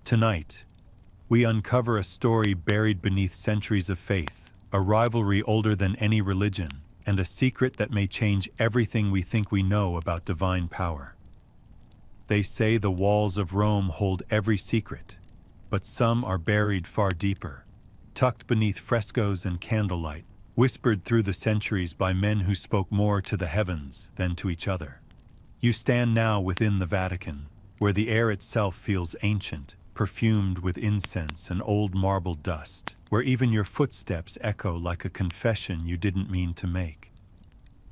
Tonight, we uncover a story buried beneath centuries of faith, a rivalry older than any religion, and a secret that may change everything we think we know about divine power. They say the walls of Rome hold every secret, but some are buried far deeper, tucked beneath frescoes and candlelight, whispered through the centuries by men who spoke more to the heavens than to each other. You stand now within the Vatican, where the air itself feels ancient, perfumed with incense and old marble dust, where even your footsteps echo like a confession you didn't mean to make.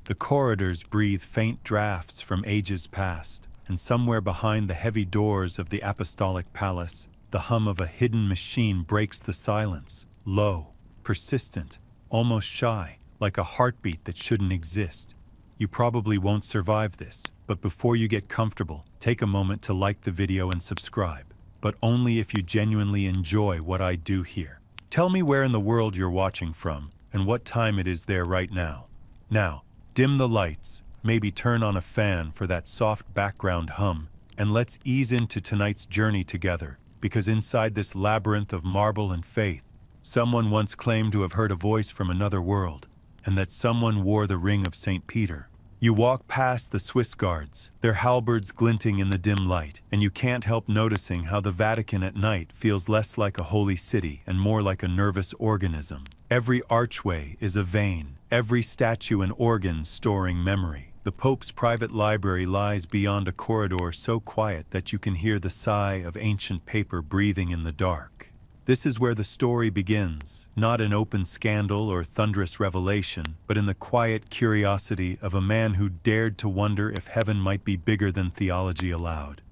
The corridors breathe faint drafts from ages past, and somewhere behind the heavy doors of the Apostolic Palace, the hum of a hidden machine breaks the silence, low, persistent, almost shy, like a heartbeat that shouldn't exist. You probably won't survive this, but before you get comfortable, take a moment to like the video and subscribe, but only if you genuinely enjoy what I do here. Tell me where in the world you're watching from and what time it is there right now. Now, dim the lights, maybe turn on a fan for that soft background hum, and let's ease into tonight's journey together, because inside this labyrinth of marble and faith, someone once claimed to have heard a voice from another world, and that someone wore the ring of St. Peter. You walk past the Swiss guards, their halberds glinting in the dim light, and you can't help noticing how the Vatican at night feels less like a holy city and more like a nervous organism. Every archway is a vein, every statue an organ storing memory. The Pope's private library lies beyond a corridor so quiet that you can hear the sigh of ancient paper breathing in the dark. This is where the story begins, not in open scandal or thunderous revelation, but in the quiet curiosity of a man who dared to wonder if heaven might be bigger than theology allowed.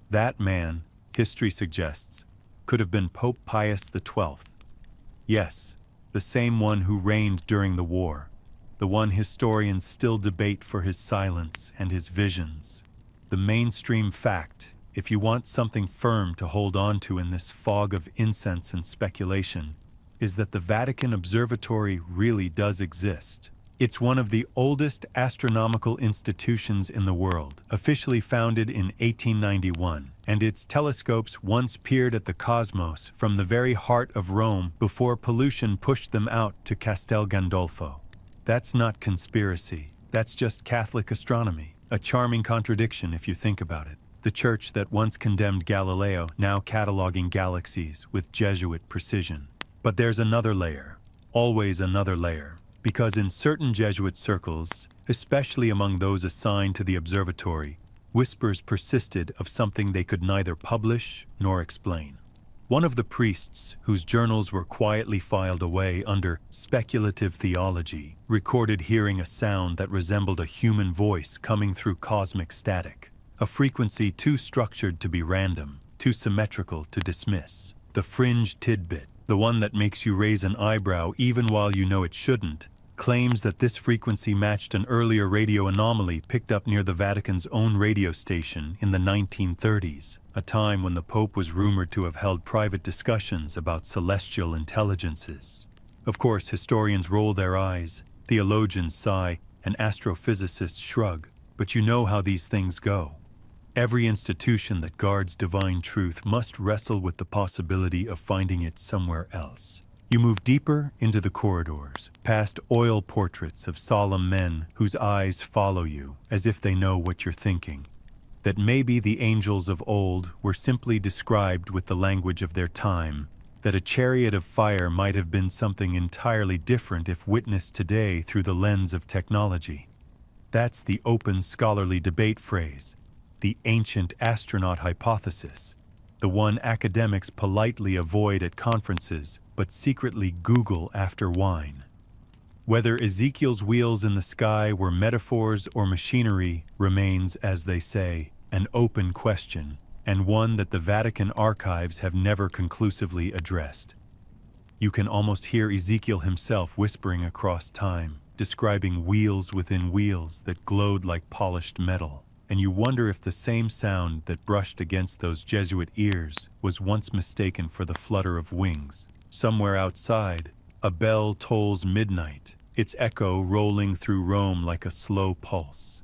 That man, history suggests, could have been Pope Pius XII. Yes, the same one who reigned during the war, the one historians still debate for his silence and his visions. The mainstream fact, if you want something firm to hold on to in this fog of incense and speculation, is that the Vatican Observatory really does exist. It's one of the oldest astronomical institutions in the world, officially founded in 1891, and its telescopes once peered at the cosmos from the very heart of Rome before pollution pushed them out to Castel Gandolfo. That's not conspiracy, that's just Catholic astronomy, a charming contradiction if you think about it. The church that once condemned Galileo, now cataloging galaxies with Jesuit precision. But there's another layer, always another layer, because in certain Jesuit circles, especially among those assigned to the observatory, whispers persisted of something they could neither publish nor explain. One of the priests, whose journals were quietly filed away under speculative theology, recorded hearing a sound that resembled a human voice coming through cosmic static. A frequency too structured to be random, too symmetrical to dismiss. The fringe tidbit, the one that makes you raise an eyebrow even while you know it shouldn't, claims that this frequency matched an earlier radio anomaly picked up near the Vatican's own radio station in the 1930s, a time when the Pope was rumored to have held private discussions about celestial intelligences. Of course, historians roll their eyes, theologians sigh, and astrophysicists shrug, but you know how these things go. Every institution that guards divine truth must wrestle with the possibility of finding it somewhere else. You move deeper into the corridors, past oil portraits of solemn men whose eyes follow you as if they know what you're thinking. That maybe the angels of old were simply described with the language of their time, that a chariot of fire might have been something entirely different if witnessed today through the lens of technology. That's the open scholarly debate phrase, the ancient astronaut hypothesis, the one academics politely avoid at conferences but secretly Google after wine. Whether Ezekiel's wheels in the sky were metaphors or machinery remains, as they say, an open question, and one that the Vatican archives have never conclusively addressed. You can almost hear Ezekiel himself whispering across time, describing wheels within wheels that glowed like polished metal, and you wonder if the same sound that brushed against those Jesuit ears was once mistaken for the flutter of wings. Somewhere outside, a bell tolls midnight, its echo rolling through Rome like a slow pulse.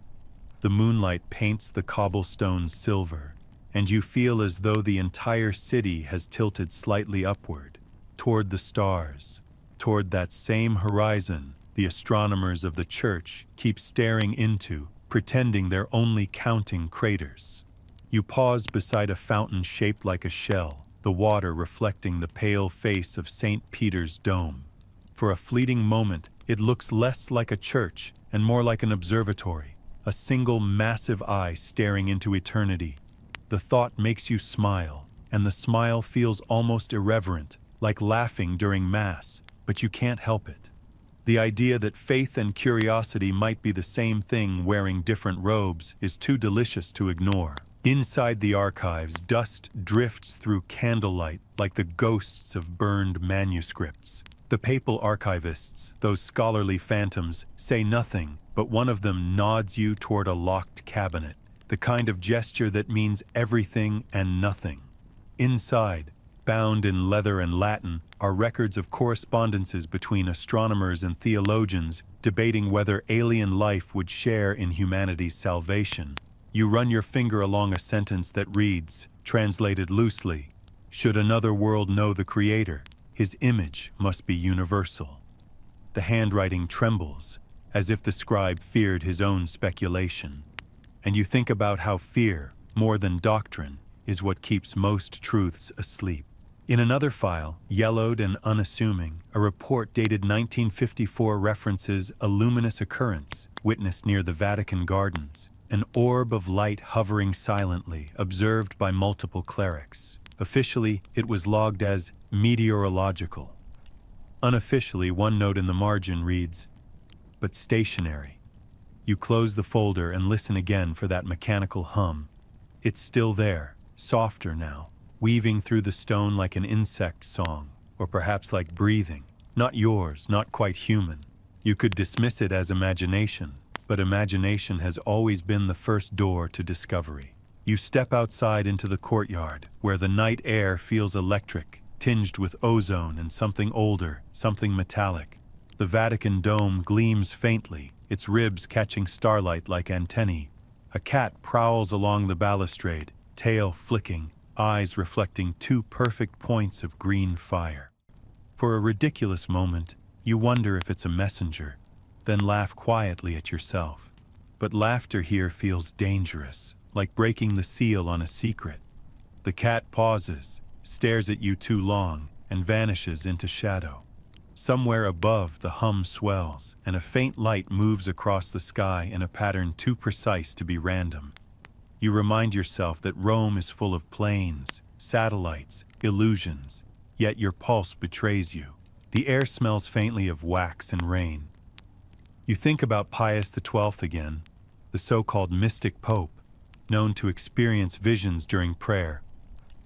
The moonlight paints the cobblestones silver, and you feel as though the entire city has tilted slightly upward, toward the stars, toward that same horizon the astronomers of the church keep staring into, pretending they're only counting craters. You pause beside a fountain shaped like a shell, the water reflecting the pale face of St. Peter's dome. For a fleeting moment, it looks less like a church and more like an observatory, a single massive eye staring into eternity. The thought makes you smile, and the smile feels almost irreverent, like laughing during Mass, but you can't help it. The idea that faith and curiosity might be the same thing wearing different robes is too delicious to ignore. Inside the archives, dust drifts through candlelight like the ghosts of burned manuscripts. The papal archivists, those scholarly phantoms, say nothing, but one of them nods you toward a locked cabinet, the kind of gesture that means everything and nothing. Inside, bound in leather and Latin, are records of correspondences between astronomers and theologians debating whether alien life would share in humanity's salvation. You run your finger along a sentence that reads, translated loosely, "Should another world know the Creator, his image must be universal." The handwriting trembles, as if the scribe feared his own speculation. And you think about how fear, more than doctrine, is what keeps most truths asleep. In another file, yellowed and unassuming, a report dated 1954 references a luminous occurrence witnessed near the Vatican Gardens, an orb of light hovering silently, observed by multiple clerics. Officially, it was logged as meteorological. Unofficially, one note in the margin reads, "but stationary." You close the folder and listen again for that mechanical hum. It's still there, softer now, weaving through the stone like an insect song, or perhaps like breathing. Not yours, not quite human. You could dismiss it as imagination, but imagination has always been the first door to discovery. You step outside into the courtyard, where the night air feels electric, tinged with ozone and something older, something metallic. The Vatican dome gleams faintly, its ribs catching starlight like antennae. A cat prowls along the balustrade, tail flicking, eyes reflecting two perfect points of green fire. For a ridiculous moment, you wonder if it's a messenger, then laugh quietly at yourself. But laughter here feels dangerous, like breaking the seal on a secret. The cat pauses, stares at you too long, and vanishes into shadow. Somewhere above, the hum swells, and a faint light moves across the sky in a pattern too precise to be random. You remind yourself that Rome is full of planes, satellites, illusions, yet your pulse betrays you. The air smells faintly of wax and rain. You think about Pius XII again, the so-called mystic pope, known to experience visions during prayer,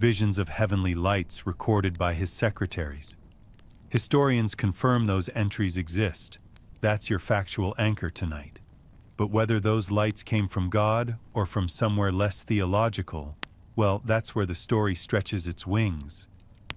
visions of heavenly lights recorded by his secretaries. Historians confirm those entries exist. That's your factual anchor tonight. But whether those lights came from God or from somewhere less theological, well, that's where the story stretches its wings.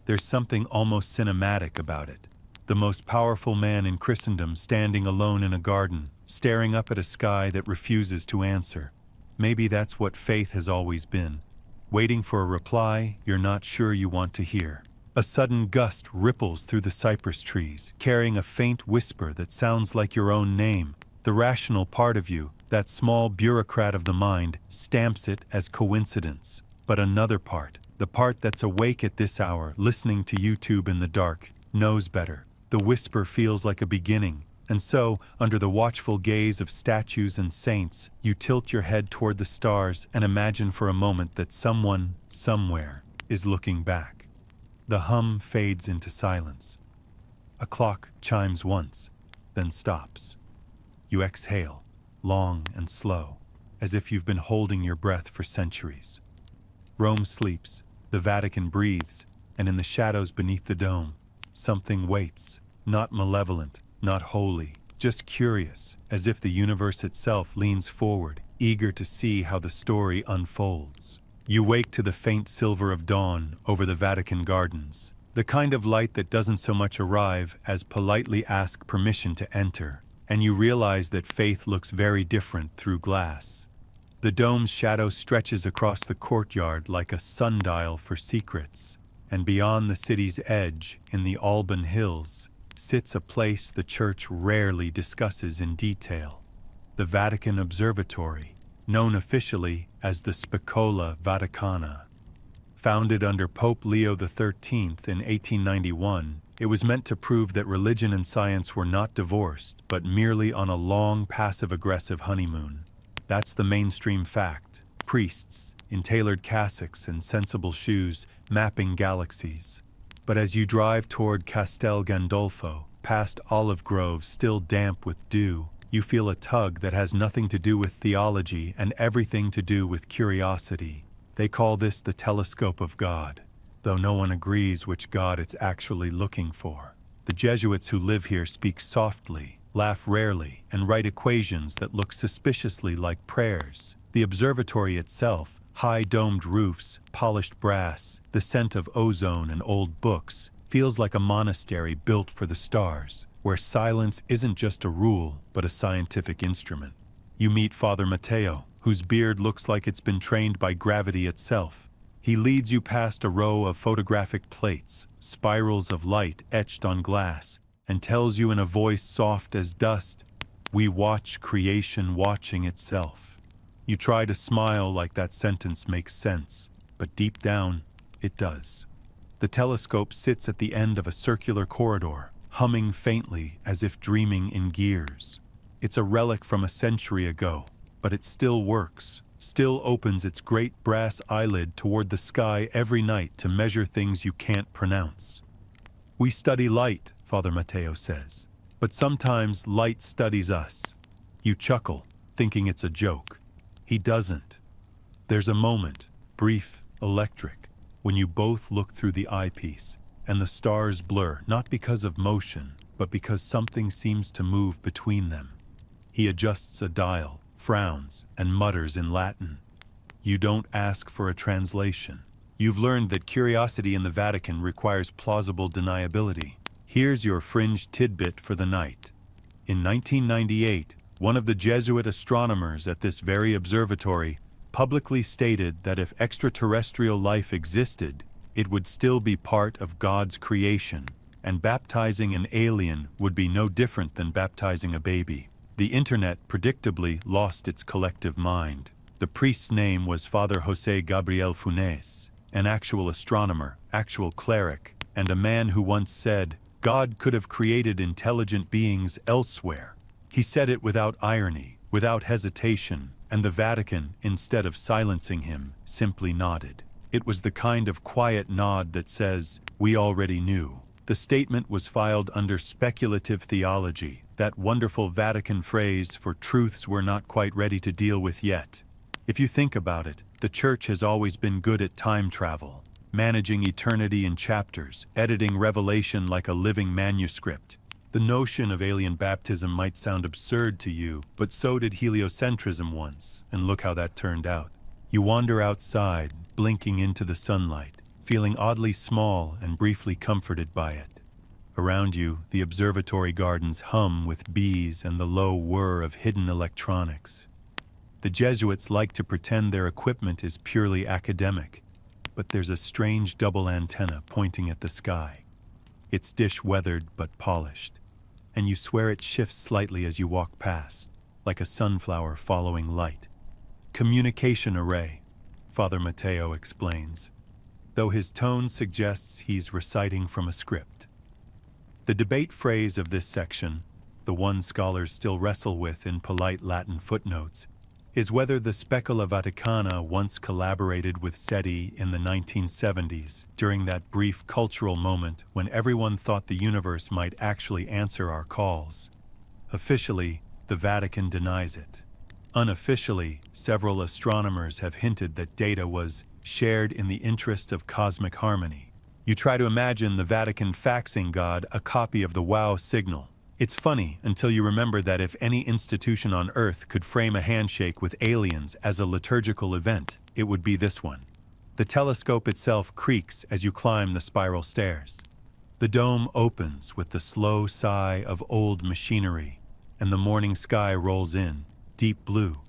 There's something almost cinematic about it. The most powerful man in Christendom standing alone in a garden, staring up at a sky that refuses to answer. Maybe that's what faith has always been. Waiting for a reply you're not sure you want to hear. A sudden gust ripples through the cypress trees, carrying a faint whisper that sounds like your own name. The rational part of you, that small bureaucrat of the mind, stamps it as coincidence. But another part, the part that's awake at this hour, listening to YouTube in the dark, knows better. The whisper feels like a beginning, and so, under the watchful gaze of statues and saints, you tilt your head toward the stars and imagine for a moment that someone, somewhere, is looking back. The hum fades into silence. A clock chimes once, then stops. You exhale, long and slow, as if you've been holding your breath for centuries. Rome sleeps, the Vatican breathes, and in the shadows beneath the dome, something waits, not malevolent, not holy, just curious, as if the universe itself leans forward, eager to see how the story unfolds. You wake to the faint silver of dawn over the Vatican Gardens, the kind of light that doesn't so much arrive as politely ask permission to enter, and you realize that faith looks very different through glass. The dome's shadow stretches across the courtyard like a sundial for secrets, and beyond the city's edge, in the Alban Hills, sits a place the Church rarely discusses in detail: the Vatican Observatory, known officially as the Spicola Vaticana. Founded under Pope Leo XIII in 1891, it was meant to prove that religion and science were not divorced, but merely on a long, passive-aggressive honeymoon. That's the mainstream fact. Priests, in tailored cassocks and sensible shoes, mapping galaxies. But as you drive toward Castel Gandolfo, past olive groves still damp with dew, you feel a tug that has nothing to do with theology and everything to do with curiosity. They call this the telescope of God, though no one agrees which God it's actually looking for. The Jesuits who live here speak softly, laugh rarely, and write equations that look suspiciously like prayers. The observatory itself, high domed roofs, polished brass, the scent of ozone and old books, feels like a monastery built for the stars, where silence isn't just a rule, but a scientific instrument. You meet Father Matteo, whose beard looks like it's been trained by gravity itself. He leads you past a row of photographic plates, spirals of light etched on glass, and tells you in a voice soft as dust, "We watch creation watching itself." You try to smile like that sentence makes sense, but deep down, it does. The telescope sits at the end of a circular corridor, humming faintly as if dreaming in gears. It's a relic from a century ago, but it still works, still opens its great brass eyelid toward the sky every night to measure things you can't pronounce. "We study light," Father Matteo says, "but sometimes light studies us." You chuckle, thinking it's a joke. He doesn't. There's a moment, brief, electric, when you both look through the eyepiece, and the stars blur, not because of motion, but because something seems to move between them. He adjusts a dial, frowns, and mutters in Latin. You don't ask for a translation. You've learned that curiosity in the Vatican requires plausible deniability. Here's your fringe tidbit for the night. In 1998, one of the Jesuit astronomers at this very observatory publicly stated that if extraterrestrial life existed, it would still be part of God's creation, and baptizing an alien would be no different than baptizing a baby. The internet predictably lost its collective mind. The priest's name was Father José Gabriel Funes, an actual astronomer, actual cleric, and a man who once said, "God could have created intelligent beings elsewhere." He said it without irony, without hesitation, and the Vatican, instead of silencing him, simply nodded. It was the kind of quiet nod that says, "We already knew." The statement was filed under speculative theology, that wonderful Vatican phrase for truths we're not quite ready to deal with yet. If you think about it, the Church has always been good at time travel, managing eternity in chapters, editing Revelation like a living manuscript. The notion of alien baptism might sound absurd to you, but so did heliocentrism once, and look how that turned out. You wander outside, blinking into the sunlight, feeling oddly small and briefly comforted by it. Around you, the observatory gardens hum with bees and the low whir of hidden electronics. The Jesuits like to pretend their equipment is purely academic, but there's a strange double antenna pointing at the sky. It's dish-weathered but polished, and you swear it shifts slightly as you walk past, like a sunflower following light. Communication array, Father Matteo explains, though his tone suggests he's reciting from a script. The debate phrase of this section, the one scholars still wrestle with in polite Latin footnotes, is whether the Spicola Vaticana once collaborated with SETI in the 1970s, during that brief cultural moment when everyone thought the universe might actually answer our calls. Officially, the Vatican denies it. Unofficially, several astronomers have hinted that data was shared in the interest of cosmic harmony. You try to imagine the Vatican faxing God a copy of the WOW signal. It's funny until you remember that if any institution on Earth could frame a handshake with aliens as a liturgical event, it would be this one. The telescope itself creaks as you climb the spiral stairs. The dome opens with the slow sigh of old machinery, and the morning sky rolls in, deep blue,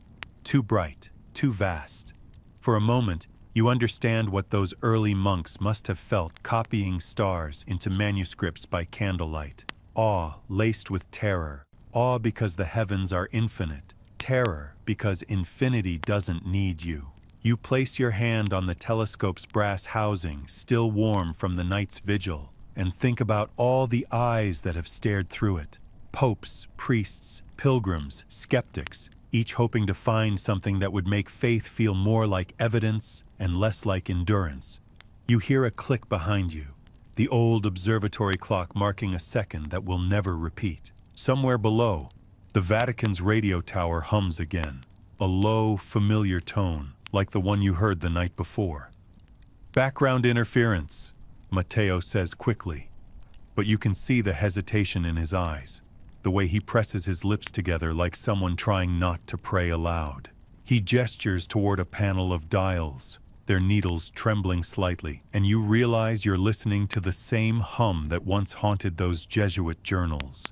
too bright, too vast. For a moment, you understand what those early monks must have felt copying stars into manuscripts by candlelight. Awe laced with terror. Awe because the heavens are infinite. Terror because infinity doesn't need you. You place your hand on the telescope's brass housing, still warm from the night's vigil, and think about all the eyes that have stared through it. Popes, priests, pilgrims, skeptics, each hoping to find something that would make faith feel more like evidence and less like endurance. You hear a click behind you, the old observatory clock marking a second that will never repeat. Somewhere below, the Vatican's radio tower hums again, a low, familiar tone, like the one you heard the night before. "Background interference," Matteo says quickly, but you can see the hesitation in his eyes, the way he presses his lips together like someone trying not to pray aloud. He gestures toward a panel of dials, their needles trembling slightly, and you realize you're listening to the same hum that once haunted those Jesuit journals.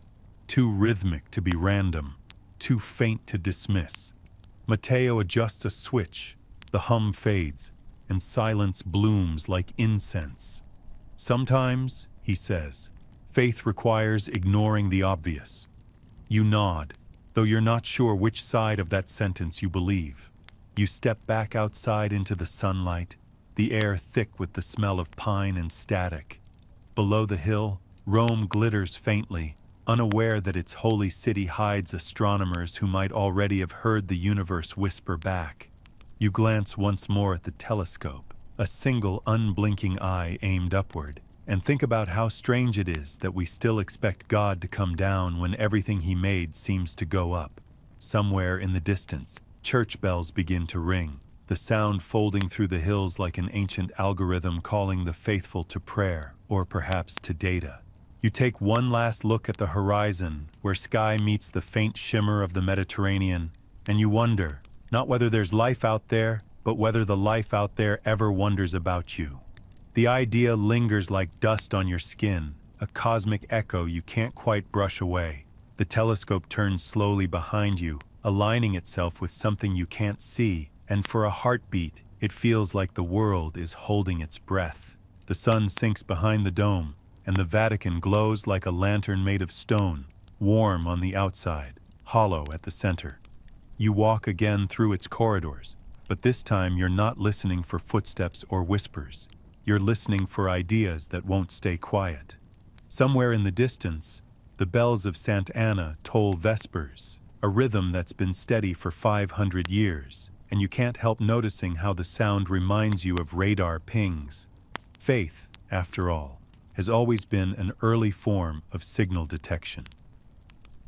Too rhythmic to be random, too faint to dismiss. Matteo adjusts a switch, the hum fades, and silence blooms like incense. "Sometimes," he says, "faith requires ignoring the obvious." You nod, though you're not sure which side of that sentence you believe. You step back outside into the sunlight, the air thick with the smell of pine and static. Below the hill, Rome glitters faintly, unaware that its holy city hides astronomers who might already have heard the universe whisper back. You glance once more at the telescope, a single unblinking eye aimed upward, and think about how strange it is that we still expect God to come down when everything he made seems to go up. Somewhere in the distance, church bells begin to ring, the sound folding through the hills like an ancient algorithm calling the faithful to prayer, or perhaps to data. You take one last look at the horizon, where sky meets the faint shimmer of the Mediterranean, and you wonder, not whether there's life out there, but whether the life out there ever wonders about you. The idea lingers like dust on your skin, a cosmic echo you can't quite brush away. The telescope turns slowly behind you, aligning itself with something you can't see, and for a heartbeat, it feels like the world is holding its breath. The sun sinks behind the dome, and the Vatican glows like a lantern made of stone, warm on the outside, hollow at the center. You walk again through its corridors, but this time you're not listening for footsteps or whispers. You're listening for ideas that won't stay quiet. Somewhere in the distance, the bells of St. Anna toll vespers, a rhythm that's been steady for 500 years, and you can't help noticing how the sound reminds you of radar pings. Faith, after all, has always been an early form of signal detection.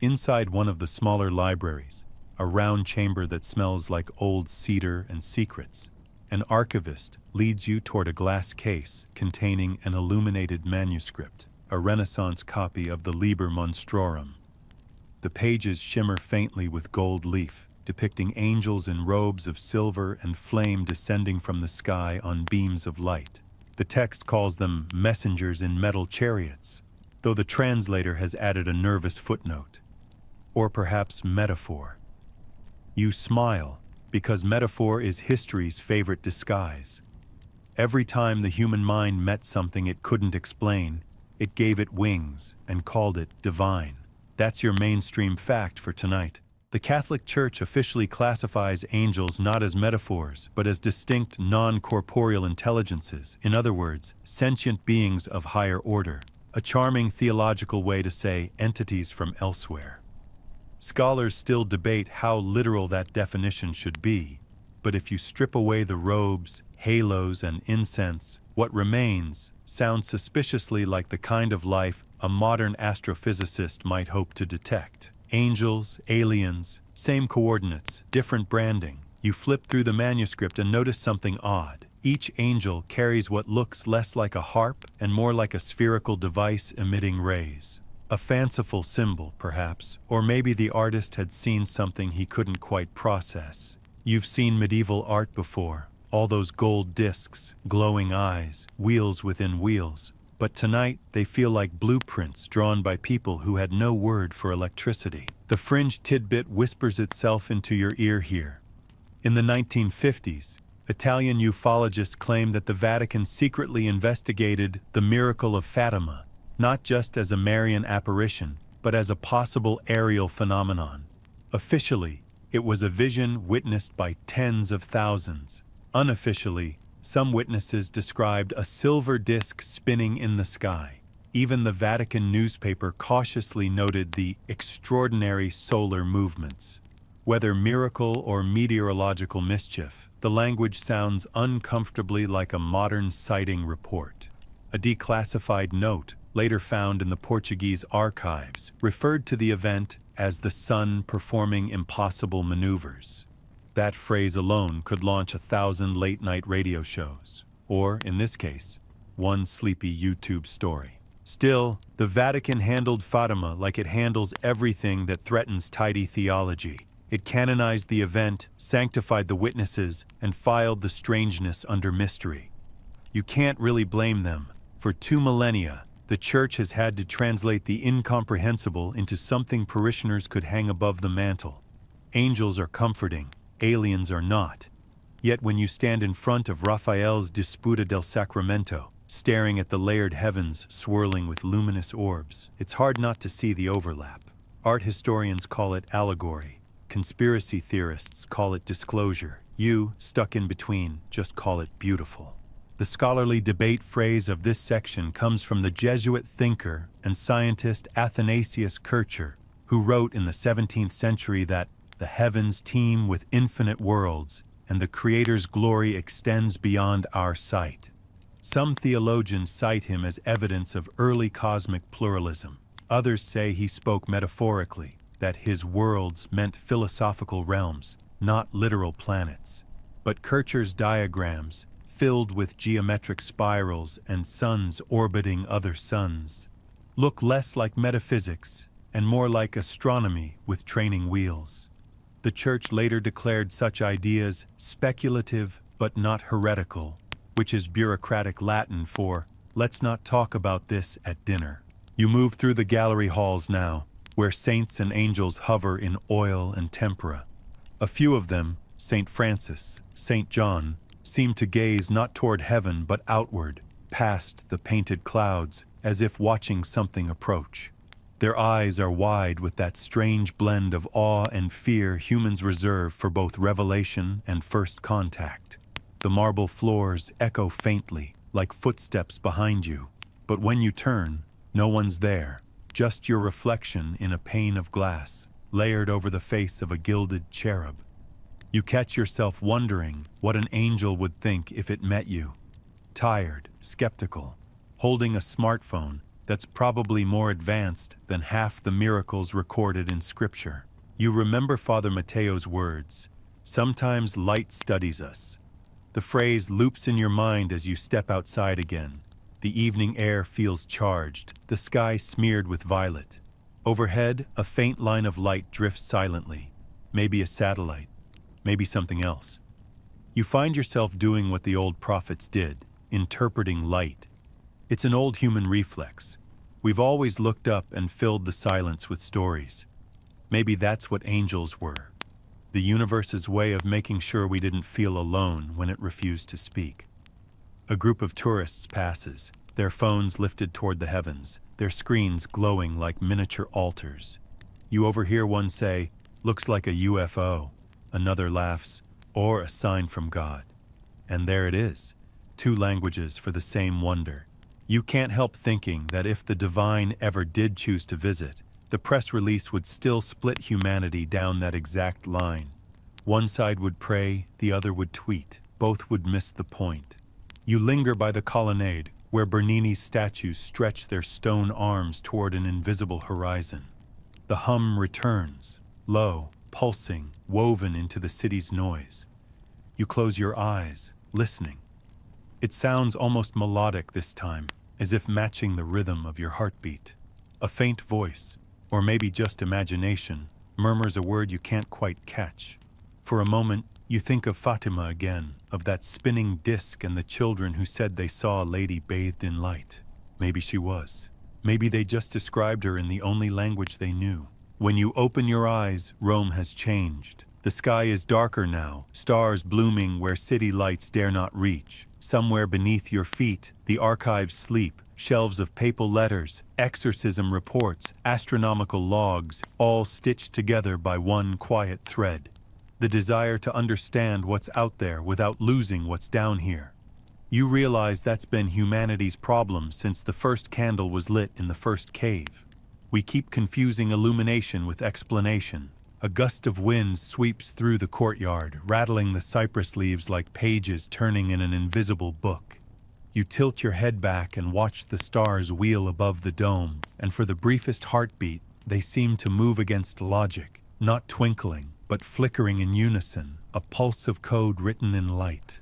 Inside one of the smaller libraries, a round chamber that smells like old cedar and secrets, an archivist leads you toward a glass case containing an illuminated manuscript, a Renaissance copy of the Liber Monstrorum. The pages shimmer faintly with gold leaf, depicting angels in robes of silver and flame descending from the sky on beams of light. The text calls them messengers in metal chariots, though the translator has added a nervous footnote. Or perhaps metaphor. You smile, because metaphor is history's favorite disguise. Every time the human mind met something it couldn't explain, it gave it wings and called it divine. That's your mainstream fact for tonight. The Catholic Church officially classifies angels not as metaphors, but as distinct non-corporeal intelligences, in other words, sentient beings of higher order, a charming theological way to say entities from elsewhere. Scholars still debate how literal that definition should be, but if you strip away the robes, halos, and incense, what remains sounds suspiciously like the kind of life a modern astrophysicist might hope to detect. Angels, aliens, same coordinates, different branding. You flip through the manuscript and notice something odd. Each angel carries what looks less like a harp and more like a spherical device emitting rays. A fanciful symbol, perhaps, or maybe the artist had seen something he couldn't quite process. You've seen medieval art before, all those gold discs, glowing eyes, wheels within wheels. But tonight, they feel like blueprints drawn by people who had no word for electricity. The fringe tidbit whispers itself into your ear here. In the 1950s, Italian ufologists claimed that the Vatican secretly investigated the miracle of Fatima, not just as a Marian apparition, but as a possible aerial phenomenon. Officially, it was a vision witnessed by tens of thousands. Unofficially, some witnesses described a silver disk spinning in the sky. Even the Vatican newspaper cautiously noted the extraordinary solar movements. Whether miracle or meteorological mischief, the language sounds uncomfortably like a modern sighting report. A declassified note, later found in the Portuguese archives, referred to the event as the sun performing impossible maneuvers. That phrase alone could launch 1,000 late-night radio shows, or, in this case, one sleepy YouTube story. Still, the Vatican handled Fatima like it handles everything that threatens tidy theology. It canonized the event, sanctified the witnesses, and filed the strangeness under mystery. You can't really blame them. For 2 millennia, the Church has had to translate the incomprehensible into something parishioners could hang above the mantle. Angels are comforting, aliens are not. Yet when you stand in front of Raphael's Disputa del Sacramento, staring at the layered heavens swirling with luminous orbs, it's hard not to see the overlap. Art historians call it allegory. Conspiracy theorists call it disclosure. You, stuck in between, just call it beautiful. The scholarly debate phrase of this section comes from the Jesuit thinker and scientist Athanasius Kircher, who wrote in the 17th century that the heavens teem with infinite worlds, and the Creator's glory extends beyond our sight. Some theologians cite him as evidence of early cosmic pluralism. Others say he spoke metaphorically, that his worlds meant philosophical realms, not literal planets. But Kircher's diagrams, filled with geometric spirals and suns orbiting other suns, look less like metaphysics and more like astronomy with training wheels. The Church later declared such ideas speculative but not heretical, which is bureaucratic Latin for, let's not talk about this at dinner. You move through the gallery halls now, where saints and angels hover in oil and tempera. A few of them, St. Francis, St. John, seem to gaze not toward heaven but outward, past the painted clouds, as if watching something approach. Their eyes are wide with that strange blend of awe and fear humans reserve for both revelation and first contact. The marble floors echo faintly, like footsteps behind you, but when you turn, no one's there, just your reflection in a pane of glass, layered over the face of a gilded cherub. You catch yourself wondering what an angel would think if it met you. Tired, skeptical, holding a smartphone that's probably more advanced than half the miracles recorded in Scripture. You remember Father Matteo's words, "Sometimes light studies us." The phrase loops in your mind as you step outside again. The evening air feels charged, the sky smeared with violet. Overhead, a faint line of light drifts silently, maybe a satellite, maybe something else. You find yourself doing what the old prophets did, interpreting light. It's an old human reflex. We've always looked up and filled the silence with stories. Maybe that's what angels were. The universe's way of making sure we didn't feel alone when it refused to speak. A group of tourists passes, their phones lifted toward the heavens, their screens glowing like miniature altars. You overhear one say, "Looks like a UFO." Another laughs, "Or a sign from God." And there it is, 2 languages for the same wonder. You can't help thinking that if the divine ever did choose to visit, the press release would still split humanity down that exact line. One side would pray, the other would tweet. Both would miss the point. You linger by the colonnade, where Bernini's statues stretch their stone arms toward an invisible horizon. The hum returns, low, pulsing, woven into the city's noise. You close your eyes, listening. It sounds almost melodic this time, as if matching the rhythm of your heartbeat. A faint voice, or maybe just imagination, murmurs a word you can't quite catch. For a moment, you think of Fatima again, of that spinning disk and the children who said they saw a lady bathed in light. Maybe she was. Maybe they just described her in the only language they knew. When you open your eyes, Rome has changed. The sky is darker now, stars blooming where city lights dare not reach. Somewhere beneath your feet, the archives sleep, shelves of papal letters, exorcism reports, astronomical logs, all stitched together by one quiet thread. The desire to understand what's out there without losing what's down here. You realize that's been humanity's problem since the first candle was lit in the first cave. We keep confusing illumination with explanation. A gust of wind sweeps through the courtyard, rattling the cypress leaves like pages turning in an invisible book. You tilt your head back and watch the stars wheel above the dome, and for the briefest heartbeat, they seem to move against logic, not twinkling, but flickering in unison, a pulse of code written in light.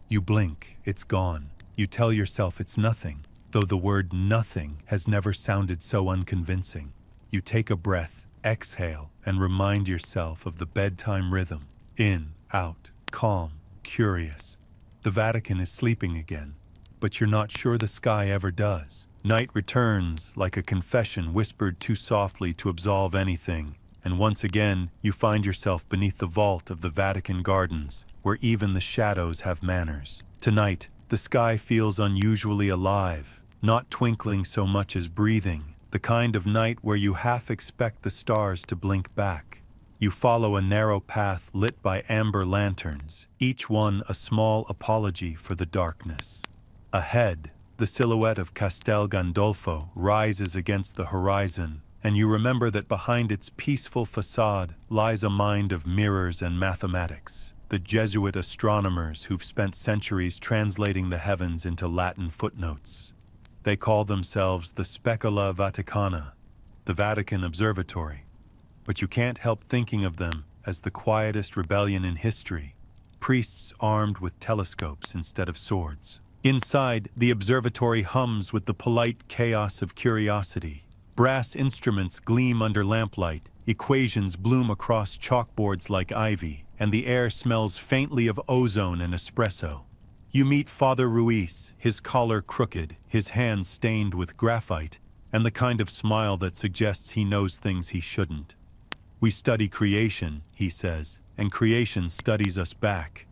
You blink, it's gone. You tell yourself it's nothing, though the word nothing has never sounded so unconvincing. You take a breath, exhale, and remind yourself of the bedtime rhythm. In, out, calm, curious. The Vatican is sleeping again, but you're not sure the sky ever does. Night returns like a confession whispered too softly to absolve anything, and once again you find yourself beneath the vault of the Vatican gardens, where even the shadows have manners. Tonight, the sky feels unusually alive, not twinkling so much as breathing, the kind of night where you half expect the stars to blink back. You follow a narrow path lit by amber lanterns, each one a small apology for the darkness. Ahead, the silhouette of Castel Gandolfo rises against the horizon, and you remember that behind its peaceful facade lies a mind of mirrors and mathematics, the Jesuit astronomers who've spent centuries translating the heavens into Latin footnotes. They call themselves the Specula Vaticana, the Vatican Observatory, but you can't help thinking of them as the quietest rebellion in history, priests armed with telescopes instead of swords. Inside, the observatory hums with the polite chaos of curiosity. Brass instruments gleam under lamplight, equations bloom across chalkboards like ivy, and the air smells faintly of ozone and espresso. You meet Father Ruiz, his collar crooked, his hands stained with graphite, and the kind of smile that suggests he knows things he shouldn't. We study creation, he says, and creation studies us back.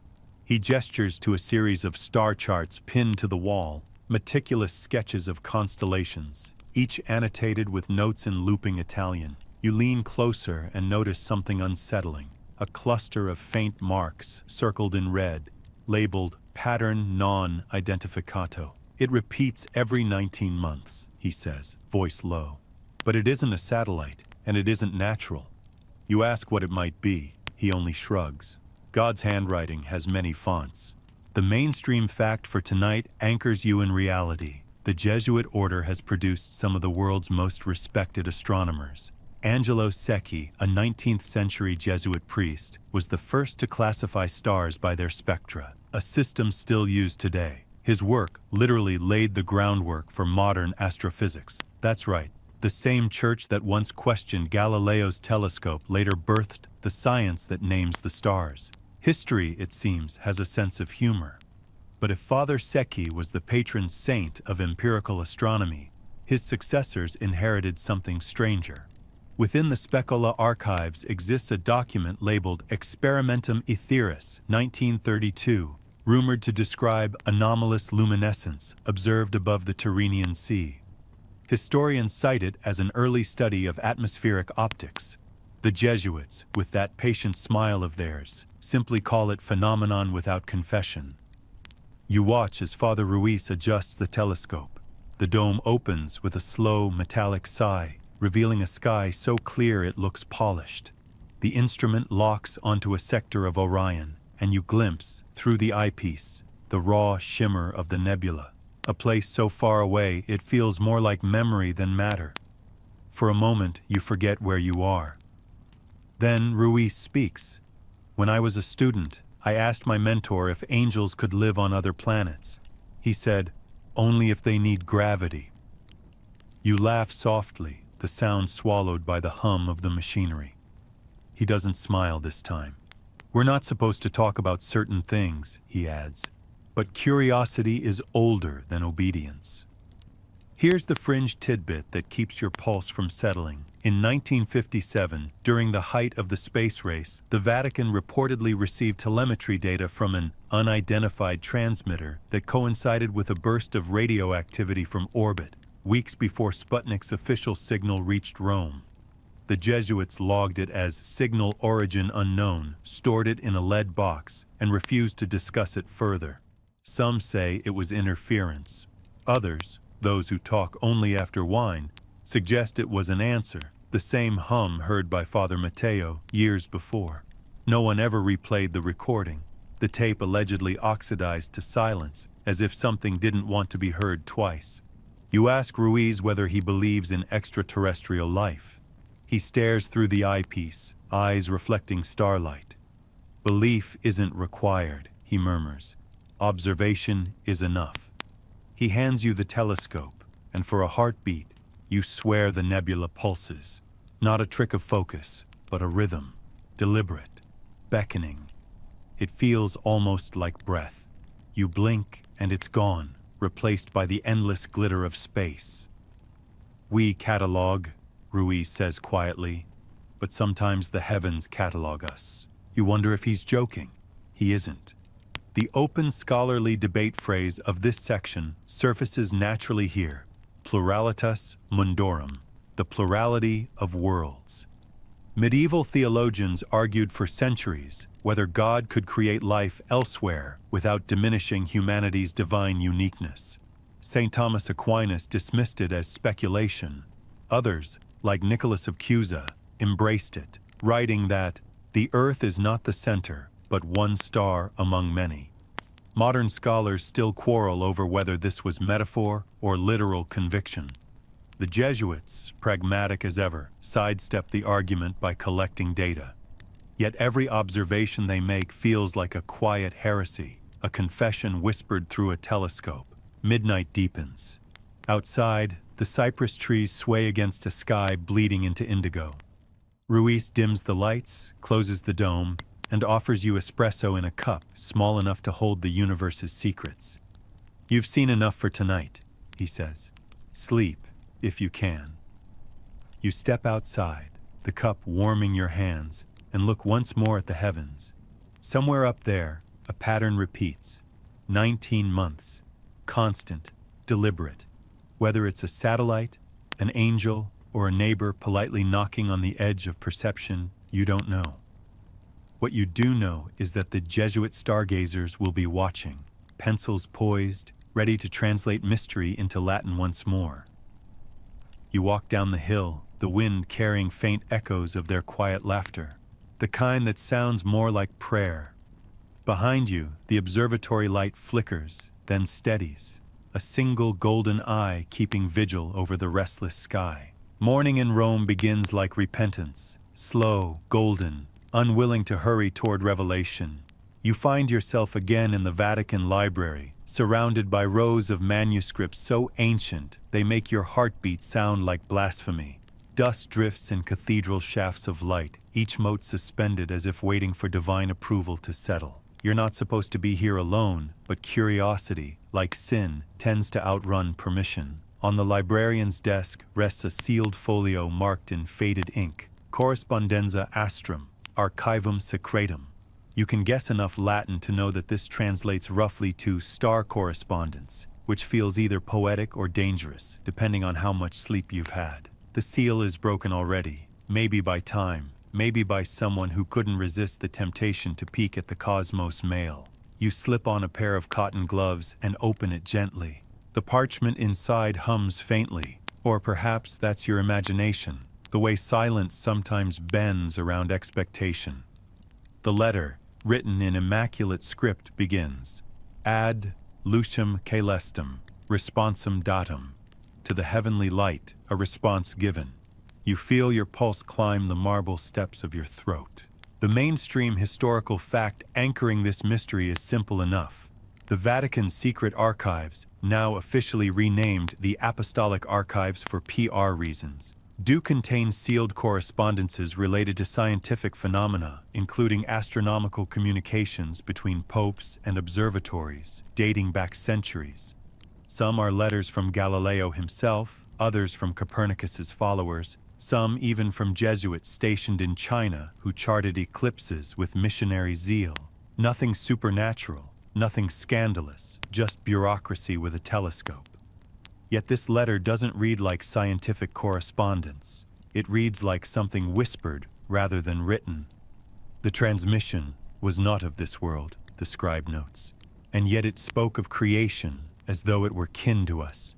He gestures to a series of star charts pinned to the wall, meticulous sketches of constellations, each annotated with notes in looping Italian. You lean closer and notice something unsettling, a cluster of faint marks circled in red, labeled pattern non-identificato. It repeats every 19 months, he says, voice low. But it isn't a satellite, and it isn't natural. You ask what it might be, he only shrugs. God's handwriting has many fonts. The mainstream fact for tonight anchors you in reality. The Jesuit order has produced some of the world's most respected astronomers. Angelo Secchi, a 19th century Jesuit priest, was the first to classify stars by their spectra, a system still used today. His work literally laid the groundwork for modern astrophysics. That's right, the same church that once questioned Galileo's telescope later birthed the science that names the stars. History, it seems, has a sense of humor. But if Father Secchi was the patron saint of empirical astronomy, his successors inherited something stranger. Within the Specula archives exists a document labeled Experimentum Aetheris, 1932, rumored to describe anomalous luminescence observed above the Tyrrhenian Sea. Historians cite it as an early study of atmospheric optics. The Jesuits, with that patient smile of theirs, simply call it phenomenon without confession. You watch as Father Ruiz adjusts the telescope. The dome opens with a slow, metallic sigh, revealing a sky so clear it looks polished. The instrument locks onto a sector of Orion, and you glimpse, through the eyepiece, the raw shimmer of the nebula, a place so far away it feels more like memory than matter. For a moment, you forget where you are. Then Ruiz speaks. When I was a student, I asked my mentor if angels could live on other planets. He said, only if they need gravity. You laugh softly, the sound swallowed by the hum of the machinery. He doesn't smile this time. We're not supposed to talk about certain things, he adds, but curiosity is older than obedience. Here's the fringe tidbit that keeps your pulse from settling. In 1957, during the height of the space race, the Vatican reportedly received telemetry data from an unidentified transmitter that coincided with a burst of radioactivity from orbit, weeks before Sputnik's official signal reached Rome. The Jesuits logged it as signal origin unknown, stored it in a lead box, and refused to discuss it further. Some say it was interference. Others, those who talk only after wine, suggest it was an answer, the same hum heard by Father Matteo years before. No one ever replayed the recording. The tape allegedly oxidized to silence, as if something didn't want to be heard twice. You ask Ruiz whether he believes in extraterrestrial life. He stares through the eyepiece, eyes reflecting starlight. Belief isn't required, he murmurs. Observation is enough. He hands you the telescope, and for a heartbeat, you swear the nebula pulses. Not a trick of focus, but a rhythm, deliberate, beckoning. It feels almost like breath. You blink, and it's gone, replaced by the endless glitter of space. We catalog, Ruiz says quietly, but sometimes the heavens catalog us. You wonder if he's joking. He isn't. The open scholarly debate phrase of this section surfaces naturally here, pluralitas mundorum, the plurality of worlds. Medieval theologians argued for centuries whether God could create life elsewhere without diminishing humanity's divine uniqueness. St. Thomas Aquinas dismissed it as speculation. Others, like Nicholas of Cusa, embraced it, writing that the earth is not the center, but one star among many. Modern scholars still quarrel over whether this was metaphor or literal conviction. The Jesuits, pragmatic as ever, sidestep the argument by collecting data. Yet every observation they make feels like a quiet heresy, a confession whispered through a telescope. Midnight deepens. Outside, the cypress trees sway against a sky bleeding into indigo. Ruiz dims the lights, closes the dome, and offers you espresso in a cup small enough to hold the universe's secrets. You've seen enough for tonight, he says. Sleep, if you can. You step outside, the cup warming your hands, and look once more at the heavens. Somewhere up there, a pattern repeats. 19 months. Constant, deliberate. Whether it's a satellite, an angel, or a neighbor politely knocking on the edge of perception, you don't know. What you do know is that the Jesuit stargazers will be watching, pencils poised, ready to translate mystery into Latin once more. You walk down the hill, the wind carrying faint echoes of their quiet laughter, the kind that sounds more like prayer. Behind you, the observatory light flickers, then steadies, a single golden eye keeping vigil over the restless sky. Morning in Rome begins like repentance, slow, golden, unwilling to hurry toward revelation. You find yourself again in the Vatican Library, surrounded by rows of manuscripts so ancient they make your heartbeat sound like blasphemy. Dust drifts in cathedral shafts of light, each mote suspended as if waiting for divine approval to settle. You're not supposed to be here alone, but curiosity, like sin, tends to outrun permission. On the librarian's desk rests a sealed folio marked in faded ink, Correspondenza Astrum, Archivum Secretum. You can guess enough Latin to know that this translates roughly to star correspondence, which feels either poetic or dangerous, depending on how much sleep you've had. The seal is broken already, maybe by time, maybe by someone who couldn't resist the temptation to peek at the cosmos mail. You slip on a pair of cotton gloves and open it gently. The parchment inside hums faintly, or perhaps that's your imagination, the way silence sometimes bends around expectation. The letter, written in immaculate script, begins, Ad lucem caelestem, responsum datum. To the heavenly light, a response given. You feel your pulse climb the marble steps of your throat. The mainstream historical fact anchoring this mystery is simple enough. The Vatican Secret Archives, now officially renamed the Apostolic Archives for PR reasons, do contain sealed correspondences related to scientific phenomena, including astronomical communications between popes and observatories, dating back centuries. Some are letters from Galileo himself, others from Copernicus's followers, some even from Jesuits stationed in China who charted eclipses with missionary zeal. Nothing supernatural, nothing scandalous, just bureaucracy with a telescope. Yet this letter doesn't read like scientific correspondence. It reads like something whispered rather than written. The transmission was not of this world, the scribe notes, and yet it spoke of creation as though it were kin to us.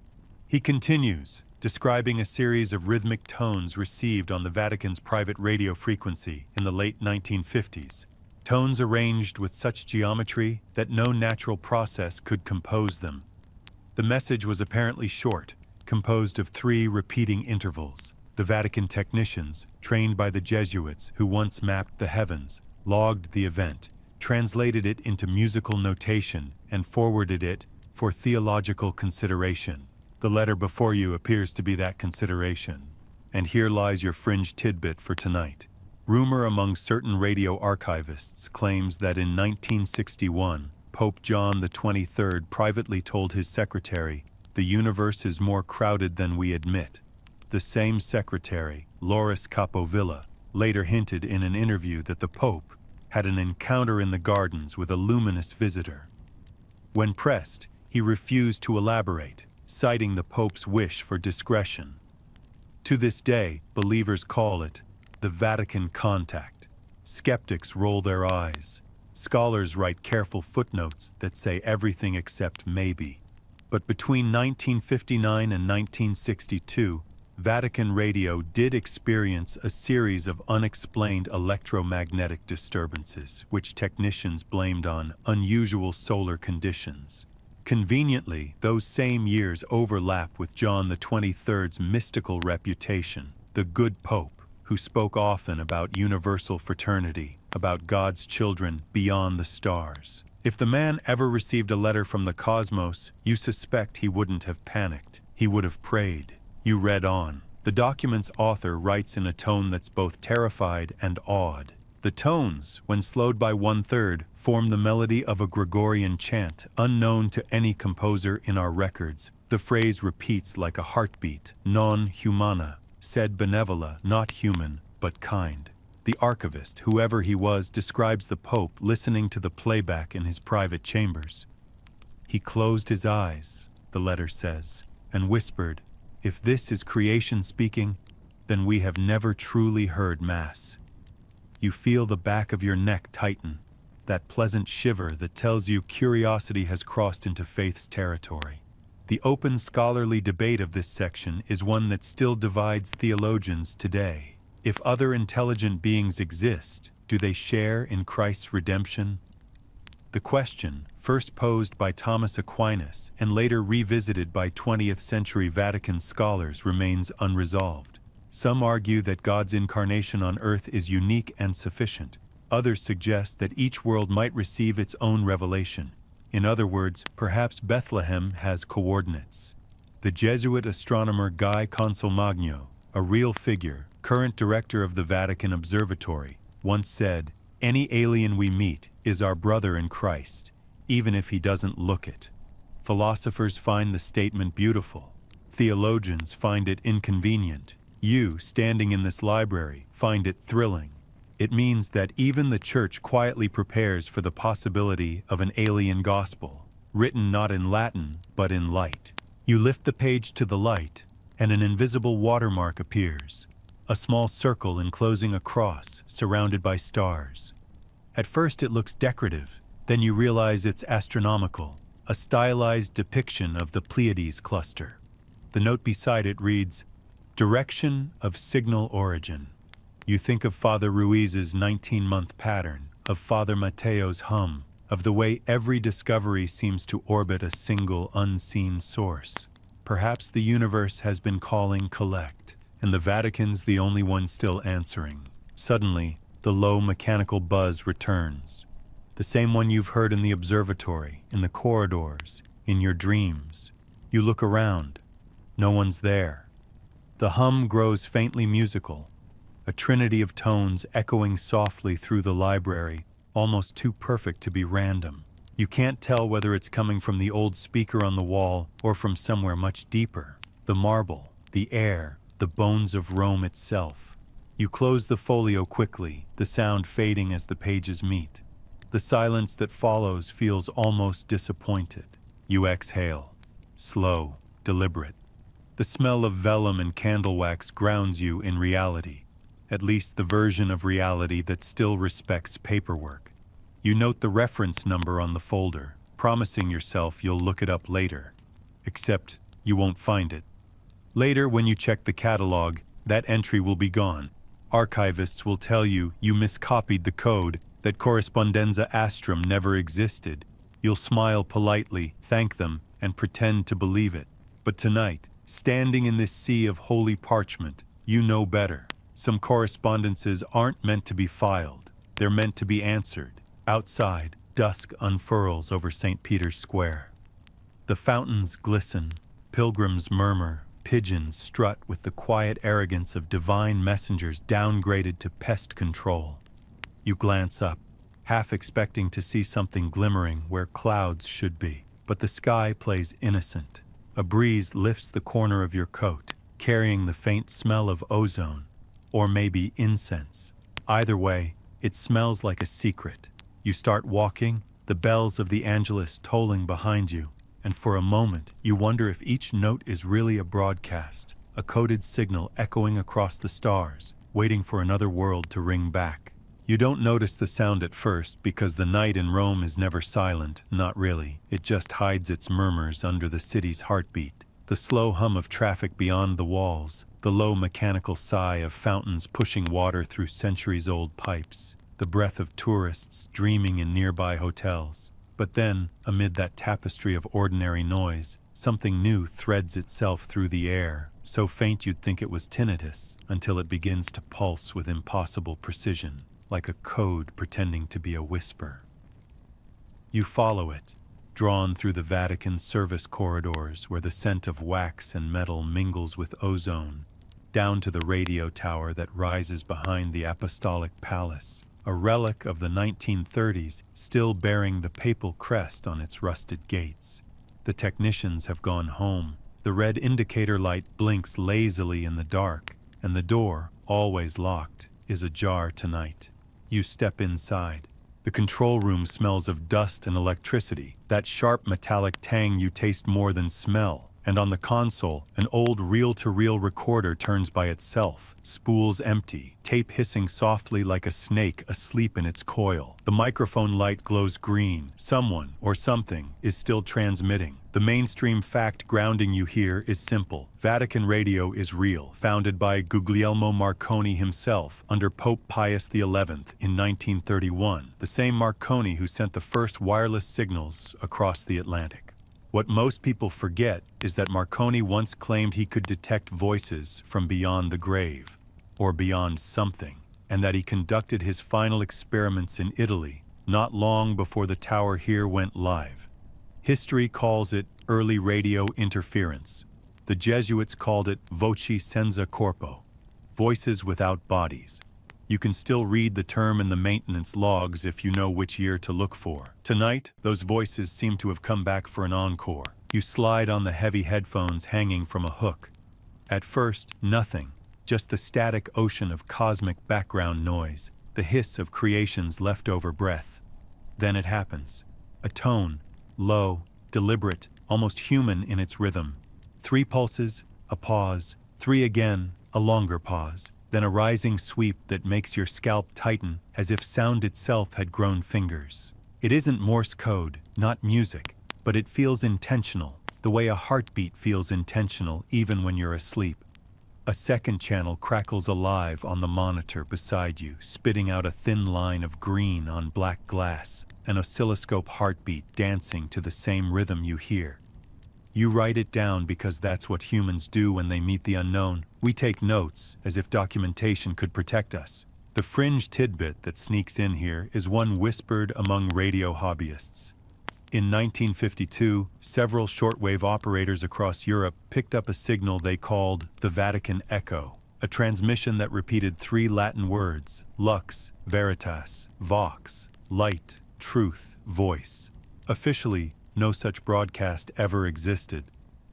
He continues, describing a series of rhythmic tones received on the Vatican's private radio frequency in the late 1950s, tones arranged with such geometry that no natural process could compose them. The message was apparently short, composed of 3 repeating intervals. The Vatican technicians, trained by the Jesuits who once mapped the heavens, logged the event, translated it into musical notation, and forwarded it for theological consideration. The letter before you appears to be that consideration. And here lies your fringe tidbit for tonight. Rumor among certain radio archivists claims that in 1961, Pope John XXIII privately told his secretary, "The universe is more crowded than we admit." The same secretary, Loris Capovilla, later hinted in an interview that the Pope had an encounter in the gardens with a luminous visitor. When pressed, he refused to elaborate, citing the Pope's wish for discretion. To this day, believers call it the Vatican contact. Skeptics roll their eyes. Scholars write careful footnotes that say everything except maybe. But between 1959 and 1962, Vatican radio did experience a series of unexplained electromagnetic disturbances, which technicians blamed on unusual solar conditions. Conveniently, those same years overlap with John XXIII's mystical reputation, the good Pope, who spoke often about universal fraternity, about God's children beyond the stars. If the man ever received a letter from the cosmos, you suspect he wouldn't have panicked. He would have prayed. You read on. The document's author writes in a tone that's both terrified and awed. The tones, when slowed by 1/3, form the melody of a Gregorian chant, unknown to any composer in our records. The phrase repeats like a heartbeat, non humana, sed benevola, not human, but kind. The archivist, whoever he was, describes the Pope listening to the playback in his private chambers. He closed his eyes, the letter says, and whispered, "If this is creation speaking, then we have never truly heard Mass." You feel the back of your neck tighten, that pleasant shiver that tells you curiosity has crossed into faith's territory. The open scholarly debate of this section is one that still divides theologians today. If other intelligent beings exist, do they share in Christ's redemption? The question, first posed by Thomas Aquinas and later revisited by 20th century Vatican scholars, remains unresolved. Some argue that God's incarnation on earth is unique and sufficient. Others suggest that each world might receive its own revelation. In other words, perhaps Bethlehem has coordinates. The Jesuit astronomer Guy Consolmagno, a real figure, current director of the Vatican Observatory, once said, "Any alien we meet is our brother in Christ, even if he doesn't look it." Philosophers find the statement beautiful. Theologians find it inconvenient. You, standing in this library, find it thrilling. It means that even the Church quietly prepares for the possibility of an alien gospel, written not in Latin, but in light. You lift the page to the light, and an invisible watermark appears, a small circle enclosing a cross surrounded by stars. At first it looks decorative, then you realize it's astronomical, a stylized depiction of the Pleiades cluster. The note beside it reads, "Direction of signal origin." You think of Father Ruiz's 19-month pattern, of Father Mateo's hum, of the way every discovery seems to orbit a single unseen source. Perhaps the universe has been calling collect, and the Vatican's the only one still answering. Suddenly, the low mechanical buzz returns. The same one you've heard in the observatory, in the corridors, in your dreams. You look around. No one's there. The hum grows faintly musical, a trinity of tones echoing softly through the library, almost too perfect to be random. You can't tell whether it's coming from the old speaker on the wall or from somewhere much deeper. The marble, the air, the bones of Rome itself. You close the folio quickly, the sound fading as the pages meet. The silence that follows feels almost disappointed. You exhale, slow, deliberate. The smell of vellum and candle wax grounds you in reality, at least the version of reality that still respects paperwork. You note the reference number on the folder, promising yourself you'll look it up later. Except you won't find it. Later, when you check the catalog, that entry will be gone. Archivists will tell you you miscopied the code, that Correspondenza Astrum never existed. You'll smile politely, thank them, and pretend to believe it. But tonight, standing in this sea of holy parchment, you know better. Some correspondences aren't meant to be filed. They're meant to be answered. Outside, dusk unfurls over St. Peter's Square. The fountains glisten, pilgrims murmur, pigeons strut with the quiet arrogance of divine messengers downgraded to pest control. You glance up, half expecting to see something glimmering where clouds should be. But the sky plays innocent. A breeze lifts the corner of your coat, carrying the faint smell of ozone, or maybe incense. Either way, it smells like a secret. You start walking, the bells of the Angelus tolling behind you, and for a moment you wonder if each note is really a broadcast, a coded signal echoing across the stars, waiting for another world to ring back. You don't notice the sound at first because the night in Rome is never silent, not really. It just hides its murmurs under the city's heartbeat. The slow hum of traffic beyond the walls, the low mechanical sigh of fountains pushing water through centuries-old pipes, the breath of tourists dreaming in nearby hotels. But then, amid that tapestry of ordinary noise, something new threads itself through the air, so faint you'd think it was tinnitus, until it begins to pulse with impossible precision, like a code pretending to be a whisper. You follow it, drawn through the Vatican service corridors where the scent of wax and metal mingles with ozone, down to the radio tower that rises behind the Apostolic Palace, a relic of the 1930s still bearing the papal crest on its rusted gates. The technicians have gone home. The red indicator light blinks lazily in the dark, and the door, always locked, is ajar tonight. You step inside. The control room smells of dust and electricity, that sharp metallic tang you taste more than smell. And on the console, an old reel-to-reel recorder turns by itself, spools empty, tape hissing softly like a snake asleep in its coil. The microphone light glows green. Someone, or something, is still transmitting. The mainstream fact grounding you here is simple. Vatican Radio is real, founded by Guglielmo Marconi himself under Pope Pius XI in 1931, the same Marconi who sent the first wireless signals across the Atlantic. What most people forget is that Marconi once claimed he could detect voices from beyond the grave, or beyond something, and that he conducted his final experiments in Italy not long before the tower here went live. History calls it early radio interference. The Jesuits called it voci senza corpo, voices without bodies. You can still read the term in the maintenance logs if you know which year to look for. Tonight, those voices seem to have come back for an encore. You slide on the heavy headphones hanging from a hook. At first, nothing, just the static ocean of cosmic background noise, the hiss of creation's leftover breath. Then it happens. A tone, low, deliberate, almost human in its rhythm. 3 pulses, a pause, 3 again, a longer pause. Then a rising sweep that makes your scalp tighten as if sound itself had grown fingers. It isn't Morse code, not music, but it feels intentional, the way a heartbeat feels intentional even when you're asleep. A second channel crackles alive on the monitor beside you, spitting out a thin line of green on black glass, an oscilloscope heartbeat dancing to the same rhythm you hear. You write it down because that's what humans do when they meet the unknown. We take notes, as if documentation could protect us. The fringe tidbit that sneaks in here is one whispered among radio hobbyists. In 1952, several shortwave operators across Europe picked up a signal they called the Vatican Echo, a transmission that repeated 3 Latin words, lux, veritas, vox, light, truth, voice. Officially, no such broadcast ever existed.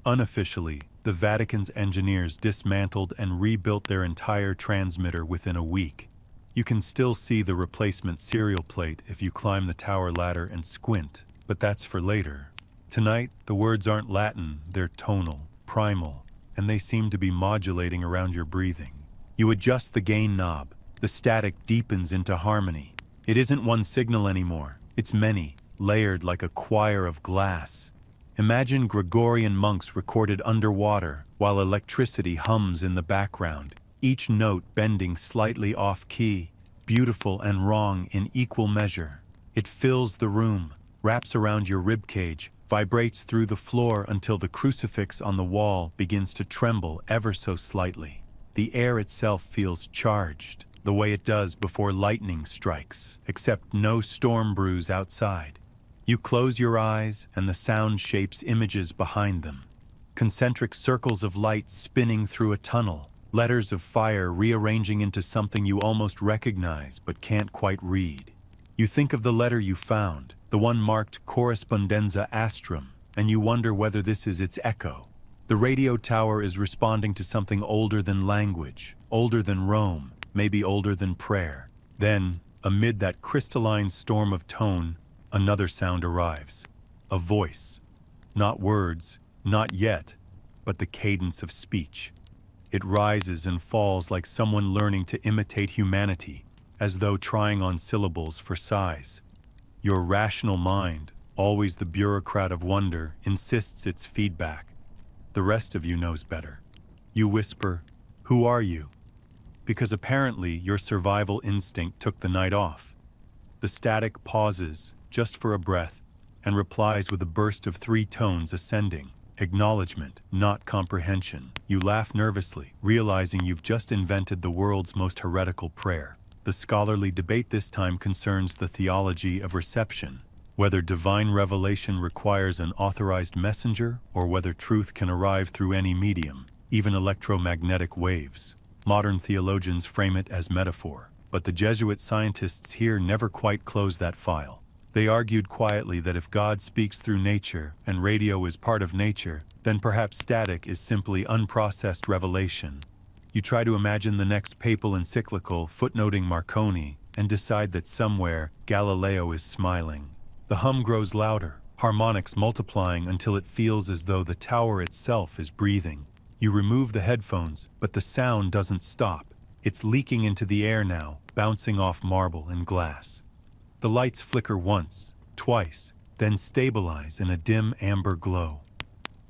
Unofficially, the Vatican's engineers dismantled and rebuilt their entire transmitter within a week. You can still see the replacement serial plate if you climb the tower ladder and squint, but that's for later. Tonight, the words aren't Latin, they're tonal, primal, and they seem to be modulating around your breathing. You adjust the gain knob, the static deepens into harmony. It isn't one signal anymore, it's many, layered like a choir of glass. Imagine Gregorian monks recorded underwater while electricity hums in the background, each note bending slightly off-key, beautiful and wrong in equal measure. It fills the room, wraps around your ribcage, vibrates through the floor until the crucifix on the wall begins to tremble ever so slightly. The air itself feels charged, the way it does before lightning strikes, except no storm brews outside. You close your eyes and the sound shapes images behind them. Concentric circles of light spinning through a tunnel, letters of fire rearranging into something you almost recognize but can't quite read. You think of the letter you found, the one marked Correspondenza Astrum, and you wonder whether this is its echo. The radio tower is responding to something older than language, older than Rome, maybe older than prayer. Then, amid that crystalline storm of tone, another sound arrives. A voice. Not words, not yet, but the cadence of speech. It rises and falls like someone learning to imitate humanity, as though trying on syllables for size. Your rational mind, always the bureaucrat of wonder, insists its feedback. The rest of you knows better. You whisper, "Who are you?" Because apparently your survival instinct took the night off. The static pauses, just for a breath, and replies with a burst of 3 tones ascending. Acknowledgement, not comprehension. You laugh nervously, realizing you've just invented the world's most heretical prayer. The scholarly debate this time concerns the theology of reception, whether divine revelation requires an authorized messenger or whether truth can arrive through any medium, even electromagnetic waves. Modern theologians frame it as metaphor, but the Jesuit scientists here never quite close that file. They argued quietly that if God speaks through nature and radio is part of nature, then perhaps static is simply unprocessed revelation. You try to imagine the next papal encyclical footnoting Marconi and decide that somewhere Galileo is smiling. The hum grows louder, harmonics multiplying until it feels as though the tower itself is breathing. You remove the headphones, but the sound doesn't stop. It's leaking into the air now, bouncing off marble and glass. The lights flicker once, twice, then stabilize in a dim amber glow.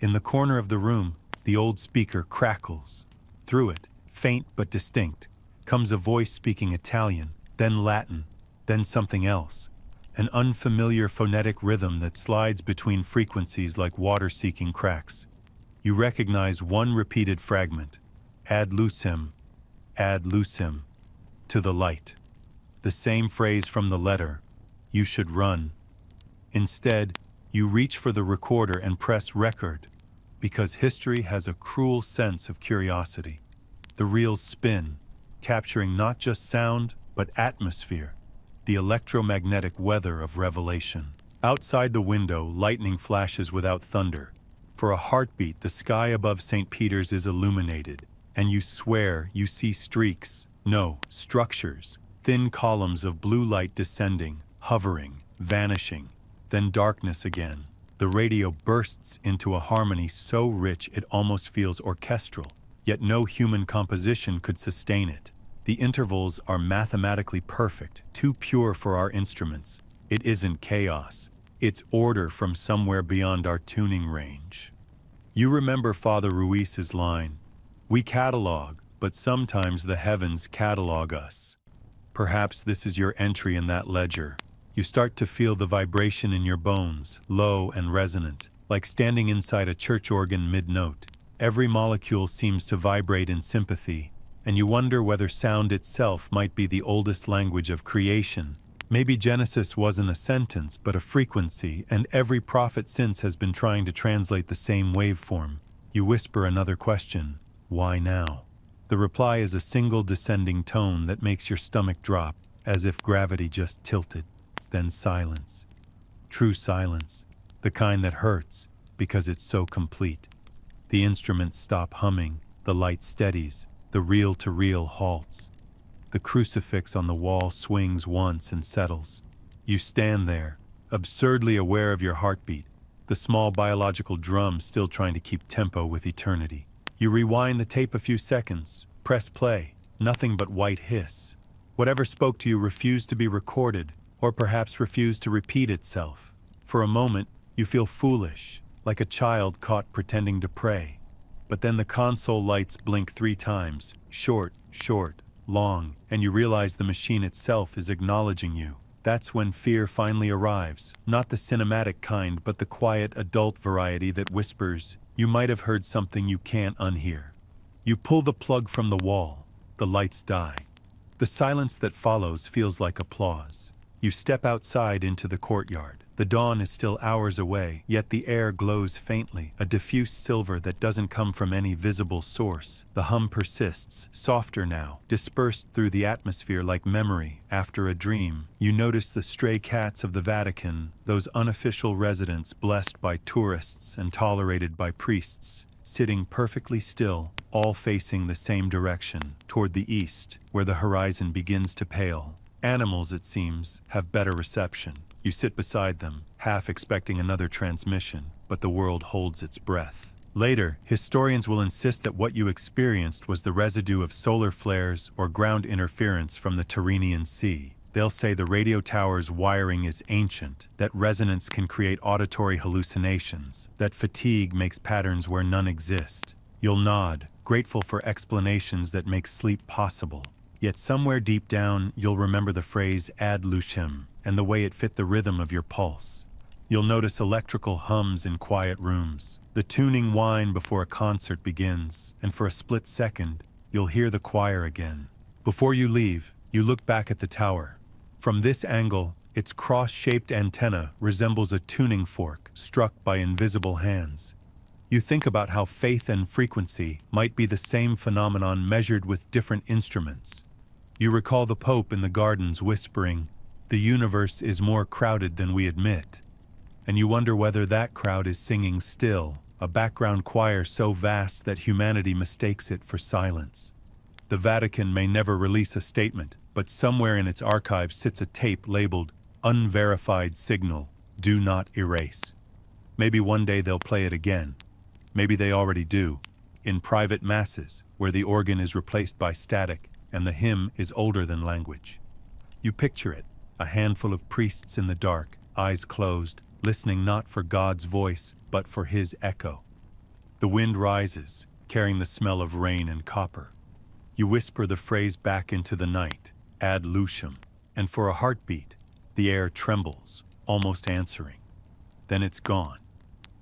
In the corner of the room, the old speaker crackles. Through it, faint but distinct, comes a voice speaking Italian, then Latin, then something else. An unfamiliar phonetic rhythm that slides between frequencies like water-seeking cracks. You recognize one repeated fragment, ad lucem, to the light. The same phrase from the letter, "You should run." Instead, you reach for the recorder and press record, because history has a cruel sense of curiosity. The reels spin, capturing not just sound, but atmosphere, the electromagnetic weather of revelation. Outside the window, lightning flashes without thunder. For a heartbeat, the sky above St. Peter's is illuminated, and you swear you see streaks, no, structures, thin columns of blue light descending, hovering, vanishing, then darkness again. The radio bursts into a harmony so rich it almost feels orchestral, yet no human composition could sustain it. The intervals are mathematically perfect, too pure for our instruments. It isn't chaos. It's order from somewhere beyond our tuning range. You remember Father Ruiz's line, "We catalog, but sometimes the heavens catalog us." Perhaps this is your entry in that ledger. You start to feel the vibration in your bones, low and resonant, like standing inside a church organ mid-note. Every molecule seems to vibrate in sympathy, and you wonder whether sound itself might be the oldest language of creation. Maybe Genesis wasn't a sentence, but a frequency, and every prophet since has been trying to translate the same waveform. You whisper another question, "Why now?" The reply is a single descending tone that makes your stomach drop, as if gravity just tilted. Then silence. true silence, the kind that hurts because it's so complete. The instruments stop humming, the light steadies, the reel-to-reel halts. The crucifix on the wall swings once and settles. You stand there, absurdly aware of your heartbeat, the small biological drum still trying to keep tempo with eternity. You rewind the tape a few seconds, press play, nothing but white hiss. Whatever spoke to you refused to be recorded, or perhaps refused to repeat itself. For a moment, you feel foolish, like a child caught pretending to pray. But then the console lights blink 3 times, short, long, and you realize the machine itself is acknowledging you. That's when fear finally arrives, not the cinematic kind, but the quiet adult variety that whispers, you might have heard something you can't unhear. You pull the plug from the wall, the lights die. The silence that follows feels like applause. You step outside into the courtyard. The dawn is still hours away, yet the air glows faintly, a diffuse silver that doesn't come from any visible source. The hum persists, softer now, dispersed through the atmosphere like memory after a dream. You notice the stray cats of the Vatican, those unofficial residents blessed by tourists and tolerated by priests, sitting perfectly still, all facing the same direction, toward the east, where the horizon begins to pale. Animals, it seems, have better reception. You sit beside them, half expecting another transmission, but the world holds its breath. Later, historians will insist that what you experienced was the residue of solar flares or ground interference from the Tyrrhenian Sea. They'll say the radio tower's wiring is ancient, that resonance can create auditory hallucinations, that fatigue makes patterns where none exist. You'll nod, grateful for explanations that make sleep possible. Yet somewhere deep down, you'll remember the phrase ad lucem and the way it fit the rhythm of your pulse. You'll notice electrical hums in quiet rooms, the tuning whine before a concert begins, and for a split second, you'll hear the choir again. Before you leave, you look back at the tower. From this angle, its cross-shaped antenna resembles a tuning fork struck by invisible hands. You think about how faith and frequency might be the same phenomenon measured with different instruments. You recall the Pope in the gardens whispering, "The universe is more crowded than we admit." And you wonder whether that crowd is singing still, a background choir so vast that humanity mistakes it for silence. The Vatican may never release a statement, but somewhere in its archives sits a tape labeled, "Unverified Signal, Do Not Erase." Maybe one day they'll play it again. Maybe they already do, in private masses, where the organ is replaced by static and the hymn is older than language. You picture it, a handful of priests in the dark, eyes closed, listening not for God's voice, but for his echo. The wind rises, carrying the smell of rain and copper. You whisper the phrase back into the night, ad lucem, and for a heartbeat, the air trembles, almost answering. Then it's gone,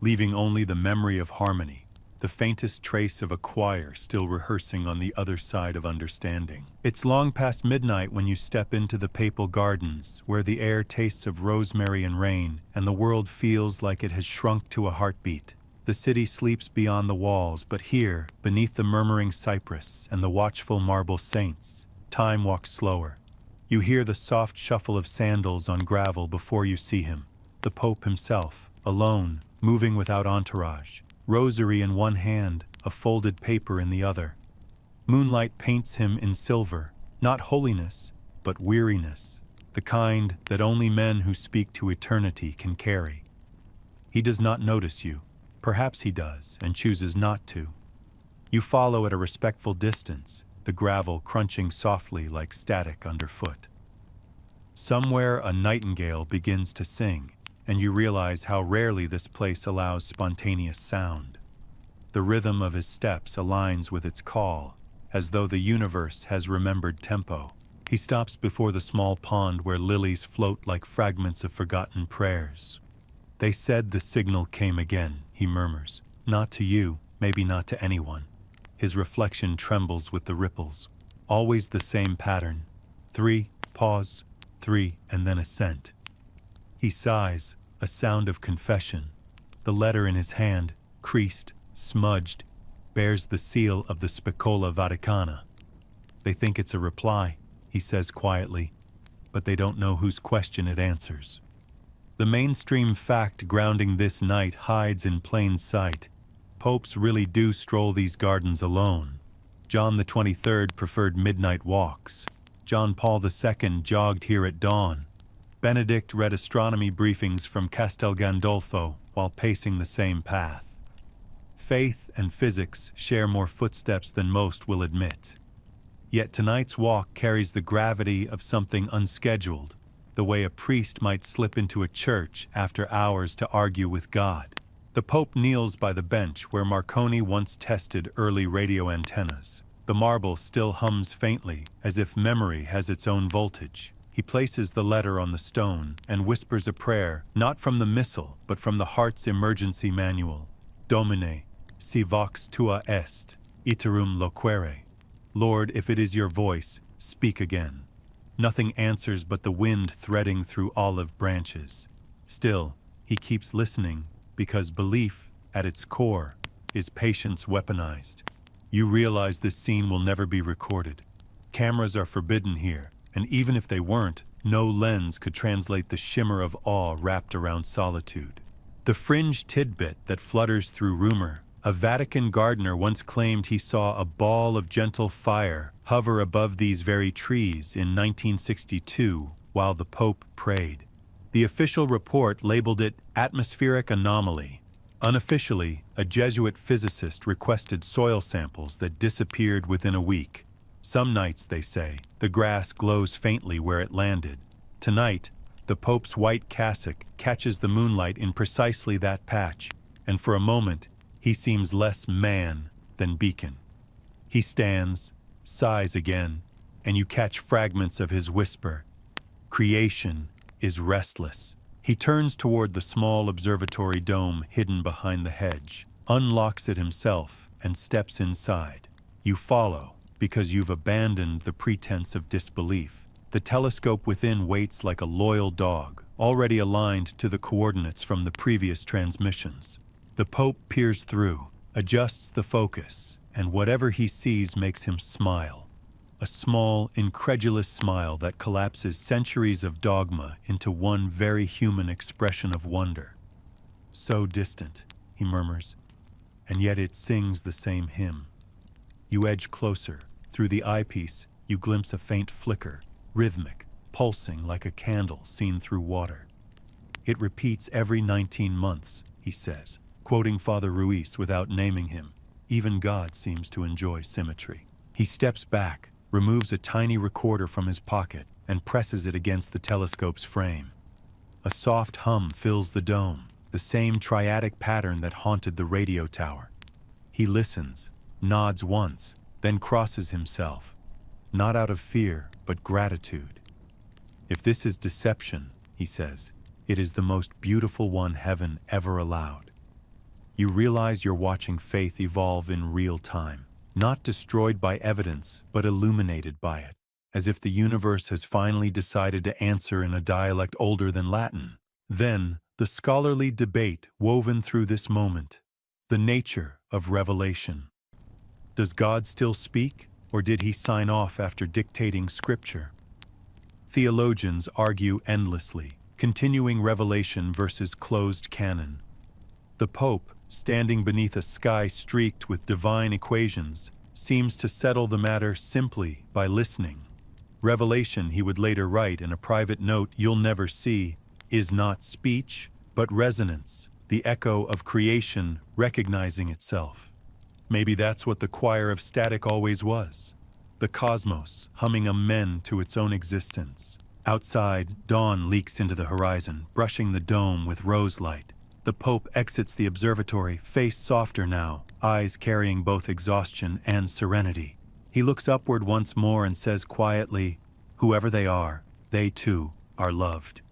leaving only the memory of harmony, the faintest trace of a choir still rehearsing on the other side of understanding. It's long past midnight when you step into the papal gardens, where the air tastes of rosemary and rain, and the world feels like it has shrunk to a heartbeat. The city sleeps beyond the walls, but here, beneath the murmuring cypress and the watchful marble saints, time walks slower. You hear the soft shuffle of sandals on gravel before you see him, the Pope himself, alone, moving without entourage, rosary in one hand, a folded paper in the other. Moonlight paints him in silver, not holiness, but weariness, the kind that only men who speak to eternity can carry. He does not notice you. Perhaps he does, and chooses not to. You follow at a respectful distance, the gravel crunching softly like static underfoot. Somewhere a nightingale begins to sing, and you realize how rarely this place allows spontaneous sound. The rhythm of his steps aligns with its call, as though the universe has remembered tempo. He stops before the small pond where lilies float like fragments of forgotten prayers. "They said the signal came again," he murmurs. "Not to you, maybe not to anyone." His reflection trembles with the ripples. Always the same pattern. 3, pause, 3, and then assent. He sighs, a sound of confession. The letter in his hand, creased, smudged, bears the seal of the Spicola Vaticana. "They think it's a reply," he says quietly, "but they don't know whose question it answers." The mainstream fact grounding this night hides in plain sight. Popes really do stroll these gardens alone. John the 23rd preferred midnight walks. John Paul II jogged here at dawn. Benedict read astronomy briefings from Castel Gandolfo while pacing the same path. Faith and physics share more footsteps than most will admit. Yet tonight's walk carries the gravity of something unscheduled, the way a priest might slip into a church after hours to argue with God. The Pope kneels by the bench where Marconi once tested early radio antennas. The marble still hums faintly, as if memory has its own voltage. He places the letter on the stone and whispers a prayer, not from the missal, but from the heart's emergency manual. Domine, si vox tua est, iterum loquere. Lord, if it is your voice, speak again. Nothing answers but the wind threading through olive branches. Still, he keeps listening, because belief, at its core, is patience weaponized. You realize this scene will never be recorded. Cameras are forbidden here, and even if they weren't, no lens could translate the shimmer of awe wrapped around solitude. The fringe tidbit that flutters through rumor: a Vatican gardener once claimed he saw a ball of gentle fire hover above these very trees in 1962 while the Pope prayed. The official report labeled it atmospheric anomaly. Unofficially, a Jesuit physicist requested soil samples that disappeared within a week. Some nights, they say, the grass glows faintly where it landed. Tonight, the Pope's white cassock catches the moonlight in precisely that patch, and for a moment, he seems less man than beacon. He stands, sighs again, and you catch fragments of his whisper. Creation is restless. He turns toward the small observatory dome hidden behind the hedge, unlocks it himself, and steps inside. You follow, because you've abandoned the pretense of disbelief. The telescope within waits like a loyal dog, already aligned to the coordinates from the previous transmissions. The Pope peers through, adjusts the focus, and whatever he sees makes him smile. A small, incredulous smile that collapses centuries of dogma into one very human expression of wonder. So distant, he murmurs, and yet it sings the same hymn. You edge closer. Through the eyepiece, you glimpse a faint flicker, rhythmic, pulsing like a candle seen through water. It repeats every 19 months, he says, quoting Father Ruiz without naming him. Even God seems to enjoy symmetry. He steps back, removes a tiny recorder from his pocket, and presses it against the telescope's frame. A soft hum fills the dome, the same triadic pattern that haunted the radio tower. He listens, nods once, then crosses himself, not out of fear, but gratitude. If this is deception, he says, it is the most beautiful one heaven ever allowed. You realize you're watching faith evolve in real time. Not destroyed by evidence, but illuminated by it, as if the universe has finally decided to answer in a dialect older than Latin. Then, the scholarly debate woven through this moment, the nature of revelation. Does God still speak, or did he sign off after dictating scripture? Theologians argue endlessly, continuing revelation versus closed canon. The Pope, standing beneath a sky streaked with divine equations, seems to settle the matter simply by listening. Revelation, he would later write in a private note you'll never see, is not speech, but resonance, the echo of creation recognizing itself. Maybe that's what the choir of static always was. The cosmos, humming amen to its own existence. Outside, dawn leaks into the horizon, brushing the dome with rose light. The Pope exits the observatory, face softer now, eyes carrying both exhaustion and serenity. He looks upward once more and says quietly, whoever they are, they too are loved.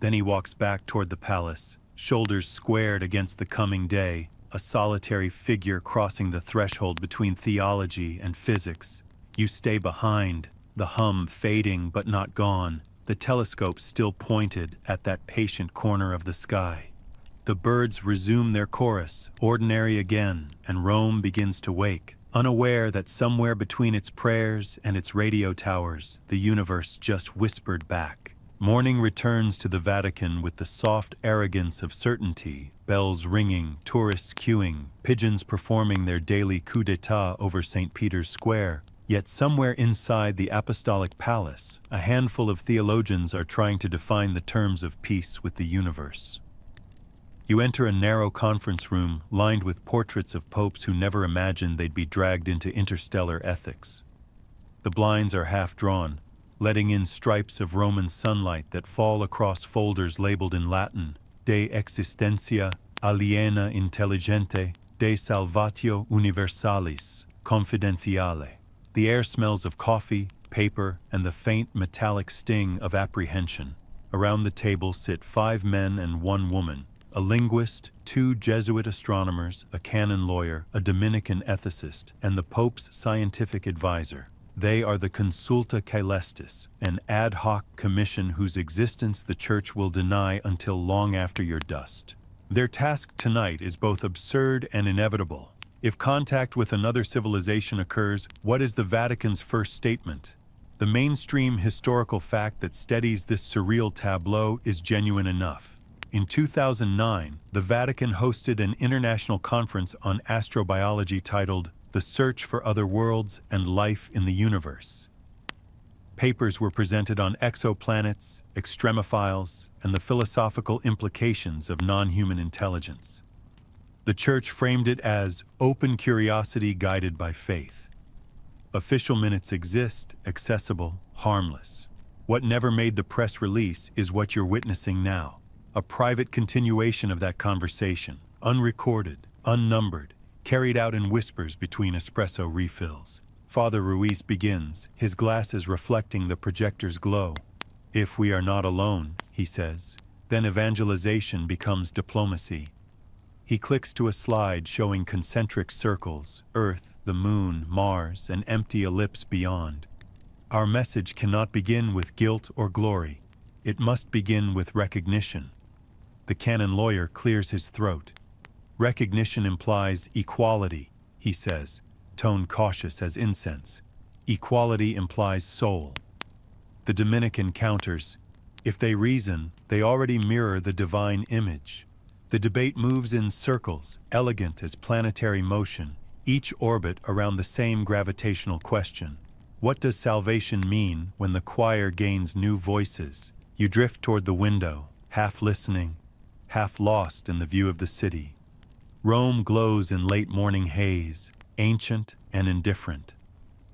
Then he walks back toward the palace, shoulders squared against the coming day, a solitary figure crossing the threshold between theology and physics. You stay behind, the hum fading but not gone, the telescope still pointed at that patient corner of the sky. The birds resume their chorus, ordinary again, and Rome begins to wake, unaware that somewhere between its prayers and its radio towers, the universe just whispered back, Morning returns to the Vatican with the soft arrogance of certainty, bells ringing, tourists queuing, pigeons performing their daily coup d'etat over St. Peter's Square. Yet somewhere inside the Apostolic Palace, a handful of theologians are trying to define the terms of peace with the universe. You enter a narrow conference room lined with portraits of popes who never imagined they'd be dragged into interstellar ethics. The blinds are half drawn, letting in stripes of Roman sunlight that fall across folders labeled in Latin, De existentia aliena intelligente, de salvatio universalis, confidenziale. The air smells of coffee, paper, and the faint metallic sting of apprehension. Around the table sit 5 men and 1 woman, a linguist, 2 Jesuit astronomers, a canon lawyer, a Dominican ethicist, and the Pope's scientific advisor. They are the Consulta Caelestis, an ad hoc commission whose existence the Church will deny until long after your dust. Their task tonight is both absurd and inevitable. If contact with another civilization occurs, what is the Vatican's first statement? The mainstream historical fact that steadies this surreal tableau is genuine enough. In 2009, the Vatican hosted an international conference on astrobiology titled The Search for Other Worlds and Life in the Universe. Papers were presented on exoplanets, extremophiles, and the philosophical implications of non-human intelligence. The Church framed it as open curiosity guided by faith. Official minutes exist, accessible, harmless. What never made the press release is what you're witnessing now. A private continuation of that conversation, unrecorded, unnumbered, carried out in whispers between espresso refills. Father Ruiz begins, his glasses reflecting the projector's glow. If we are not alone, he says, then evangelization becomes diplomacy. He clicks to a slide showing concentric circles, Earth, the Moon, Mars, an empty ellipse beyond. Our message cannot begin with guilt or glory. It must begin with recognition. The canon lawyer clears his throat. Recognition implies equality, he says, tone cautious as incense. Equality implies soul. The Dominican counters, if they reason, they already mirror the divine image. The debate moves in circles, elegant as planetary motion, each orbit around the same gravitational question. What does salvation mean when the choir gains new voices? You drift toward the window, half listening, half lost in the view of the city. Rome glows in late morning haze, ancient and indifferent.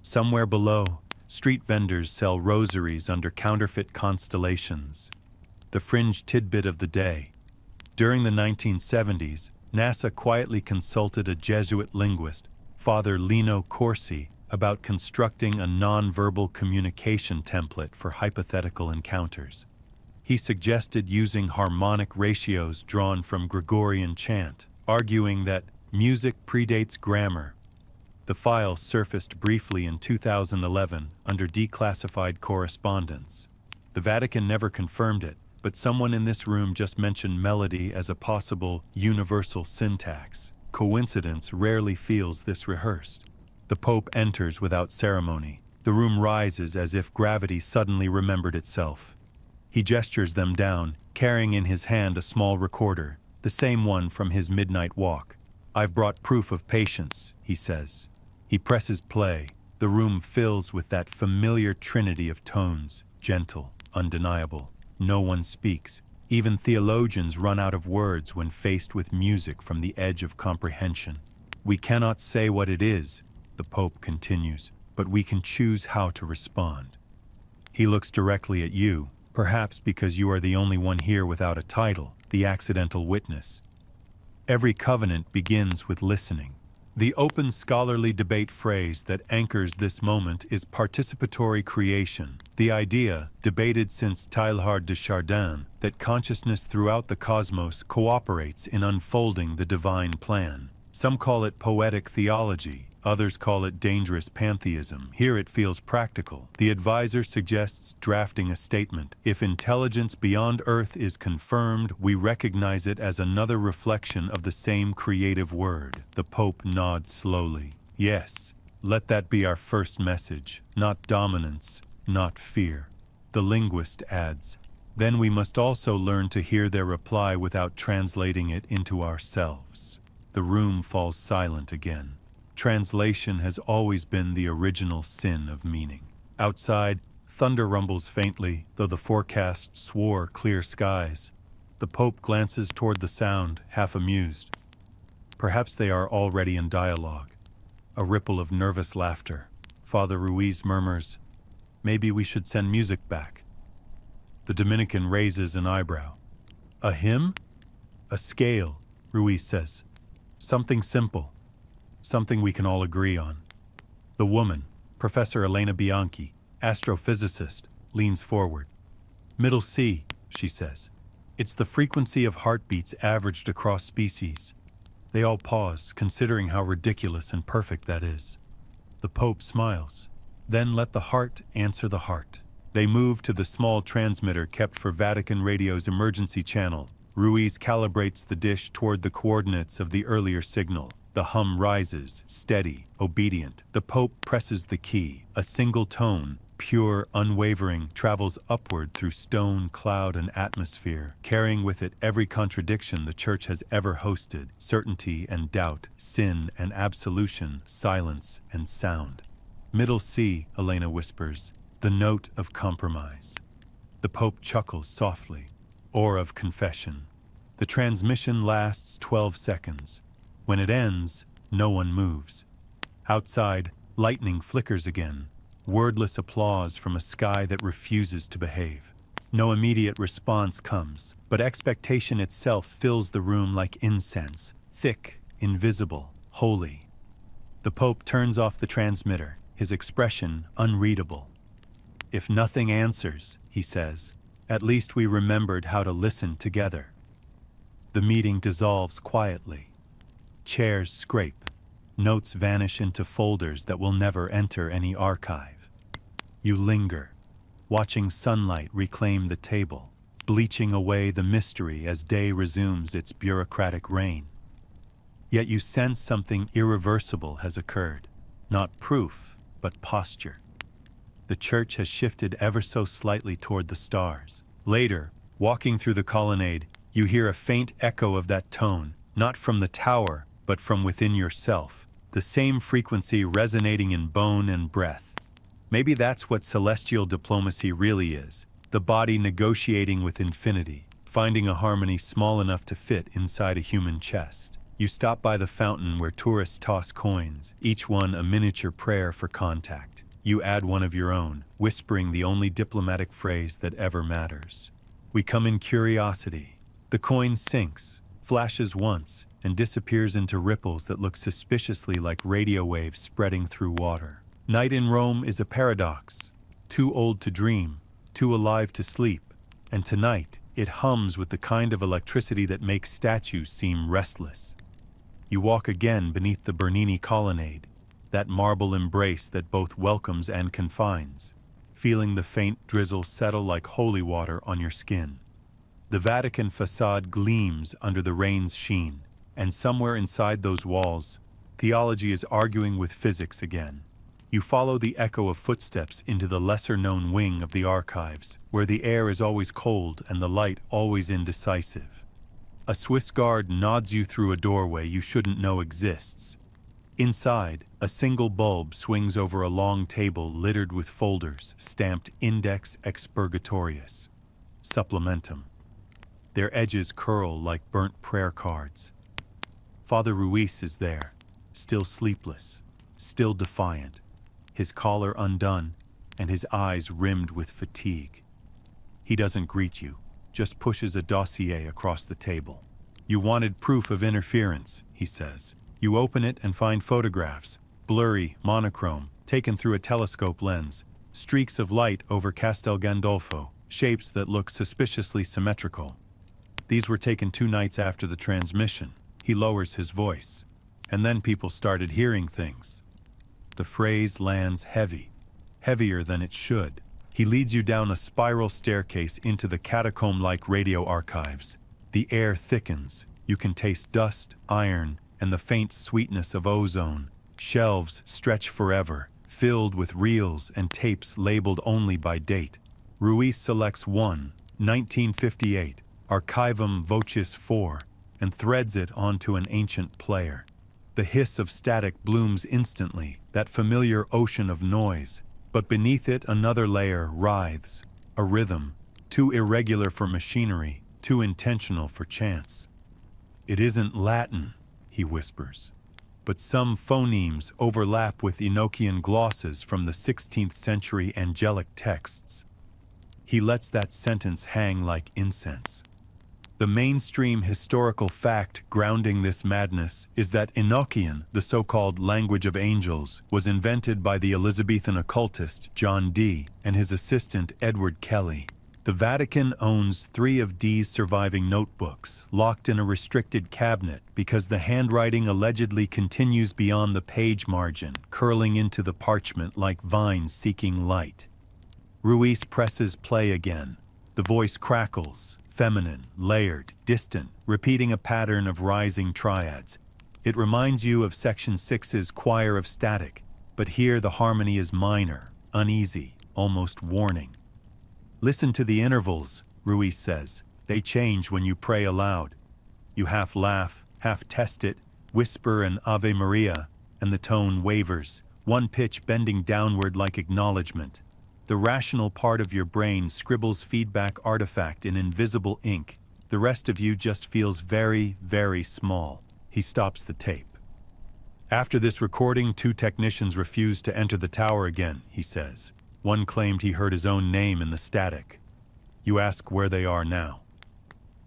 Somewhere below, street vendors sell rosaries under counterfeit constellations. The fringe tidbit of the day. During the 1970s, NASA quietly consulted a Jesuit linguist, Father Lino Corsi, about constructing a nonverbal communication template for hypothetical encounters. He suggested using harmonic ratios drawn from Gregorian chant, arguing that music predates grammar. The file surfaced briefly in 2011 under declassified correspondence. The Vatican never confirmed it, but someone in this room just mentioned melody as a possible universal syntax. Coincidence rarely feels this rehearsed. The Pope enters without ceremony. The room rises as if gravity suddenly remembered itself. He gestures them down, carrying in his hand a small recorder, the same one from his midnight walk. I've brought proof of patience, he says. He presses play. The room fills with that familiar trinity of tones, gentle, undeniable. No one speaks. Even theologians run out of words when faced with music from the edge of comprehension. We cannot say what it is, the Pope continues, but we can choose how to respond. He looks directly at you, perhaps because you are the only one here without a title, the accidental witness. Every covenant begins with listening. The open scholarly debate phrase that anchors this moment is participatory creation, the idea, debated since Teilhard de Chardin, that consciousness throughout the cosmos cooperates in unfolding the divine plan. Some call it poetic theology, others call it dangerous pantheism. Here it feels practical. The advisor suggests drafting a statement. If intelligence beyond Earth is confirmed, we recognize it as another reflection of the same creative word. The Pope nods slowly. Yes, let that be our first message. Not dominance, not fear. The linguist adds, Then we must also learn to hear their reply without translating it into ourselves. The room falls silent again. Translation has always been the original sin of meaning. Outside, thunder rumbles faintly, though the forecast swore clear skies. The Pope glances toward the sound, half amused. Perhaps they are already in dialogue. A ripple of nervous laughter. Father Ruiz murmurs, "Maybe we should send music back." The Dominican raises an eyebrow. "A hymn?" "A scale," Ruiz says. "Something simple. Something we can all agree on." The woman, Professor Elena Bianchi, astrophysicist, leans forward. "Middle C," she says. "It's the frequency of heartbeats averaged across species." They all pause, considering how ridiculous and perfect that is. The Pope smiles. "Then let the heart answer the heart." They move to the small transmitter kept for Vatican Radio's emergency channel. Ruiz calibrates the dish toward the coordinates of the earlier signal. The hum rises, steady, obedient. The Pope presses the key. A single tone, pure, unwavering, travels upward through stone, cloud, and atmosphere, carrying with it every contradiction the Church has ever hosted: certainty and doubt, sin and absolution, silence and sound. "Middle C," Elena whispers, "the note of compromise." The Pope chuckles softly, or of confession. The transmission lasts 12 seconds. When it ends, no one moves. Outside, lightning flickers again. Wordless applause from a sky that refuses to behave. No immediate response comes, but expectation itself fills the room like incense, thick, invisible, holy. The Pope turns off the transmitter, his expression unreadable. "If nothing answers," he says, "at least we remembered how to listen together." The meeting dissolves quietly. Chairs scrape. Notes vanish into folders that will never enter any archive. You linger, watching sunlight reclaim the table, bleaching away the mystery as day resumes its bureaucratic reign. Yet you sense something irreversible has occurred. Not proof, but posture. The Church has shifted ever so slightly toward the stars. Later, walking through the colonnade, you hear a faint echo of that tone, not from the tower, but from within yourself, the same frequency resonating in bone and breath. Maybe that's what celestial diplomacy really is, the body negotiating with infinity, finding a harmony small enough to fit inside a human chest. You stop by the fountain where tourists toss coins, each one a miniature prayer for contact. You add one of your own, whispering the only diplomatic phrase that ever matters. We come in curiosity. The coin sinks, flashes once, and disappears into ripples that look suspiciously like radio waves spreading through water. Night in Rome is a paradox. Too old to dream, too alive to sleep, and tonight it hums with the kind of electricity that makes statues seem restless. You walk again beneath the Bernini colonnade, that marble embrace that both welcomes and confines, feeling the faint drizzle settle like holy water on your skin. The Vatican facade gleams under the rain's sheen, and somewhere inside those walls, theology is arguing with physics again. You follow the echo of footsteps into the lesser-known wing of the archives, where the air is always cold and the light always indecisive. A Swiss guard nods you through a doorway you shouldn't know exists. Inside, a single bulb swings over a long table littered with folders stamped Index Expurgatorius, Supplementum. Their edges curl like burnt prayer cards. Father Ruiz is there, still sleepless, still defiant, his collar undone and his eyes rimmed with fatigue. He doesn't greet you, just pushes a dossier across the table. "You wanted proof of interference," he says. You open it and find photographs, blurry, monochrome, taken through a telescope lens, streaks of light over Castel Gandolfo, shapes that look suspiciously symmetrical. These were taken 2 nights after the transmission. He lowers his voice. And then people started hearing things. The phrase lands heavy, heavier than it should. He leads you down a spiral staircase into the catacomb-like radio archives. The air thickens. You can taste dust, iron, and the faint sweetness of ozone. Shelves stretch forever, filled with reels and tapes labeled only by date. Ruiz selects one, 1958, Archivum Vocis 4, and threads it onto an ancient player. The hiss of static blooms instantly, that familiar ocean of noise, but beneath it another layer writhes, a rhythm, too irregular for machinery, too intentional for chance. It isn't Latin, he whispers, but some phonemes overlap with Enochian glosses from the 16th century angelic texts. He lets that sentence hang like incense. The mainstream historical fact grounding this madness is that Enochian, the so-called language of angels, was invented by the Elizabethan occultist John Dee and his assistant Edward Kelly. The Vatican owns 3 of Dee's surviving notebooks, locked in a restricted cabinet because the handwriting allegedly continues beyond the page margin, curling into the parchment like vines seeking light. Ruiz presses play again. The voice crackles, feminine, layered, distant, repeating a pattern of rising triads. It reminds you of Section 6's choir of static, but here the harmony is minor, uneasy, almost warning. Listen to the intervals, Ruiz says. They change when you pray aloud. You half laugh, half test it, whisper an Ave Maria, and the tone wavers, one pitch bending downward like acknowledgement. The rational part of your brain scribbles feedback artifact in invisible ink. The rest of you just feels very, very small. He stops the tape. After this recording, 2 technicians refused to enter the tower again, he says. One claimed he heard his own name in the static. You ask where they are now.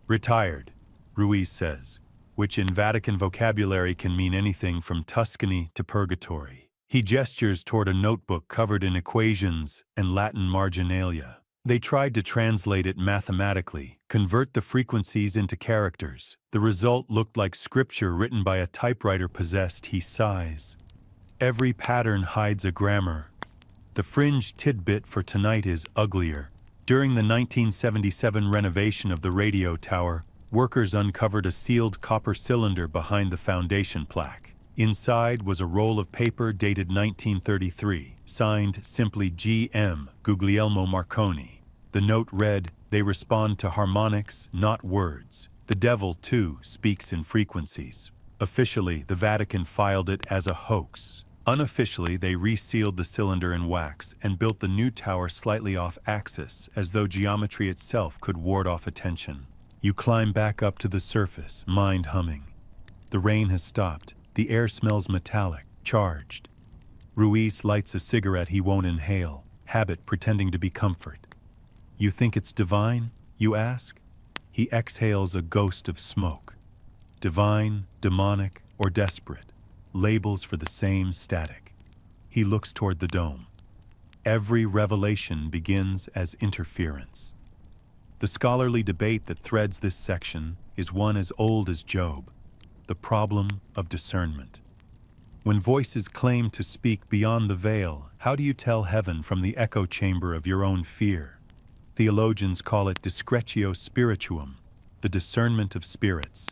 Retired, Ruiz says, which in Vatican vocabulary can mean anything from Tuscany to purgatory. He gestures toward a notebook covered in equations and Latin marginalia. They tried to translate it mathematically, convert the frequencies into characters. The result looked like scripture written by a typewriter possessed, he sighs. Every pattern hides a grammar. The fringe tidbit for tonight is uglier. During the 1977 renovation of the radio tower, workers uncovered a sealed copper cylinder behind the foundation plaque. Inside was a roll of paper dated 1933, signed simply G.M. Guglielmo Marconi. The note read, "They respond to harmonics, not words. The devil, too, speaks in frequencies." Officially, the Vatican filed it as a hoax. Unofficially, they resealed the cylinder in wax and built the new tower slightly off axis, as though geometry itself could ward off attention. You climb back up to the surface, mind humming. The rain has stopped. The air smells metallic, charged. Ruiz lights a cigarette he won't inhale, habit pretending to be comfort. You think it's divine, you ask? He exhales a ghost of smoke. Divine, demonic, or desperate, labels for the same static. He looks toward the dome. Every revelation begins as interference. The scholarly debate that threads this section is one as old as Job. The problem of discernment. When voices claim to speak beyond the veil, how do you tell heaven from the echo chamber of your own fear? Theologians call it discretio spirituum, the discernment of spirits.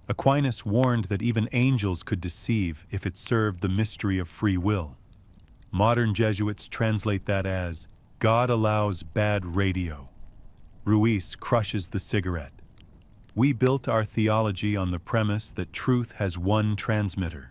Aquinas warned that even angels could deceive if it served the mystery of free will. Modern Jesuits translate that as, God allows bad radio. Ruiz crushes the cigarette. We built our theology on the premise that truth has one transmitter.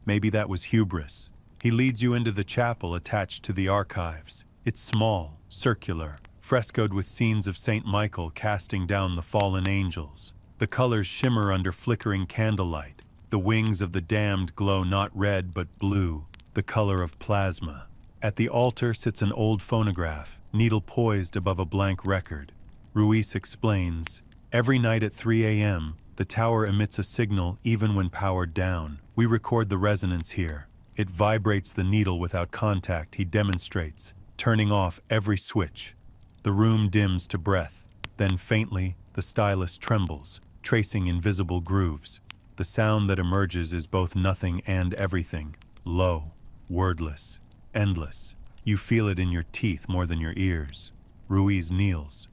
Maybe that was hubris. He leads you into the chapel attached to the archives. It's small, circular, frescoed with scenes of St. Michael casting down the fallen angels. The colors shimmer under flickering candlelight. The wings of the damned glow not red but blue, the color of plasma. At the altar sits an old phonograph, needle poised above a blank record. Ruiz explains, every night at 3 a.m., the tower emits a signal even when powered down. We record the resonance here. It vibrates the needle without contact, he demonstrates, turning off every switch. The room dims to breath. Then faintly, the stylus trembles, tracing invisible grooves. The sound that emerges is both nothing and everything. Low, wordless, endless. You feel it in your teeth more than your ears. Ruiz kneels.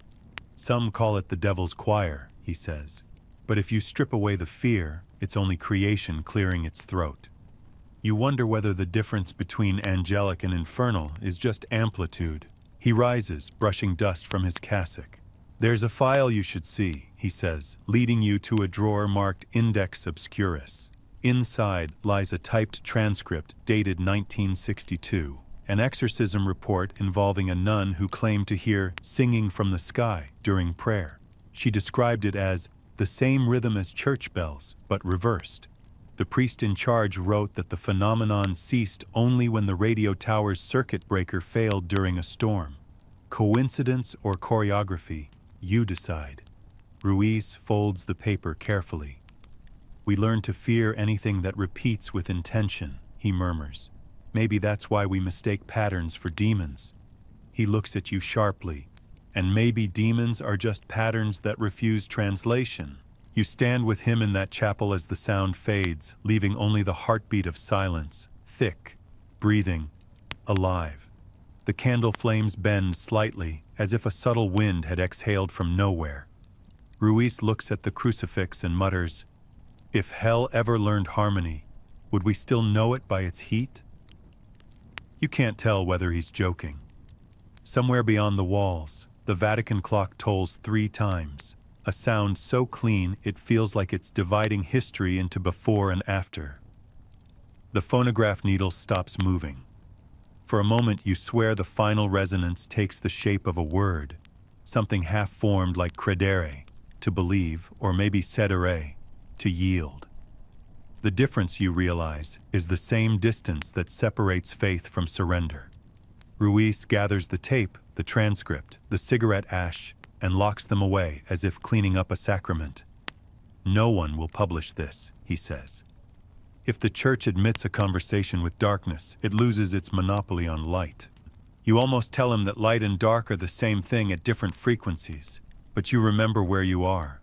Some call it the devil's choir, he says. But if you strip away the fear, it's only creation clearing its throat. You wonder whether the difference between angelic and infernal is just amplitude. He rises, brushing dust from his cassock. "There's a file you should see," he says, leading you to a drawer marked Index Obscurus. Inside lies a typed transcript dated 1962, an exorcism report involving a nun who claimed to hear singing from the sky during prayer. She described it as the same rhythm as church bells, but reversed. The priest in charge wrote that the phenomenon ceased only when the radio tower's circuit breaker failed during a storm. Coincidence or choreography? You decide. Ruiz folds the paper carefully. "We learn to fear anything that repeats with intention," he murmurs. "Maybe that's why we mistake patterns for demons." He looks at you sharply. "And maybe demons are just patterns that refuse translation." You stand with him in that chapel as the sound fades, leaving only the heartbeat of silence, thick, breathing, alive. The candle flames bend slightly, as if a subtle wind had exhaled from nowhere. Ruiz looks at the crucifix and mutters, "If hell ever learned harmony, would we still know it by its heat?" You can't tell whether he's joking. Somewhere beyond the walls, the Vatican clock tolls 3 times, a sound so clean it feels like it's dividing history into before and after. The phonograph needle stops moving. For a moment you swear the final resonance takes the shape of a word, something half-formed like credere, to believe, or maybe cedere, to yield. The difference, you realize, is the same distance that separates faith from surrender. Ruiz gathers the tape, the transcript, the cigarette ash, and locks them away as if cleaning up a sacrament. "No one will publish this," he says. "If the church admits a conversation with darkness, it loses its monopoly on light." You almost tell him that light and dark are the same thing at different frequencies, but you remember where you are.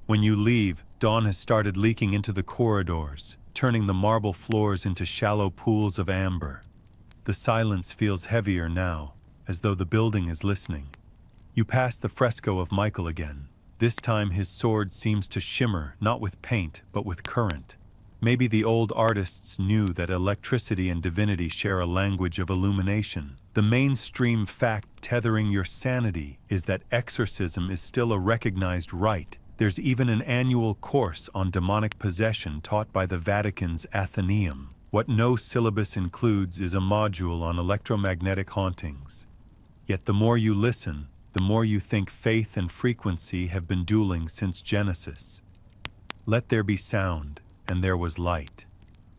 When you leave, dawn has started leaking into the corridors, turning the marble floors into shallow pools of amber. The silence feels heavier now, as though the building is listening. You pass the fresco of Michael again. This time his sword seems to shimmer, not with paint, but with current. Maybe the old artists knew that electricity and divinity share a language of illumination. The mainstream fact tethering your sanity is that exorcism is still a recognized rite. There's even an annual course on demonic possession taught by the Vatican's Athenaeum. What no syllabus includes is a module on electromagnetic hauntings. Yet the more you listen, the more you think faith and frequency have been dueling since Genesis. Let there be sound, and there was light.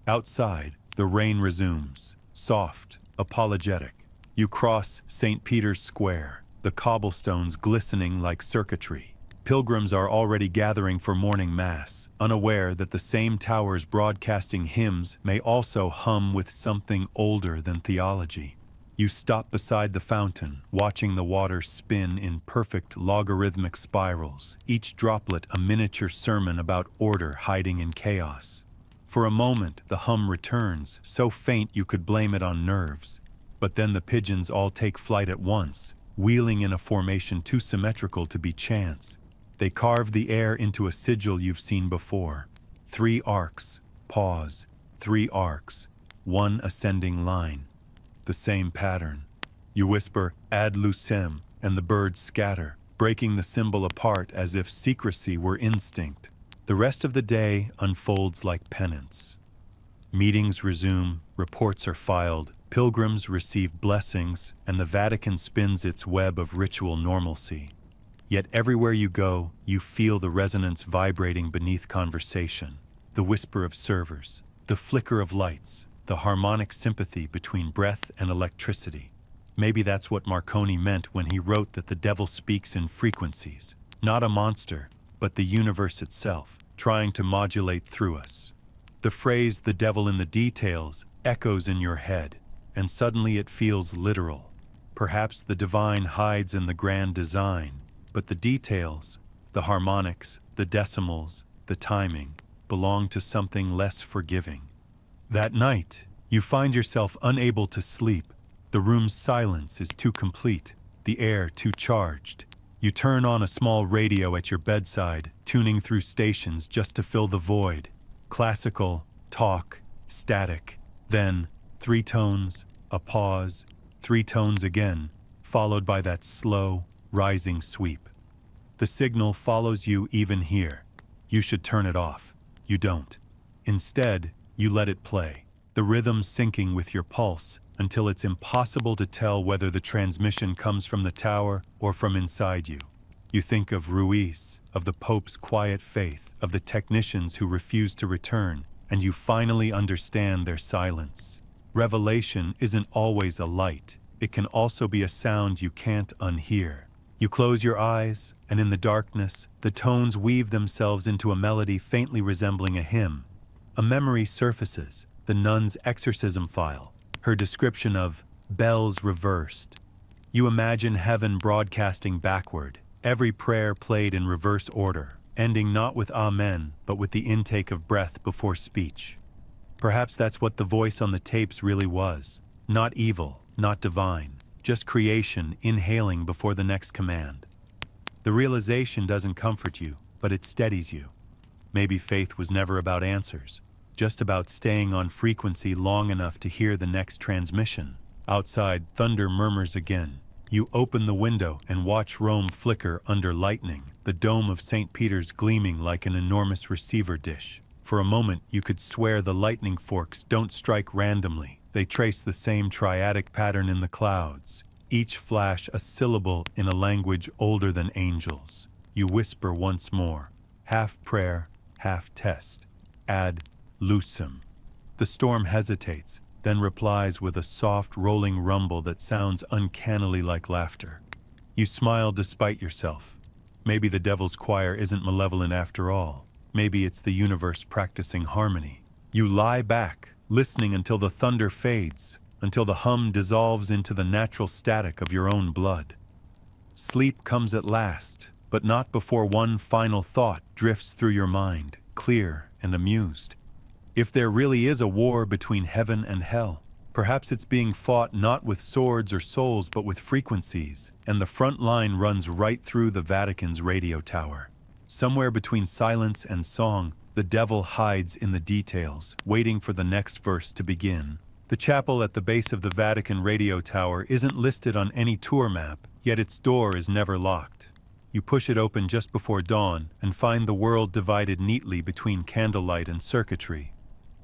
Outside, the rain resumes, soft, apologetic. You cross St. Peter's Square, the cobblestones glistening like circuitry. Pilgrims are already gathering for morning mass, unaware that the same towers broadcasting hymns may also hum with something older than theology. You stop beside the fountain, watching the water spin in perfect logarithmic spirals, each droplet a miniature sermon about order hiding in chaos. For a moment, the hum returns, so faint you could blame it on nerves. But then the pigeons all take flight at once, wheeling in a formation too symmetrical to be chance. They carve the air into a sigil you've seen before. 3 arcs, pause, 3 arcs, 1 ascending line. The same pattern. You whisper, ad lucem, and the birds scatter, breaking the symbol apart as if secrecy were instinct. The rest of the day unfolds like penance. Meetings resume, reports are filed, pilgrims receive blessings, and the Vatican spins its web of ritual normalcy. Yet everywhere you go, you feel the resonance vibrating beneath conversation, the whisper of servers, the flicker of lights, the harmonic sympathy between breath and electricity. Maybe that's what Marconi meant when he wrote that the devil speaks in frequencies, not a monster, but the universe itself, trying to modulate through us. The phrase, "the devil in the details," echoes in your head, and suddenly it feels literal. Perhaps the divine hides in the grand design, but the details, the harmonics, the decimals, the timing, belong to something less forgiving. That night, you find yourself unable to sleep. The room's silence is too complete, the air too charged. You turn on a small radio at your bedside, tuning through stations just to fill the void. Classical, talk, static. Then, 3 tones, a pause, 3 tones again, followed by that slow, rising sweep. The signal follows you even here. You should turn it off. You don't. Instead, you let it play, the rhythm syncing with your pulse until it's impossible to tell whether the transmission comes from the tower or from inside you. You think of Ruiz, of the Pope's quiet faith, of the technicians who refuse to return, and you finally understand their silence. Revelation isn't always a light. It can also be a sound you can't unhear. You close your eyes, and in the darkness, the tones weave themselves into a melody faintly resembling a hymn. A memory surfaces, the nun's exorcism file, her description of bells reversed. You imagine heaven broadcasting backward, every prayer played in reverse order, ending not with Amen, but with the intake of breath before speech. Perhaps that's what the voice on the tapes really was. Not evil, not divine, just creation inhaling before the next command. The realization doesn't comfort you, but it steadies you. Maybe faith was never about answers, just about staying on frequency long enough to hear the next transmission. Outside, thunder murmurs again. You open the window and watch Rome flicker under lightning, the dome of St. Peter's gleaming like an enormous receiver dish. For a moment, you could swear the lightning forks don't strike randomly. They trace the same triadic pattern in the clouds, each flash a syllable in a language older than angels. You whisper once more, half prayer, half test. Ad lucem. The storm hesitates, then replies with a soft, rolling rumble that sounds uncannily like laughter. You smile despite yourself. Maybe the devil's choir isn't malevolent after all. Maybe it's the universe practicing harmony. You lie back, listening until the thunder fades, until the hum dissolves into the natural static of your own blood. Sleep comes at last, but not before one final thought drifts through your mind, clear and amused. If there really is a war between heaven and hell, perhaps it's being fought not with swords or souls but with frequencies, and the front line runs right through the Vatican's radio tower. Somewhere between silence and song, the devil hides in the details, waiting for the next verse to begin. The chapel at the base of the Vatican radio tower isn't listed on any tour map, yet its door is never locked. You push it open just before dawn and find the world divided neatly between candlelight and circuitry.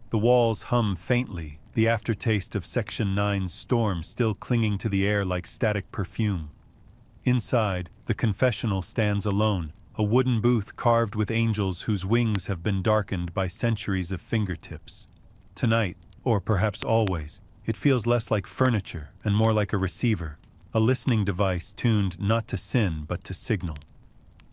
The walls hum faintly, the aftertaste of Section 9's storm still clinging to the air like static perfume. Inside, the confessional stands alone, a wooden booth carved with angels whose wings have been darkened by centuries of fingertips. Tonight, or perhaps always, it feels less like furniture and more like a receiver, a listening device tuned not to sin but to signal.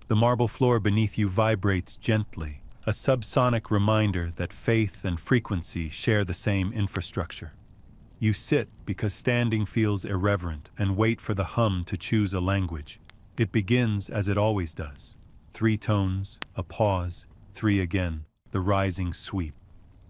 The marble floor beneath you vibrates gently, a subsonic reminder that faith and frequency share the same infrastructure. You sit because standing feels irreverent and wait for the hum to choose a language. It begins as it always does. 3 tones, a pause, 3 again, the rising sweep.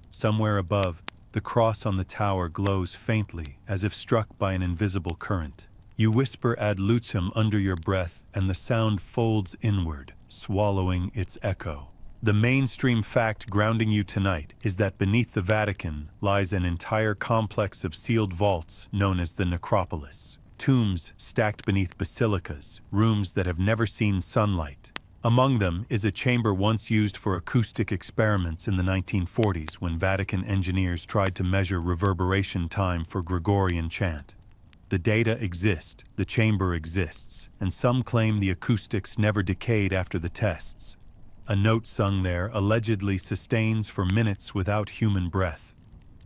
Somewhere above, the cross on the tower glows faintly, as if struck by an invisible current. You whisper ad lucem under your breath, and the sound folds inward, swallowing its echo. The mainstream fact grounding you tonight is that beneath the Vatican lies an entire complex of sealed vaults known as the necropolis. Tombs stacked beneath basilicas, rooms that have never seen sunlight. Among them is a chamber once used for acoustic experiments in the 1940s when Vatican engineers tried to measure reverberation time for Gregorian chant. The data exist, the chamber exists, and some claim the acoustics never decayed after the tests. A note sung there allegedly sustains for minutes without human breath.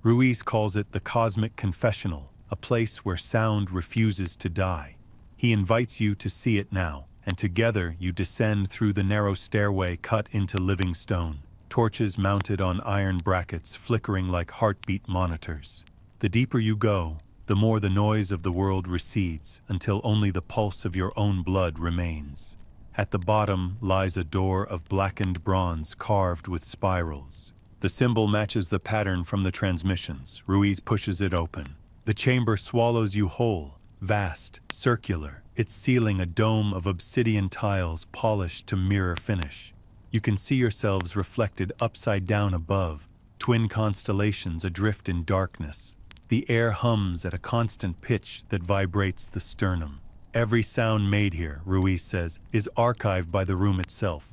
Ruiz calls it the cosmic confessional, a place where sound refuses to die. He invites you to see it now, and together you descend through the narrow stairway cut into living stone, torches mounted on iron brackets flickering like heartbeat monitors. The deeper you go, the more the noise of the world recedes until only the pulse of your own blood remains. At the bottom lies a door of blackened bronze carved with spirals. The symbol matches the pattern from the transmissions. Ruiz pushes it open. The chamber swallows you whole, vast, circular, its ceiling a dome of obsidian tiles polished to mirror finish. You can see yourselves reflected upside down above, twin constellations adrift in darkness. The air hums at a constant pitch that vibrates the sternum. Every sound made here, Ruiz says, is archived by the room itself.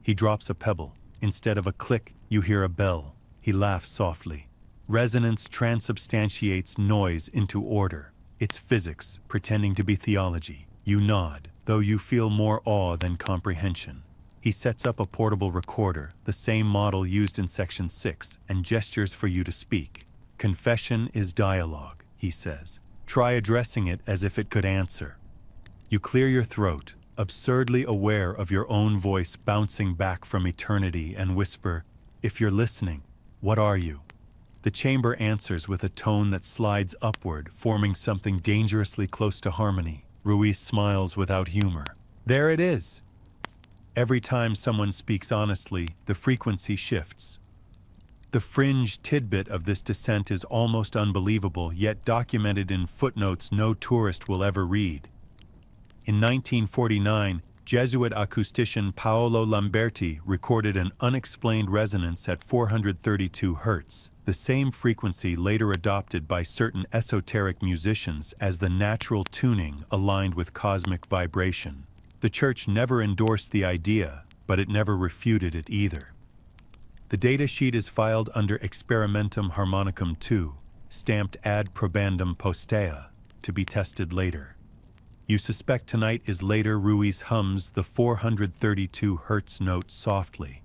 He drops a pebble. Instead of a click, you hear a bell. He laughs softly. Resonance transubstantiates noise into order. It's physics, pretending to be theology. You nod, though you feel more awe than comprehension. He sets up a portable recorder, the same model used in Section 6, and gestures for you to speak. Confession is dialogue, he says. Try addressing it as if it could answer. You clear your throat, absurdly aware of your own voice bouncing back from eternity, and whisper, "If you're listening, what are you?" The chamber answers with a tone that slides upward, forming something dangerously close to harmony. Ruiz smiles without humor. There it is. Every time someone speaks honestly, the frequency shifts. The fringe tidbit of this descent is almost unbelievable, yet documented in footnotes no tourist will ever read. In 1949, Jesuit acoustician Paolo Lamberti recorded an unexplained resonance at 432 Hz, the same frequency later adopted by certain esoteric musicians as the natural tuning aligned with cosmic vibration. The Church never endorsed the idea, but it never refuted it either. The data sheet is filed under Experimentum Harmonicum 2, stamped ad probandum postea, to be tested later. You suspect tonight is later. Ruiz hums the 432 Hz note softly.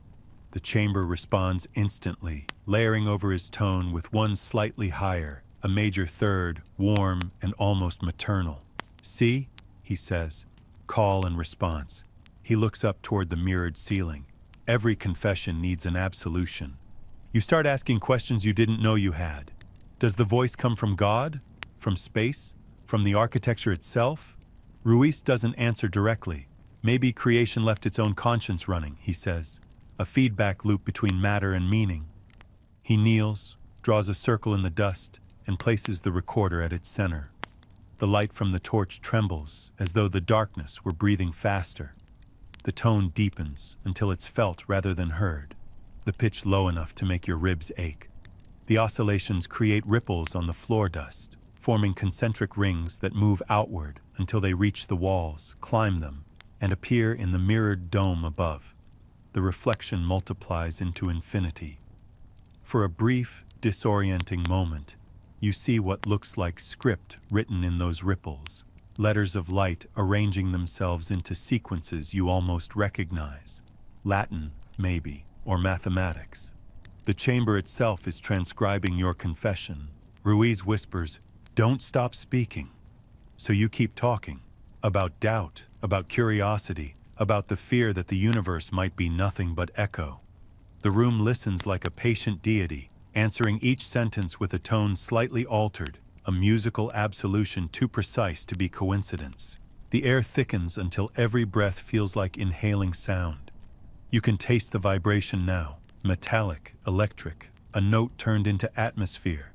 The chamber responds instantly, layering over his tone with one slightly higher, a major third, warm and almost maternal. "See?" he says. Call and response. He looks up toward the mirrored ceiling. Every confession needs an absolution. You start asking questions you didn't know you had. Does the voice come from God? From space? From the architecture itself? Ruiz doesn't answer directly. Maybe creation left its own conscience running, he says. A feedback loop between matter and meaning. He kneels, draws a circle in the dust, and places the recorder at its center. The light from the torch trembles, as though the darkness were breathing faster. The tone deepens until it's felt rather than heard, the pitch low enough to make your ribs ache. The oscillations create ripples on the floor dust, forming concentric rings that move outward until they reach the walls, climb them, and appear in the mirrored dome above. The reflection multiplies into infinity. For a brief, disorienting moment, you see what looks like script written in those ripples, letters of light arranging themselves into sequences you almost recognize. Latin, maybe, or mathematics. The chamber itself is transcribing your confession. Ruiz whispers, "Don't stop speaking." So you keep talking. About doubt, about curiosity, about the fear that the universe might be nothing but echo. The room listens like a patient deity, answering each sentence with a tone slightly altered, a musical absolution too precise to be coincidence. The air thickens until every breath feels like inhaling sound. You can taste the vibration now, metallic, electric, a note turned into atmosphere.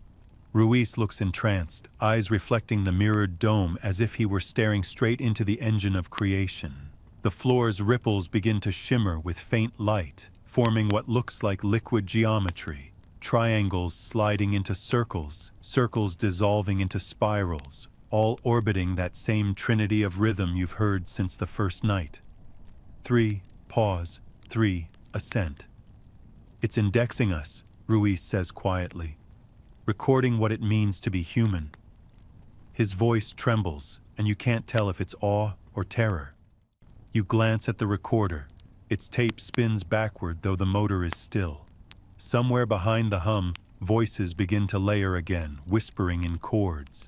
Ruiz looks entranced, eyes reflecting the mirrored dome as if he were staring straight into the engine of creation. The floor's ripples begin to shimmer with faint light, forming what looks like liquid geometry. Triangles sliding into circles, circles dissolving into spirals, all orbiting that same trinity of rhythm you've heard since the first night. 3, pause, 3, ascent. It's indexing us, Ruiz says quietly, recording what it means to be human. His voice trembles, and you can't tell if it's awe or terror. You glance at the recorder. Its tape spins backward, though the motor is still. Somewhere behind the hum, voices begin to layer again, whispering in chords.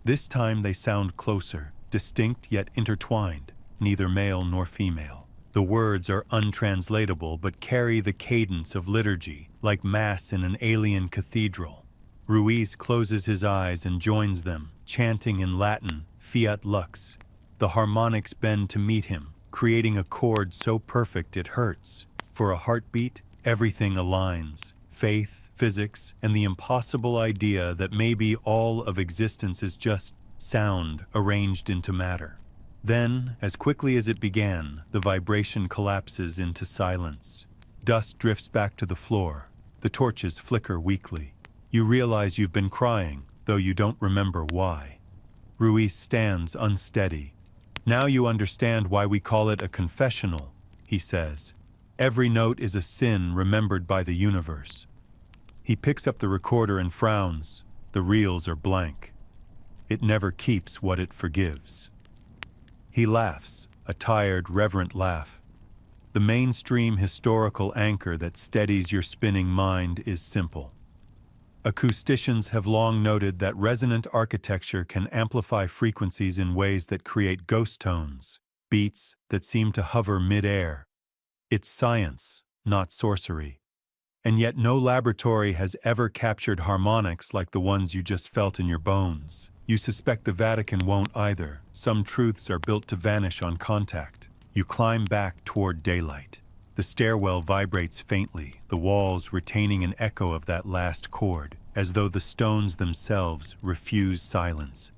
This time they sound closer, distinct yet intertwined, neither male nor female. The words are untranslatable but carry the cadence of liturgy, like mass in an alien cathedral. Ruiz closes his eyes and joins them, chanting in Latin, Fiat Lux. The harmonics bend to meet him, creating a chord so perfect it hurts. For a heartbeat, everything aligns. Faith, physics, and the impossible idea that maybe all of existence is just sound arranged into matter. Then, as quickly as it began, the vibration collapses into silence. Dust drifts back to the floor. The torches flicker weakly. You realize you've been crying, though you don't remember why. Ruiz stands unsteady. Now you understand why we call it a confessional, he says. Every note is a sin remembered by the universe. He picks up the recorder and frowns. The reels are blank. It never keeps what it forgives. He laughs, a tired, reverent laugh. The mainstream historical anchor that steadies your spinning mind is simple. Acousticians have long noted that resonant architecture can amplify frequencies in ways that create ghost tones, beats that seem to hover mid-air. It's science, not sorcery. And yet no laboratory has ever captured harmonics like the ones you just felt in your bones. You suspect the Vatican won't either. Some truths are built to vanish on contact. You climb back toward daylight. The stairwell vibrates faintly, the walls retaining an echo of that last chord, as though the stones themselves refuse silence.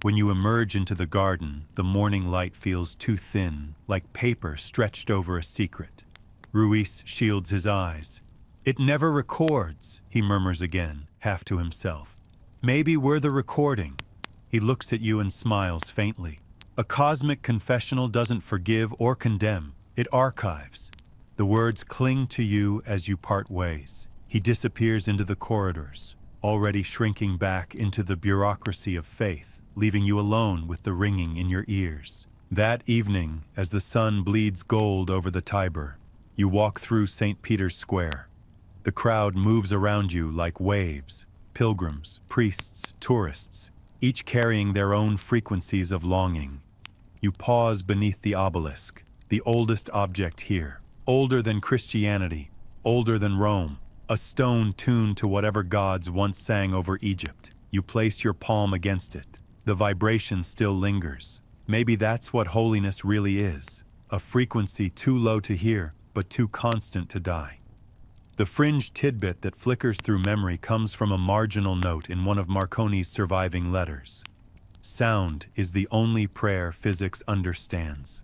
When you emerge into the garden, the morning light feels too thin, like paper stretched over a secret. Ruiz shields his eyes. "It never records," he murmurs again, half to himself. "Maybe we're the recording." He looks at you and smiles faintly. A cosmic confessional doesn't forgive or condemn, it archives. The words cling to you as you part ways. He disappears into the corridors, already shrinking back into the bureaucracy of faith, leaving you alone with the ringing in your ears. That evening, as the sun bleeds gold over the Tiber, you walk through St. Peter's Square. The crowd moves around you like waves, pilgrims, priests, tourists, each carrying their own frequencies of longing. You pause beneath the obelisk, the oldest object here. Older than Christianity, older than Rome, a stone tuned to whatever gods once sang over Egypt. You place your palm against it. The vibration still lingers. Maybe that's what holiness really is, a frequency too low to hear, but too constant to die. The fringe tidbit that flickers through memory comes from a marginal note in one of Marconi's surviving letters. Sound is the only prayer physics understands.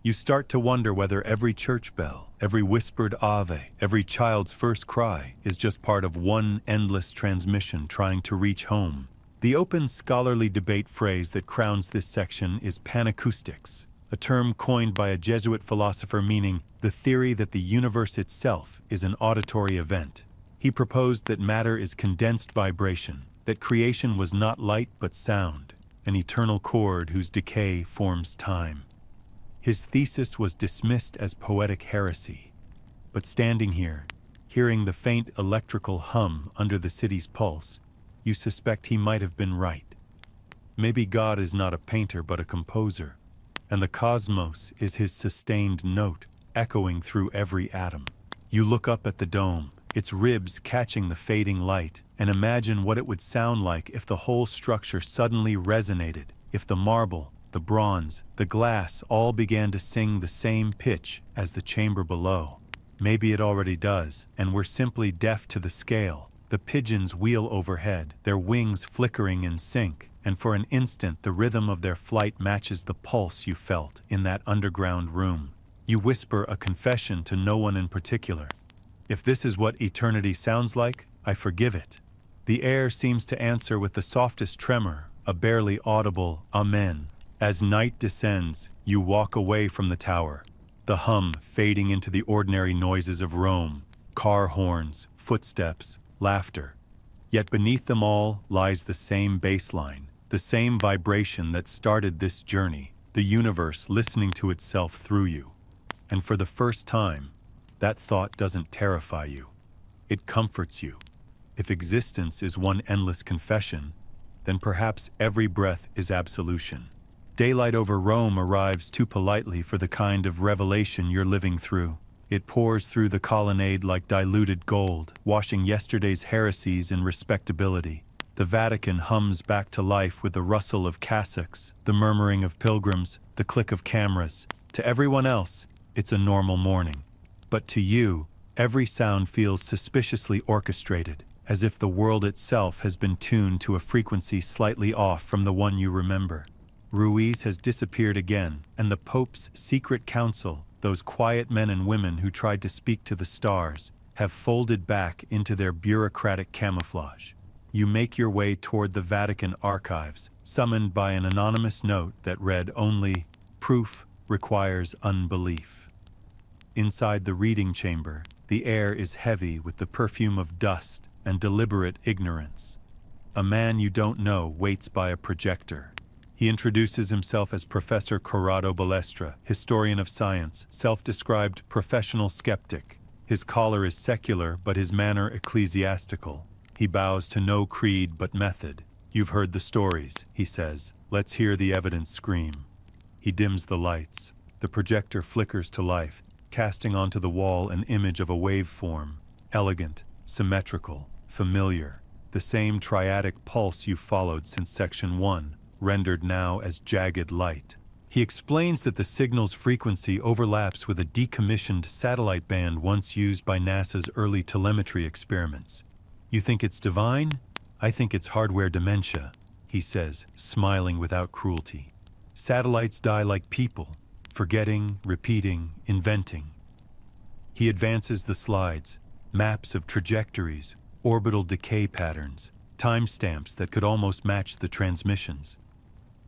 You start to wonder whether every church bell, every whispered Ave, every child's first cry is just part of one endless transmission trying to reach home. The open scholarly debate phrase that crowns this section is panacoustics, a term coined by a Jesuit philosopher meaning the theory that the universe itself is an auditory event. He proposed that matter is condensed vibration, that creation was not light but sound, an eternal chord whose decay forms time. His thesis was dismissed as poetic heresy, but standing here, hearing the faint electrical hum under the city's pulse, you suspect he might have been right. Maybe God is not a painter but a composer, and the cosmos is his sustained note, echoing through every atom. You look up at the dome, its ribs catching the fading light, and imagine what it would sound like if the whole structure suddenly resonated, if the marble, the bronze, the glass all began to sing the same pitch as the chamber below. Maybe it already does, and we're simply deaf to the scale. The pigeons wheel overhead, their wings flickering in sync, and for an instant the rhythm of their flight matches the pulse you felt in that underground room. You whisper a confession to no one in particular. If this is what eternity sounds like, I forgive it. The air seems to answer with the softest tremor, a barely audible amen. As night descends, you walk away from the tower, the hum fading into the ordinary noises of Rome, car horns, footsteps, laughter. Yet beneath them all lies the same baseline, the same vibration that started this journey, the universe listening to itself through you. And for the first time, that thought doesn't terrify you. It comforts you. If existence is one endless confession, then perhaps every breath is absolution. Daylight over Rome arrives too politely for the kind of revelation you're living through. It pours through the colonnade like diluted gold, washing yesterday's heresies in respectability. The Vatican hums back to life with the rustle of cassocks, the murmuring of pilgrims, the click of cameras. To everyone else, it's a normal morning. But to you, every sound feels suspiciously orchestrated, as if the world itself has been tuned to a frequency slightly off from the one you remember. Ruiz has disappeared again, and the Pope's secret council, those quiet men and women who tried to speak to the stars, have folded back into their bureaucratic camouflage. You make your way toward the Vatican archives, summoned by an anonymous note that read only, "Proof requires unbelief." Inside the reading chamber, the air is heavy with the perfume of dust and deliberate ignorance. A man you don't know waits by a projector. He introduces himself as Professor Corrado Balestra, historian of science, self-described professional skeptic. His collar is secular, but his manner ecclesiastical. He bows to no creed but method. "You've heard the stories," he says. "Let's hear the evidence scream." He dims the lights. The projector flickers to life, casting onto the wall an image of a waveform. Elegant, symmetrical, familiar. The same triadic pulse you've followed since Section 1, rendered now as jagged light. He explains that the signal's frequency overlaps with a decommissioned satellite band once used by NASA's early telemetry experiments. "You think it's divine? I think it's hardware dementia," he says, smiling without cruelty. "Satellites die like people, forgetting, repeating, inventing." He advances the slides, maps of trajectories, orbital decay patterns, timestamps that could almost match the transmissions.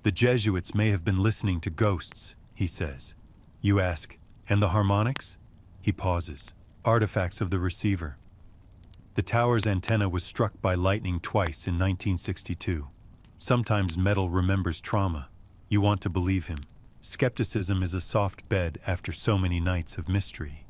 "The Jesuits may have been listening to ghosts," he says. You ask, "And the harmonics?" He pauses. "Artifacts of the receiver." The tower's antenna was struck by lightning twice in 1962. Sometimes metal remembers trauma. You want to believe him. Skepticism is a soft bed after so many nights of mystery.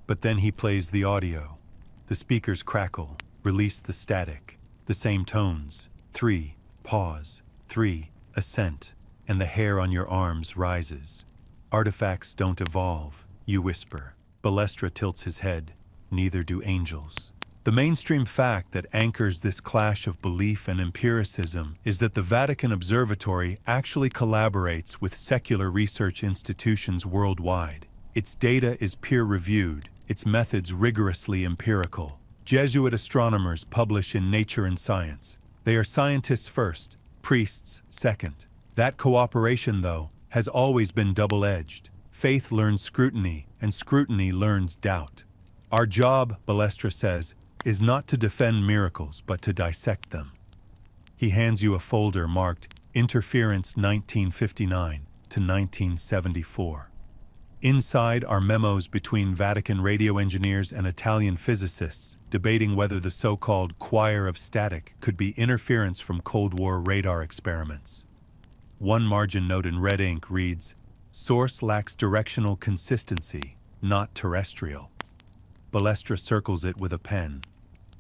But then he plays the audio. The speakers crackle, release the static. The same tones. 3, pause. 3, assent. And the hair on your arms rises. "Artifacts don't evolve," you whisper. Balestra tilts his head. "Neither do angels." The mainstream fact that anchors this clash of belief and empiricism is that the Vatican Observatory actually collaborates with secular research institutions worldwide. Its data is peer-reviewed, its methods rigorously empirical. Jesuit astronomers publish in Nature and Science. They are scientists first, priests second. That cooperation, though, has always been double-edged. Faith learns scrutiny, and scrutiny learns doubt. Our job, Balestra says, is not to defend miracles, but to dissect them. He hands you a folder marked Interference 1959 to 1974. Inside are memos between Vatican radio engineers and Italian physicists debating whether the so-called choir of static could be interference from Cold War radar experiments. One margin note in red ink reads, "Source lacks directional consistency, not terrestrial." Balestra circles it with a pen.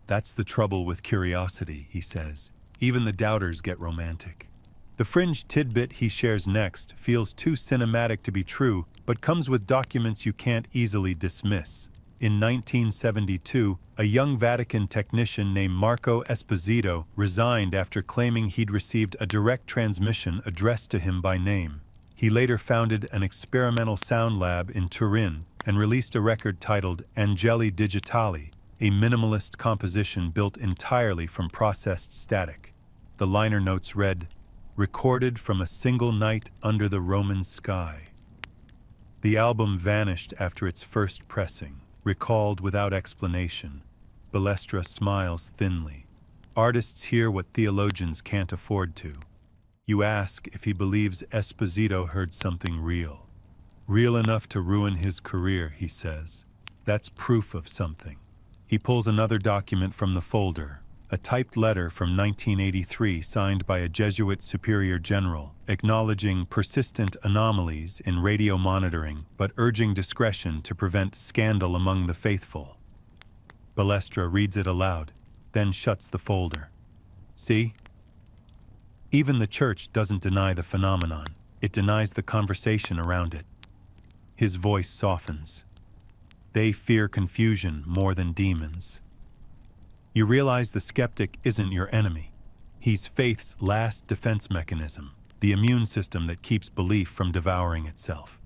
"That's the trouble with curiosity," he says. "Even the doubters get romantic." The fringe tidbit he shares next feels too cinematic to be true, but comes with documents you can't easily dismiss. In 1972, a young Vatican technician named Marco Esposito resigned after claiming he'd received a direct transmission addressed to him by name. He later founded an experimental sound lab in Turin and released a record titled Angeli Digitali, a minimalist composition built entirely from processed static. The liner notes read, "Recorded from a single night under the Roman sky." The album vanished after its first pressing, recalled without explanation. Balestra smiles thinly. Artists hear what theologians can't afford to. You ask if he believes Esposito heard something real. "Real enough to ruin his career," he says. "That's proof of something." He pulls another document from the folder, a typed letter from 1983 signed by a Jesuit superior general, acknowledging persistent anomalies in radio monitoring but urging discretion to prevent scandal among the faithful. Balestra reads it aloud, then shuts the folder. "See? Even the Church doesn't deny the phenomenon. It denies the conversation around it." His voice softens. "They fear confusion more than demons." You realize the skeptic isn't your enemy. He's faith's last defense mechanism, the immune system that keeps belief from devouring itself.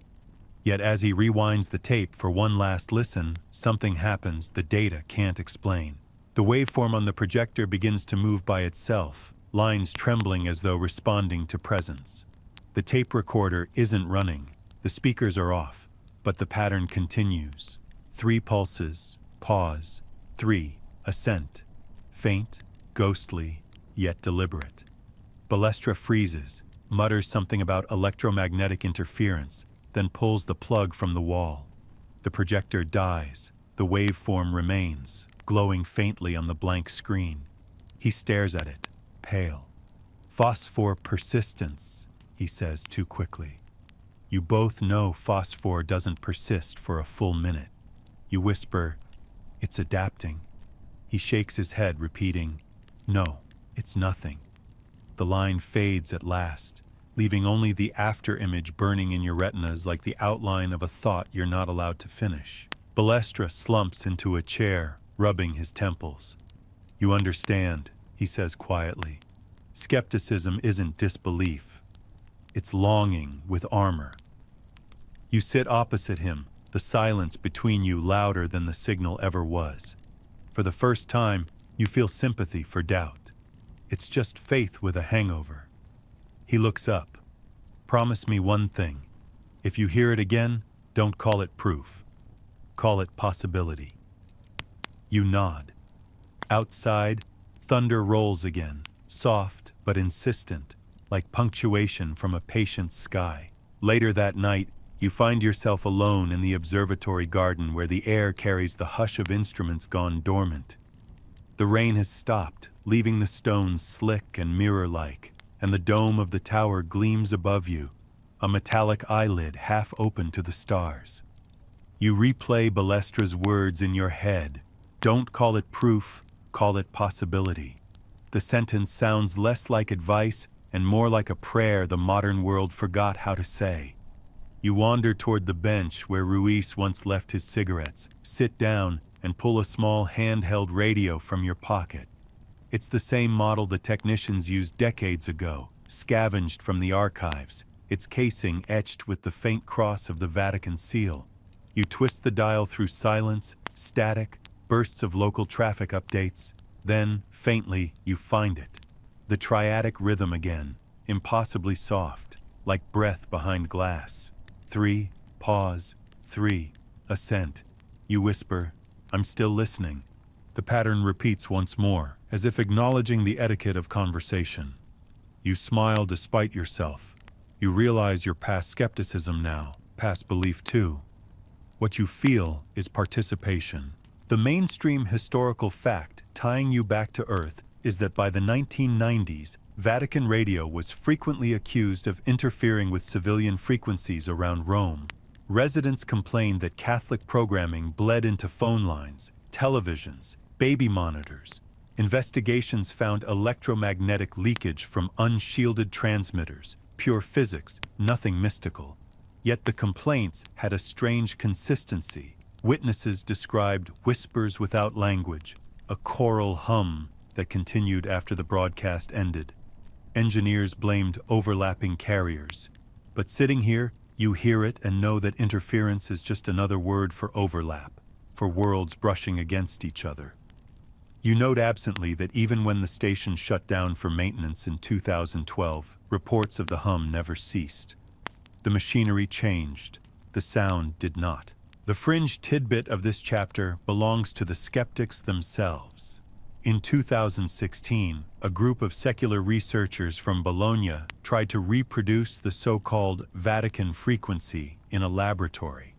Yet as he rewinds the tape for one last listen, something happens the data can't explain. The waveform on the projector begins to move by itself, lines trembling as though responding to presence. The tape recorder isn't running, the speakers are off, but the pattern continues. 3 pulses, pause, 3, assent, faint, ghostly, yet deliberate. Balestra freezes, mutters something about electromagnetic interference, then pulls the plug from the wall. The projector dies. The waveform remains, glowing faintly on the blank screen. He stares at it, pale. Phosphor persistence, he says too quickly. You both know phosphor doesn't persist for a full minute. You whisper, "It's adapting." He shakes his head, repeating, "No, it's nothing." The line fades at last, leaving only the after-image burning in your retinas like the outline of a thought you're not allowed to finish. Balestra slumps into a chair, rubbing his temples. "You understand," he says quietly. "Skepticism isn't disbelief. It's longing with armor." You sit opposite him, the silence between you louder than the signal ever was. For the first time, you feel sympathy for doubt. It's just faith with a hangover. He looks up. "Promise me one thing. If you hear it again, don't call it proof. Call it possibility." You nod. Outside, thunder rolls again, soft but insistent, like punctuation from a patient sky. Later that night, you find yourself alone in the observatory garden where the air carries the hush of instruments gone dormant. The rain has stopped, leaving the stones slick and mirror-like, and the dome of the tower gleams above you, a metallic eyelid half open to the stars. You replay Balestra's words in your head. Don't call it proof, call it possibility. The sentence sounds less like advice and more like a prayer the modern world forgot how to say. You wander toward the bench where Ruiz once left his cigarettes, sit down, and pull a small handheld radio from your pocket. It's the same model the technicians used decades ago, scavenged from the archives, its casing etched with the faint cross of the Vatican seal. You twist the dial through silence, static, bursts of local traffic updates. Then, faintly, you find it. The triadic rhythm again, impossibly soft, like breath behind glass. 3, pause, 3, assent. You whisper, "I'm still listening." The pattern repeats once more, as if acknowledging the etiquette of conversation. You smile despite yourself. You realize you're past skepticism now, past belief too. What you feel is participation. The mainstream historical fact tying you back to Earth is that by the 1990s, Vatican radio was frequently accused of interfering with civilian frequencies around Rome. Residents complained that Catholic programming bled into phone lines, televisions, baby monitors. Investigations found electromagnetic leakage from unshielded transmitters, pure physics, nothing mystical. Yet the complaints had a strange consistency. Witnesses described whispers without language, a choral hum that continued after the broadcast ended. Engineers blamed overlapping carriers. But sitting here, you hear it and know that interference is just another word for overlap, for worlds brushing against each other. You note absently that even when the station shut down for maintenance in 2012, reports of the hum never ceased. The machinery changed. The sound did not. The fringe tidbit of this chapter belongs to the skeptics themselves. In 2016, a group of secular researchers from Bologna tried to reproduce the so-called Vatican frequency in a laboratory.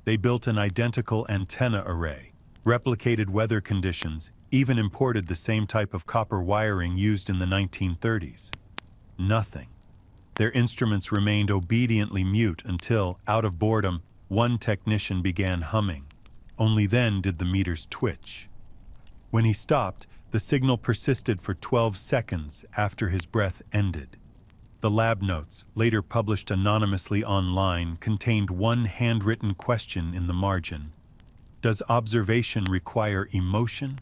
They built an identical antenna array, replicated weather conditions, even imported the same type of copper wiring used in the 1930s. Nothing. Their instruments remained obediently mute until, out of boredom, one technician began humming. Only then did the meters twitch. When he stopped, the signal persisted for 12 seconds after his breath ended. The lab notes, later published anonymously online, contained one handwritten question in the margin. Does observation require emotion?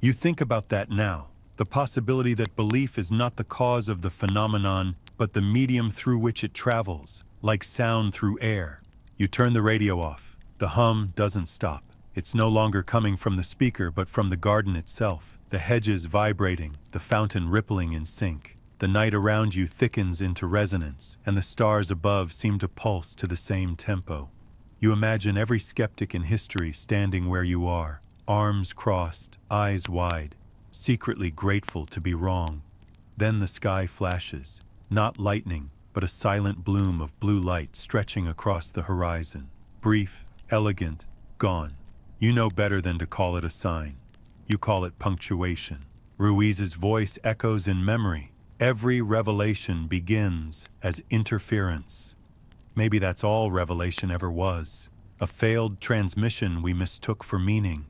You think about that now, the possibility that belief is not the cause of the phenomenon, but the medium through which it travels, like sound through air. You turn the radio off. The hum doesn't stop. It's no longer coming from the speaker but from the garden itself, the hedges vibrating, the fountain rippling in sync. The night around you thickens into resonance, and the stars above seem to pulse to the same tempo. You imagine every skeptic in history standing where you are, arms crossed, eyes wide, secretly grateful to be wrong. Then the sky flashes, not lightning, but a silent bloom of blue light stretching across the horizon. Brief, elegant, gone. You know better than to call it a sign. You call it punctuation. Ruiz's voice echoes in memory. Every revelation begins as interference. Maybe that's all revelation ever was. A failed transmission we mistook for meaning.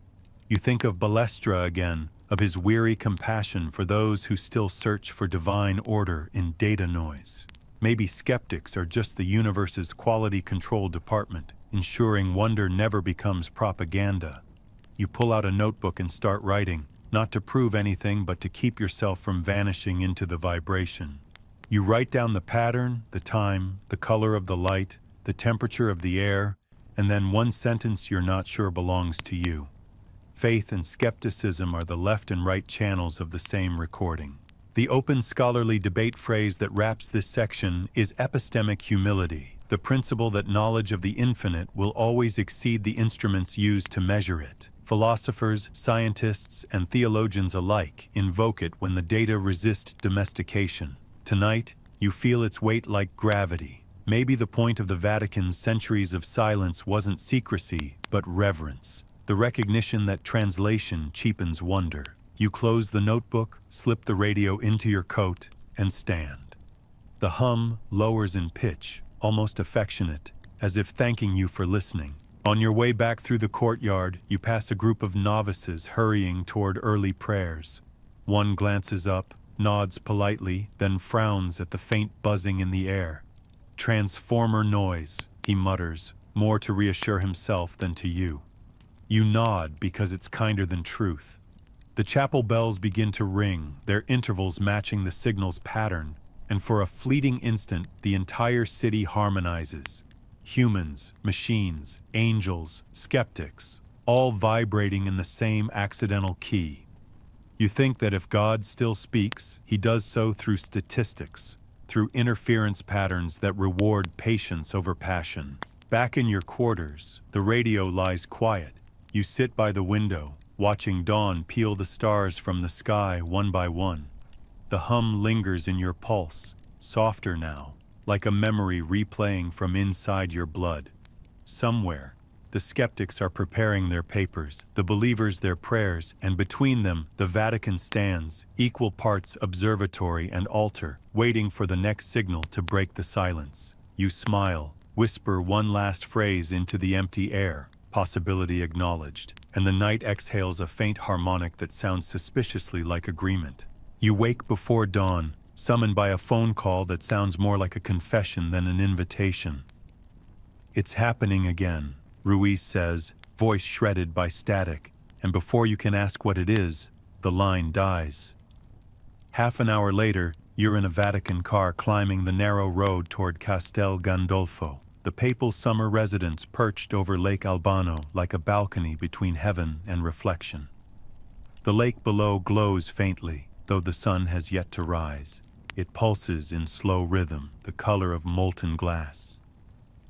You think of Balestra again, of his weary compassion for those who still search for divine order in data noise. Maybe skeptics are just the universe's quality control department, ensuring wonder never becomes propaganda. You pull out a notebook and start writing, not to prove anything but to keep yourself from vanishing into the vibration. You write down the pattern, the time, the color of the light, the temperature of the air, and then one sentence you're not sure belongs to you. Faith and skepticism are the left and right channels of the same recording. The open scholarly debate phrase that wraps this section is epistemic humility, the principle that knowledge of the infinite will always exceed the instruments used to measure it. Philosophers, scientists, and theologians alike invoke it when the data resist domestication. Tonight, you feel its weight like gravity. Maybe the point of the Vatican's centuries of silence wasn't secrecy, but reverence. The recognition that translation cheapens wonder. You close the notebook, slip the radio into your coat, and stand. The hum lowers in pitch, almost affectionate, as if thanking you for listening. On your way back through the courtyard, you pass a group of novices hurrying toward early prayers. One glances up, nods politely, then frowns at the faint buzzing in the air. Transformer noise, he mutters, more to reassure himself than to you. You nod because it's kinder than truth. The chapel bells begin to ring, their intervals matching the signal's pattern, and for a fleeting instant, the entire city harmonizes. Humans, machines, angels, skeptics, all vibrating in the same accidental key. You think that if God still speaks, he does so through statistics, through interference patterns that reward patience over passion. Back in your quarters, the radio lies quiet. You sit by the window, watching dawn peel the stars from the sky one by one. The hum lingers in your pulse, softer now, like a memory replaying from inside your blood. Somewhere, the skeptics are preparing their papers, the believers their prayers, and between them, the Vatican stands, equal parts observatory and altar, waiting for the next signal to break the silence. You smile, whisper one last phrase into the empty air, possibility acknowledged, and the night exhales a faint harmonic that sounds suspiciously like agreement. You wake before dawn, summoned by a phone call that sounds more like a confession than an invitation. It's happening again, Ruiz says, voice shredded by static, and before you can ask what it is, the line dies. Half an hour later, you're in a Vatican car climbing the narrow road toward Castel Gandolfo, the papal summer residence perched over Lake Albano like a balcony between heaven and reflection. The lake below glows faintly, though the sun has yet to rise. It pulses in slow rhythm, the color of molten glass.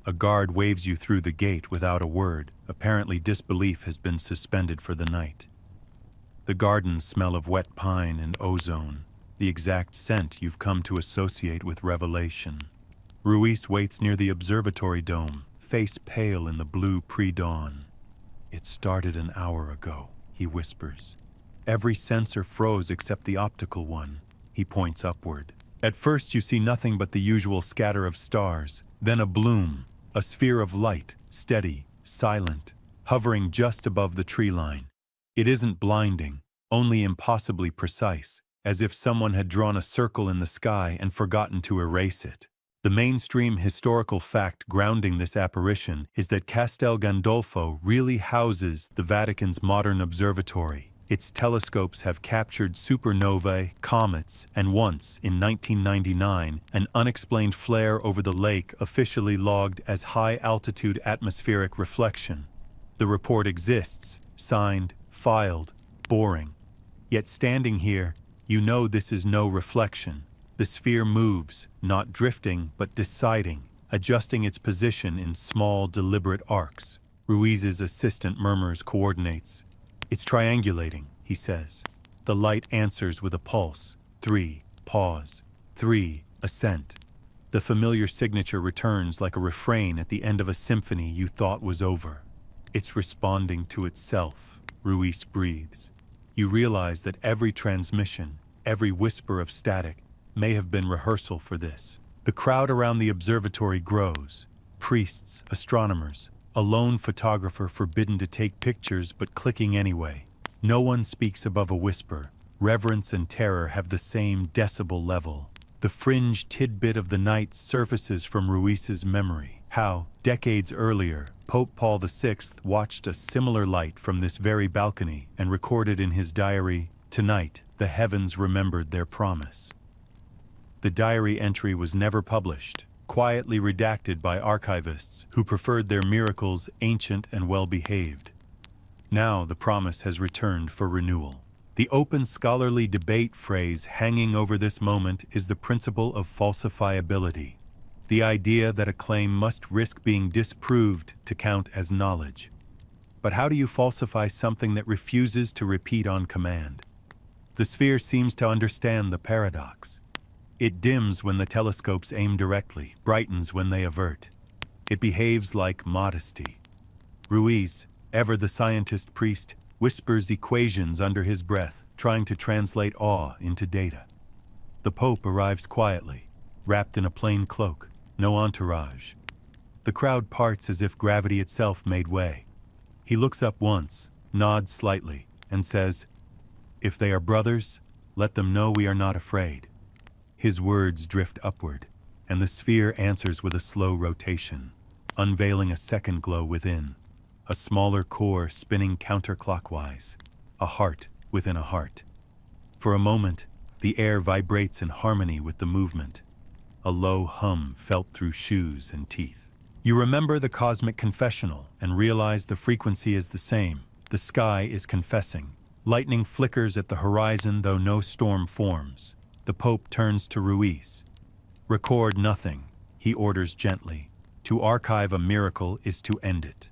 A guard waves you through the gate without a word. Apparently disbelief has been suspended for the night. The gardens smell of wet pine and ozone, the exact scent you've come to associate with revelation. Ruiz waits near the observatory dome, face pale in the blue pre-dawn. It started an hour ago, he whispers. Every sensor froze except the optical one. He points upward. At first you see nothing but the usual scatter of stars, then a bloom, a sphere of light, steady, silent, hovering just above the tree line. It isn't blinding, only impossibly precise, as if someone had drawn a circle in the sky and forgotten to erase it. The mainstream historical fact grounding this apparition is that Castel Gandolfo really houses the Vatican's modern observatory. Its telescopes have captured supernovae, comets, and once, in 1999, an unexplained flare over the lake officially logged as high-altitude atmospheric reflection. The report exists, signed, filed, boring. Yet standing here, you know this is no reflection. The sphere moves, not drifting, but deciding, adjusting its position in small, deliberate arcs. Ruiz's assistant murmurs coordinates. It's triangulating, he says. The light answers with a pulse. 3 Pause. 3. Assent. The familiar signature returns like a refrain at the end of a symphony you thought was over. It's responding to itself, Ruiz breathes. You realize that every transmission, every whisper of static, may have been rehearsal for this. The crowd around the observatory grows. Priests, astronomers, a lone photographer forbidden to take pictures but clicking anyway. No one speaks above a whisper. Reverence and terror have the same decibel level. The fringe tidbit of the night surfaces from Ruiz's memory. How, decades earlier, Pope Paul VI watched a similar light from this very balcony and recorded in his diary, "Tonight, the heavens remembered their promise." The diary entry was never published, quietly redacted by archivists who preferred their miracles ancient and well-behaved. Now the promise has returned for renewal. The open scholarly debate phrase hanging over this moment is the principle of falsifiability, the idea that a claim must risk being disproved to count as knowledge. But how do you falsify something that refuses to repeat on command? The sphere seems to understand the paradox. It dims when the telescopes aim directly, brightens when they avert. It behaves like modesty. Ruiz, ever the scientist priest, whispers equations under his breath, trying to translate awe into data. The Pope arrives quietly, wrapped in a plain cloak, no entourage. The crowd parts as if gravity itself made way. He looks up once, nods slightly, and says, "If they are brothers, let them know we are not afraid." His words drift upward, and the sphere answers with a slow rotation, unveiling a second glow within. A smaller core spinning counterclockwise, a heart within a heart. For a moment, the air vibrates in harmony with the movement, a low hum felt through shoes and teeth. You remember the cosmic confessional and realize the frequency is the same. The sky is confessing. Lightning flickers at the horizon though no storm forms. The Pope turns to Ruiz. "Record nothing," he orders gently. "To archive a miracle is to end it."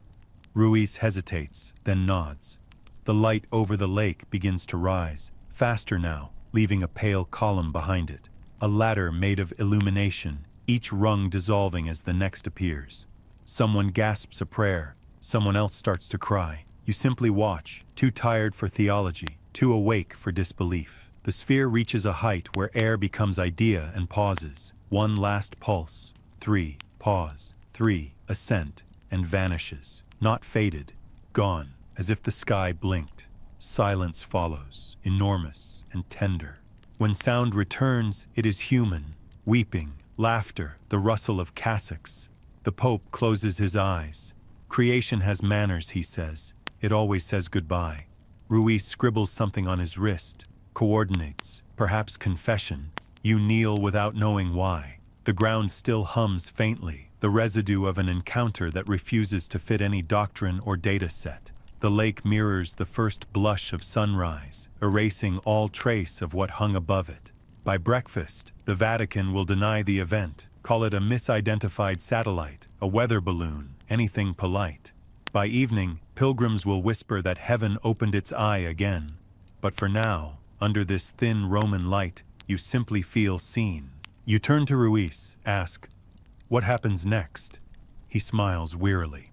Ruiz hesitates, then nods. The light over the lake begins to rise, faster now, leaving a pale column behind it. A ladder made of illumination, each rung dissolving as the next appears. Someone gasps a prayer, someone else starts to cry. You simply watch, too tired for theology, too awake for disbelief. The sphere reaches a height where air becomes idea and pauses. One last pulse. 3, pause. 3, assent, and vanishes. Not faded, gone, as if the sky blinked. Silence follows, enormous and tender. When sound returns, it is human. Weeping, laughter, the rustle of cassocks. The Pope closes his eyes. Creation has manners, he says. It always says goodbye. Ruiz scribbles something on his wrist. Coordinates, perhaps confession. You kneel without knowing why. The ground still hums faintly, the residue of an encounter that refuses to fit any doctrine or data set. The lake mirrors the first blush of sunrise, erasing all trace of what hung above it. By breakfast, the Vatican will deny the event, call it a misidentified satellite, a weather balloon, anything polite. By evening, pilgrims will whisper that heaven opened its eye again. But for now, under this thin Roman light, you simply feel seen. You turn to Ruiz, ask, "What happens next?" He smiles wearily.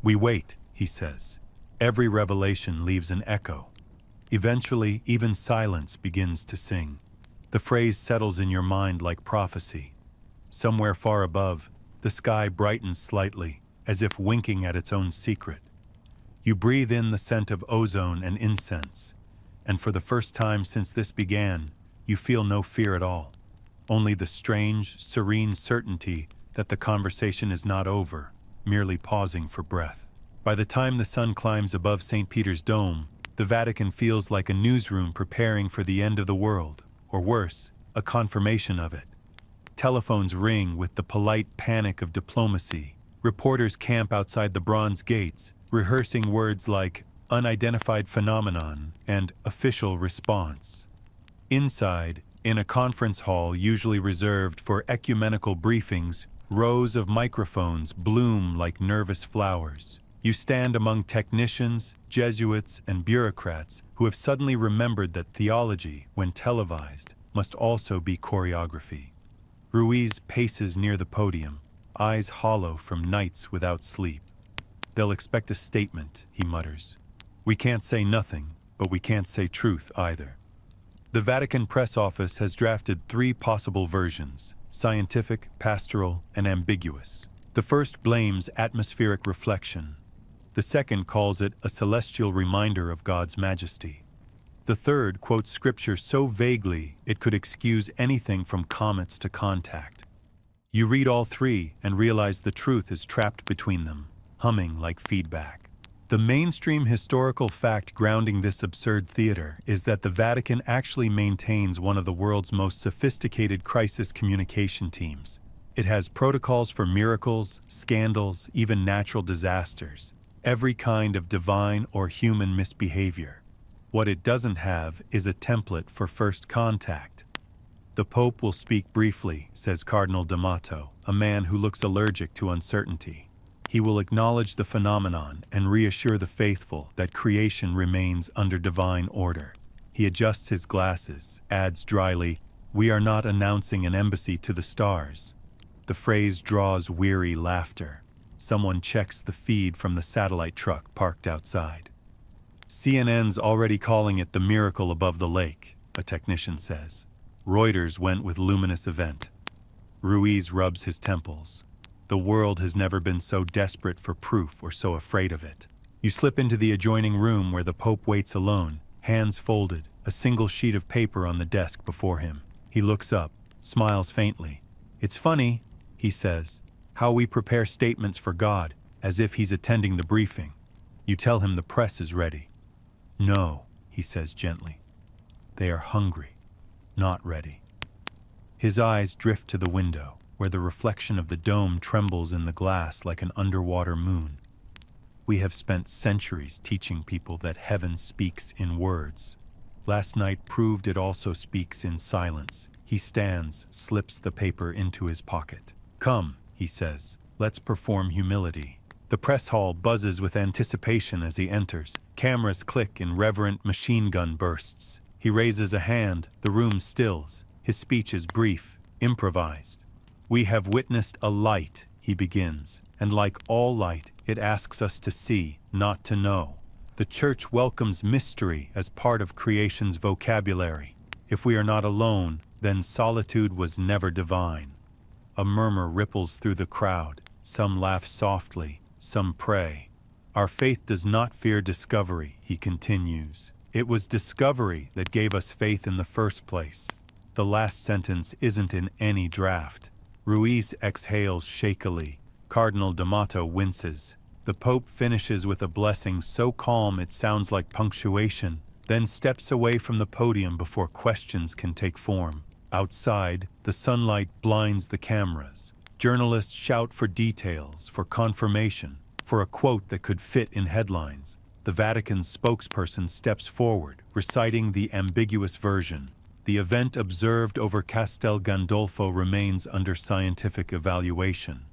"We wait," he says. Every revelation leaves an echo. Eventually, even silence begins to sing. The phrase settles in your mind like prophecy. Somewhere far above, the sky brightens slightly, as if winking at its own secret. You breathe in the scent of ozone and incense, and for the first time since this began, you feel no fear at all. Only the strange, serene certainty that the conversation is not over, merely pausing for breath. By the time the sun climbs above St. Peter's Dome, the Vatican feels like a newsroom preparing for the end of the world, or worse, a confirmation of it. Telephones ring with the polite panic of diplomacy. Reporters camp outside the bronze gates, rehearsing words like unidentified phenomenon and official response. Inside, in a conference hall usually reserved for ecumenical briefings, rows of microphones bloom like nervous flowers. You stand among technicians, Jesuits, and bureaucrats who have suddenly remembered that theology, when televised, must also be choreography. Ruiz paces near the podium, eyes hollow from nights without sleep. They'll expect a statement, he mutters. We can't say nothing, but we can't say truth either. The Vatican press office has drafted 3 possible versions: scientific, pastoral, and ambiguous. The first blames atmospheric reflection. The second calls it a celestial reminder of God's majesty. The third quotes scripture so vaguely it could excuse anything from comets to contact. You read all 3 and realize the truth is trapped between them, humming like feedback. The mainstream historical fact grounding this absurd theater is that the Vatican actually maintains one of the world's most sophisticated crisis communication teams. It has protocols for miracles, scandals, even natural disasters, every kind of divine or human misbehavior. What it doesn't have is a template for first contact. The Pope will speak briefly, says Cardinal D'Amato, a man who looks allergic to uncertainty. He will acknowledge the phenomenon and reassure the faithful that creation remains under divine order. He adjusts his glasses, adds dryly, "We are not announcing an embassy to the stars." The phrase draws weary laughter. Someone checks the feed from the satellite truck parked outside. CNN's already calling it the miracle above the lake, a technician says. Reuters went with luminous event. Ruiz rubs his temples. The world has never been so desperate for proof or so afraid of it. You slip into the adjoining room where the Pope waits alone, hands folded, a single sheet of paper on the desk before him. He looks up, smiles faintly. It's funny, he says, how we prepare statements for God, as if he's attending the briefing. You tell him the press is ready. No, he says gently. They are hungry, not ready. His eyes drift to the window, where the reflection of the dome trembles in the glass like an underwater moon. We have spent centuries teaching people that heaven speaks in words. Last night proved it also speaks in silence. He stands, slips the paper into his pocket. Come, he says, let's perform humility. The press hall buzzes with anticipation as he enters. Cameras click in reverent machine gun bursts. He raises a hand, the room stills. His speech is brief, improvised. We have witnessed a light, he begins, and like all light, it asks us to see, not to know. The Church welcomes mystery as part of creation's vocabulary. If we are not alone, then solitude was never divine. A murmur ripples through the crowd. Some laugh softly, some pray. Our faith does not fear discovery, he continues. It was discovery that gave us faith in the first place. The last sentence isn't in any draft. Ruiz exhales shakily. Cardinal D'Amato winces. The Pope finishes with a blessing so calm it sounds like punctuation, then steps away from the podium before questions can take form. Outside, the sunlight blinds the cameras. Journalists shout for details, for confirmation, for a quote that could fit in headlines. The Vatican's spokesperson steps forward, reciting the ambiguous version. The event observed over Castel Gandolfo remains under scientific evaluation.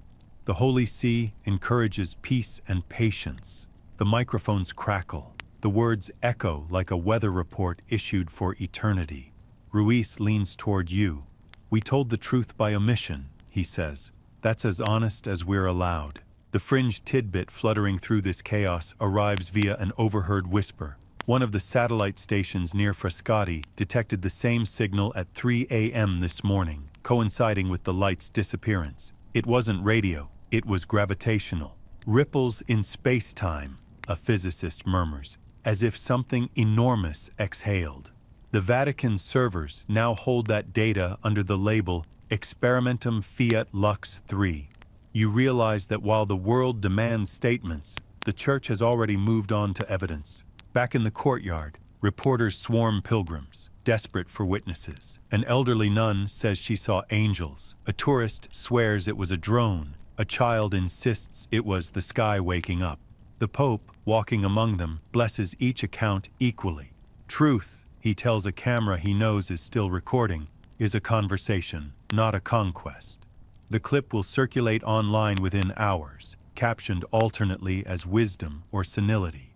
The Holy See encourages peace and patience. The microphones crackle. The words echo like a weather report issued for eternity. Ruiz leans toward you. We told the truth by omission, he says. That's as honest as we're allowed. The fringe tidbit fluttering through this chaos arrives via an overheard whisper. One of the satellite stations near Frascati detected the same signal at 3 a.m. this morning, coinciding with the light's disappearance. It wasn't radio, it was gravitational. Ripples in space-time, a physicist murmurs, as if something enormous exhaled. The Vatican servers now hold that data under the label Experimentum Fiat Lux 3. You realize that while the world demands statements, the Church has already moved on to evidence. Back in the courtyard, reporters swarm pilgrims, desperate for witnesses. An elderly nun says she saw angels. A tourist swears it was a drone. A child insists it was the sky waking up. The Pope, walking among them, blesses each account equally. Truth, he tells a camera he knows is still recording, is a conversation, not a conquest. The clip will circulate online within hours, captioned alternately as wisdom or senility.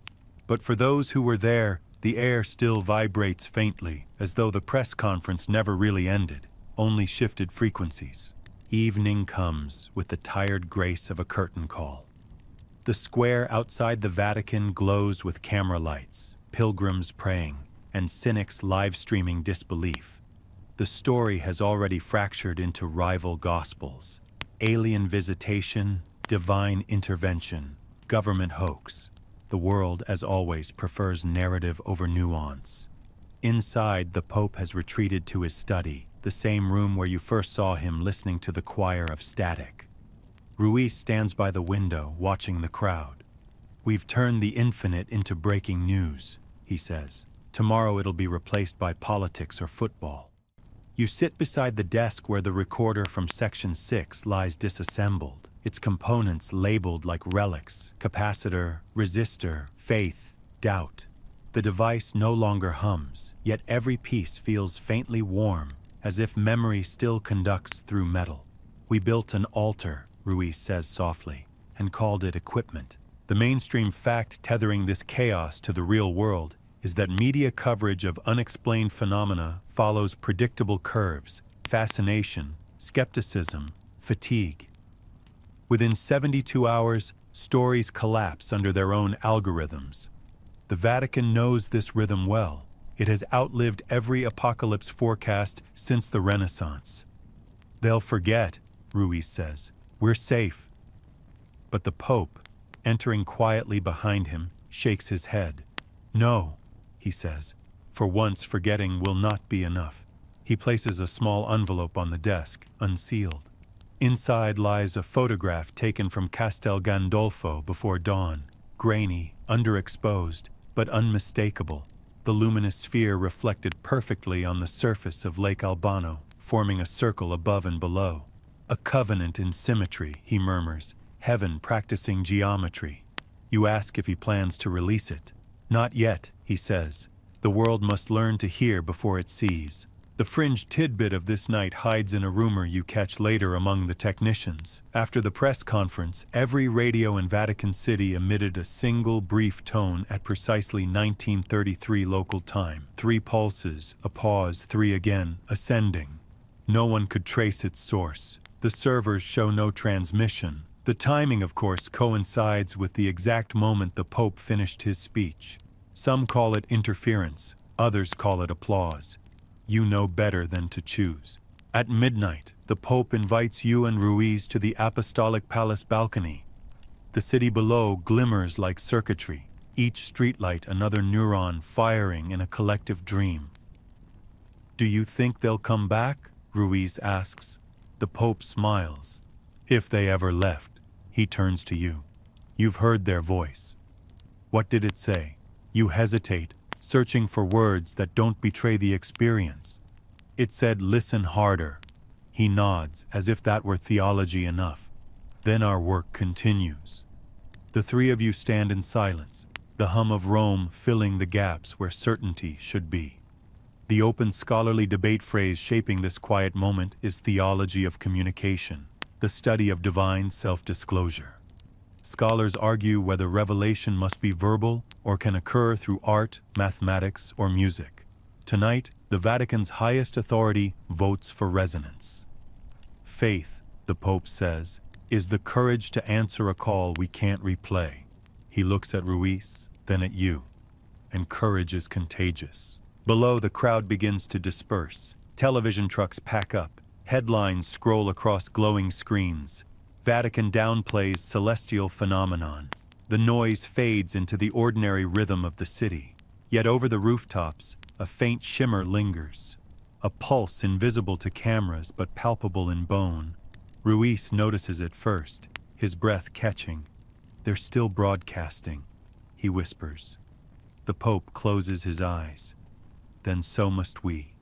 But for those who were there, The air still vibrates faintly, as though the press conference never really ended, only shifted frequencies. Evening comes with the tired grace of a curtain call. The square outside the Vatican glows with camera lights, pilgrims praying, and cynics live-streaming disbelief. The story has already fractured into rival gospels: alien visitation, divine intervention, government hoax. The world, as always, prefers narrative over nuance. Inside, the Pope has retreated to his study, the same room where you first saw him listening to the choir of static. Ruiz stands by the window, watching the crowd. "We've turned the infinite into breaking news," he says. "Tomorrow it'll be replaced by politics or football." You sit beside the desk where the recorder from Section 6 lies disassembled, its components labeled like relics: capacitor, resistor, faith, doubt. The device no longer hums, yet every piece feels faintly warm, as if memory still conducts through metal. "We built an altar," Ruiz says softly, "and called it equipment." The mainstream fact tethering this chaos to the real world is that media coverage of unexplained phenomena follows predictable curves: fascination, skepticism, fatigue. Within 72 hours, stories collapse under their own algorithms. The Vatican knows this rhythm well. It has outlived every apocalypse forecast since the Renaissance. "They'll forget," Ruiz says. "We're safe." But the Pope, entering quietly behind him, shakes his head. "No," he says. "For once, forgetting will not be enough." He places a small envelope on the desk, unsealed. Inside lies a photograph taken from Castel Gandolfo before dawn, grainy, underexposed, but unmistakable. The luminous sphere reflected perfectly on the surface of Lake Albano, forming a circle above and below. "A covenant in symmetry," he murmurs, "heaven practicing geometry." You ask if he plans to release it. "Not yet," he says. "The world must learn to hear before it sees." The fringe tidbit of this night hides in a rumor you catch later among the technicians. After the press conference, every radio in Vatican City emitted a single brief tone at precisely 1933 local time. 3 pulses, a pause, 3 again, ascending. No one could trace its source. The servers show no transmission. The timing, of course, coincides with the exact moment the Pope finished his speech. Some call it interference, others call it applause. You know better than to choose. At midnight, the Pope invites you and Ruiz to the Apostolic Palace balcony. The city below glimmers like circuitry, each streetlight another neuron firing in a collective dream. "Do you think they'll come back?" Ruiz asks. The Pope smiles. "If they ever left." He turns to you. "You've heard their voice. What did it say?" You hesitate, searching for words that don't betray the experience. "It said, 'Listen harder.'" He nods, as if that were theology enough. "Then our work continues." The 3 of you stand in silence, the hum of Rome filling the gaps where certainty should be. The open scholarly debate phrase shaping this quiet moment is theology of communication, the study of divine self-disclosure. Scholars argue whether revelation must be verbal or can occur through art, mathematics, or music. Tonight, the Vatican's highest authority votes for resonance. "Faith," the Pope says, "is the courage to answer a call we can't replay." He looks at Ruiz, then at you. And courage is contagious. Below, the crowd begins to disperse. Television trucks pack up. Headlines scroll across glowing screens. Vatican downplays celestial phenomenon. The noise fades into the ordinary rhythm of the city. Yet over the rooftops, a faint shimmer lingers. A pulse invisible to cameras but palpable in bone. Ruiz notices it first, his breath catching. "They're still broadcasting," he whispers. The Pope closes his eyes. "Then so must we."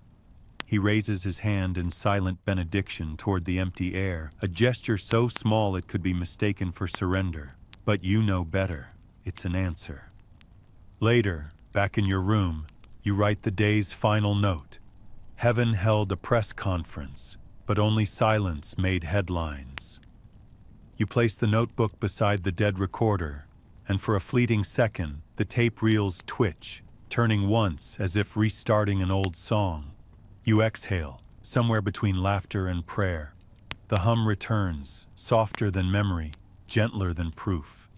He raises his hand in silent benediction toward the empty air, a gesture so small it could be mistaken for surrender. But you know better. It's an answer. Later, back in your room, you write the day's final note. Heaven held a press conference, but only silence made headlines. You place the notebook beside the dead recorder, and for a fleeting second, the tape reels twitch. turning once as if restarting an old song. You exhale, somewhere between laughter and prayer. The hum returns, softer than memory, gentler than proof.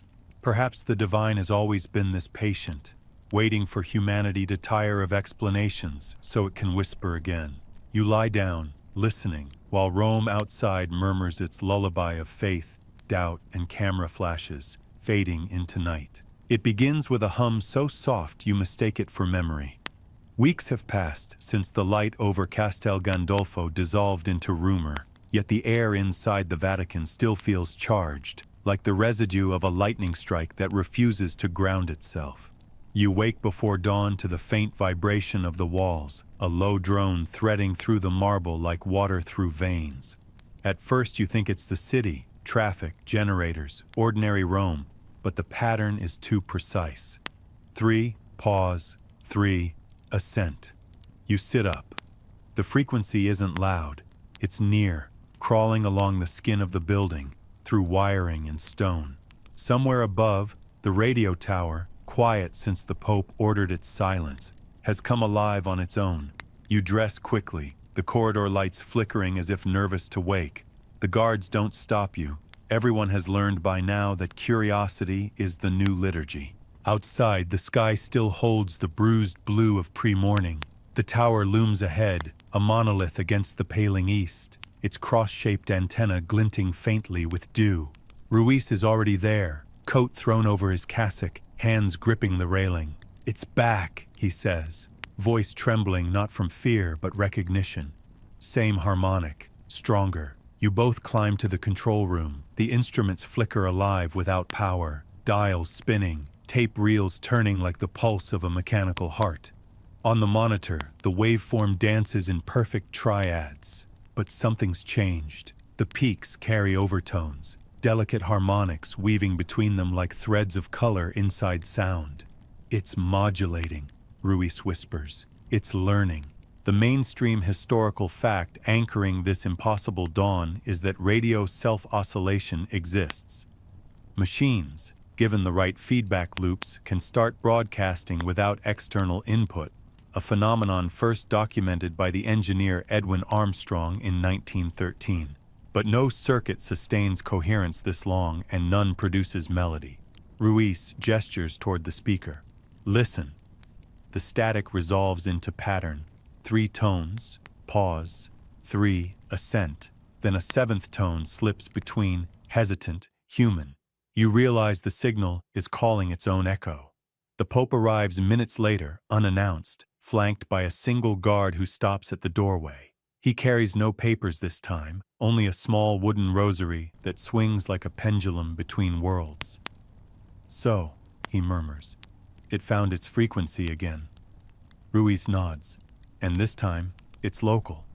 Perhaps the divine has always been this patient, waiting for humanity to tire of explanations so it can whisper again. You lie down, listening, while Rome outside murmurs its lullaby of faith, doubt, and camera flashes, fading into night. It begins with a hum so soft you mistake it for memory. Weeks have passed since the light over Castel Gandolfo dissolved into rumor, yet the air inside the Vatican still feels charged, like the residue of a lightning strike that refuses to ground itself. You wake before dawn to the faint vibration of the walls, a low drone threading through the marble like water through veins. At first you think it's the city, traffic, generators, ordinary Rome, but the pattern is too precise. 3, pause, 3, ascent. You sit up. The frequency isn't loud. It's near, crawling along the skin of the building, through wiring and stone. Somewhere above, the radio tower, quiet since the Pope ordered its silence, has come alive on its own. You dress quickly, the corridor lights flickering as if nervous to wake. The guards don't stop you. Everyone has learned by now that curiosity is the new liturgy. Outside, the sky still holds the bruised blue of pre-morning. The tower looms ahead, a monolith against the paling east, its cross-shaped antenna glinting faintly with dew. Ruiz is already there, coat thrown over his cassock, hands gripping the railing. "It's back," he says, voice trembling not from fear but recognition. Same harmonic, stronger. You both climb to the control room. The instruments flicker alive without power, dials spinning, tape reels turning like the pulse of a mechanical heart. On the monitor, the waveform dances in perfect triads. But something's changed. The peaks carry overtones, delicate harmonics weaving between them like threads of color inside sound. "It's modulating," Ruiz whispers. "It's learning." The mainstream historical fact anchoring this impossible dawn is that radio self-oscillation exists. Machines, given the right feedback loops, can start broadcasting without external input, a phenomenon first documented by the engineer Edwin Armstrong in 1913. But no circuit sustains coherence this long, and none produces melody. Ruiz gestures toward the speaker. "Listen." The static resolves into pattern. 3 tones, pause, 3, ascent, then a 7th tone slips between, hesitant, human. You realize the signal is calling its own echo. The Pope arrives minutes later, unannounced, flanked by a single guard who stops at the doorway. He carries no papers this time, only a small wooden rosary that swings like a pendulum between worlds. "So," he murmurs, "it found its frequency again." Ruiz nods. "And this time, it's local."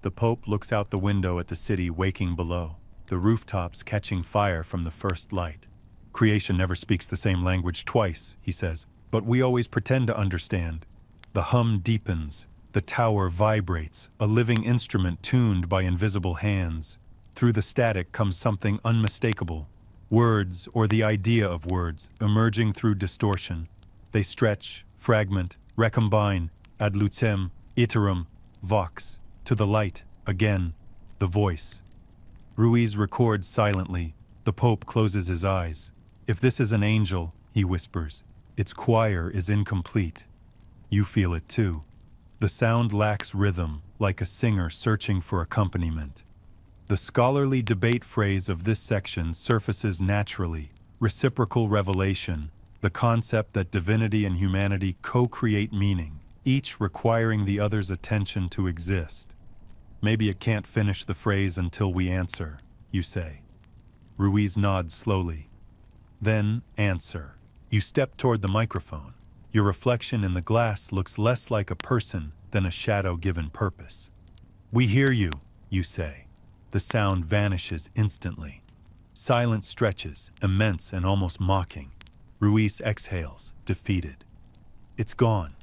The Pope looks out the window at the city waking below, the rooftops catching fire from the first light. "Creation never speaks the same language twice," he says, "but we always pretend to understand." The hum deepens, the tower vibrates, a living instrument tuned by invisible hands. Through the static comes something unmistakable. Words, or the idea of words, emerging through distortion. They stretch, fragment, recombine, ad lucem, iterum, vox, to the light, again, the voice. Ruiz records silently. The Pope closes his eyes. "If this is an angel," he whispers, "its choir is incomplete." You feel it too. The sound lacks rhythm, like a singer searching for accompaniment. The scholarly debate phrase of this section surfaces naturally: reciprocal revelation, the concept that divinity and humanity co-create meaning, each requiring the other's attention to exist. "Maybe it can't finish the phrase until we answer," you say. Ruiz nods slowly. "Then answer." You step toward the microphone. Your reflection in the glass looks less like a person than a shadow given purpose. "We hear you," you say. The sound vanishes instantly. Silence stretches, immense and almost mocking. Ruiz exhales, defeated. It's gone.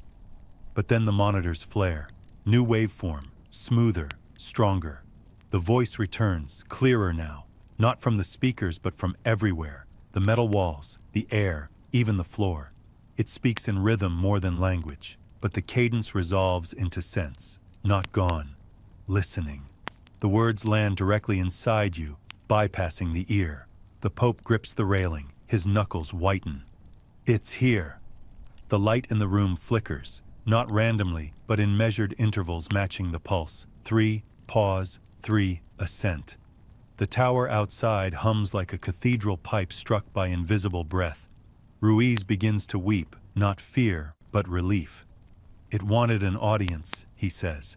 But then the monitors flare. New waveform, smoother, stronger. The voice returns, clearer now, not from the speakers but from everywhere. The metal walls, the air, even the floor. It speaks in rhythm more than language, but the cadence resolves into sense. Not gone. Listening. The words land directly inside you, bypassing the ear. The Pope grips the railing, his knuckles whiten. It's here. The light in the room flickers, not randomly, but in measured intervals matching the pulse. 3, pause, 3, ascent. The tower outside hums like a cathedral pipe struck by invisible breath. Ruiz begins to weep, not fear, but relief. It wanted an audience, he says.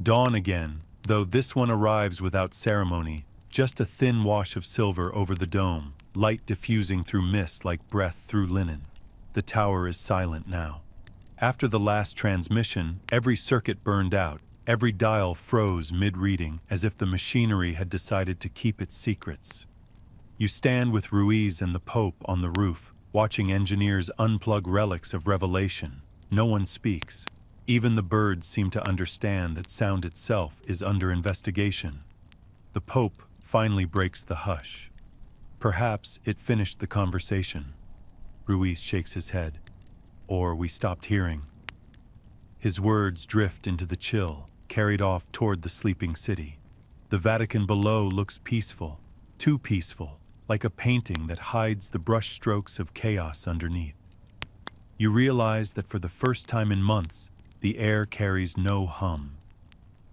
Dawn again, though this one arrives without ceremony, just a thin wash of silver over the dome, light diffusing through mist like breath through linen. The tower is silent now. After the last transmission, every circuit burned out, every dial froze mid-reading, as if the machinery had decided to keep its secrets. You stand with Ruiz and the Pope on the roof, watching engineers unplug relics of revelation. No one speaks. Even the birds seem to understand that sound itself is under investigation. The Pope finally breaks the hush. Perhaps it finished the conversation. Ruiz shakes his head. Or we stopped hearing. His words drift into the chill, carried off toward the sleeping city. The Vatican below looks peaceful, too peaceful, like a painting that hides the brushstrokes of chaos underneath. You realize that for the first time in months, the air carries no hum.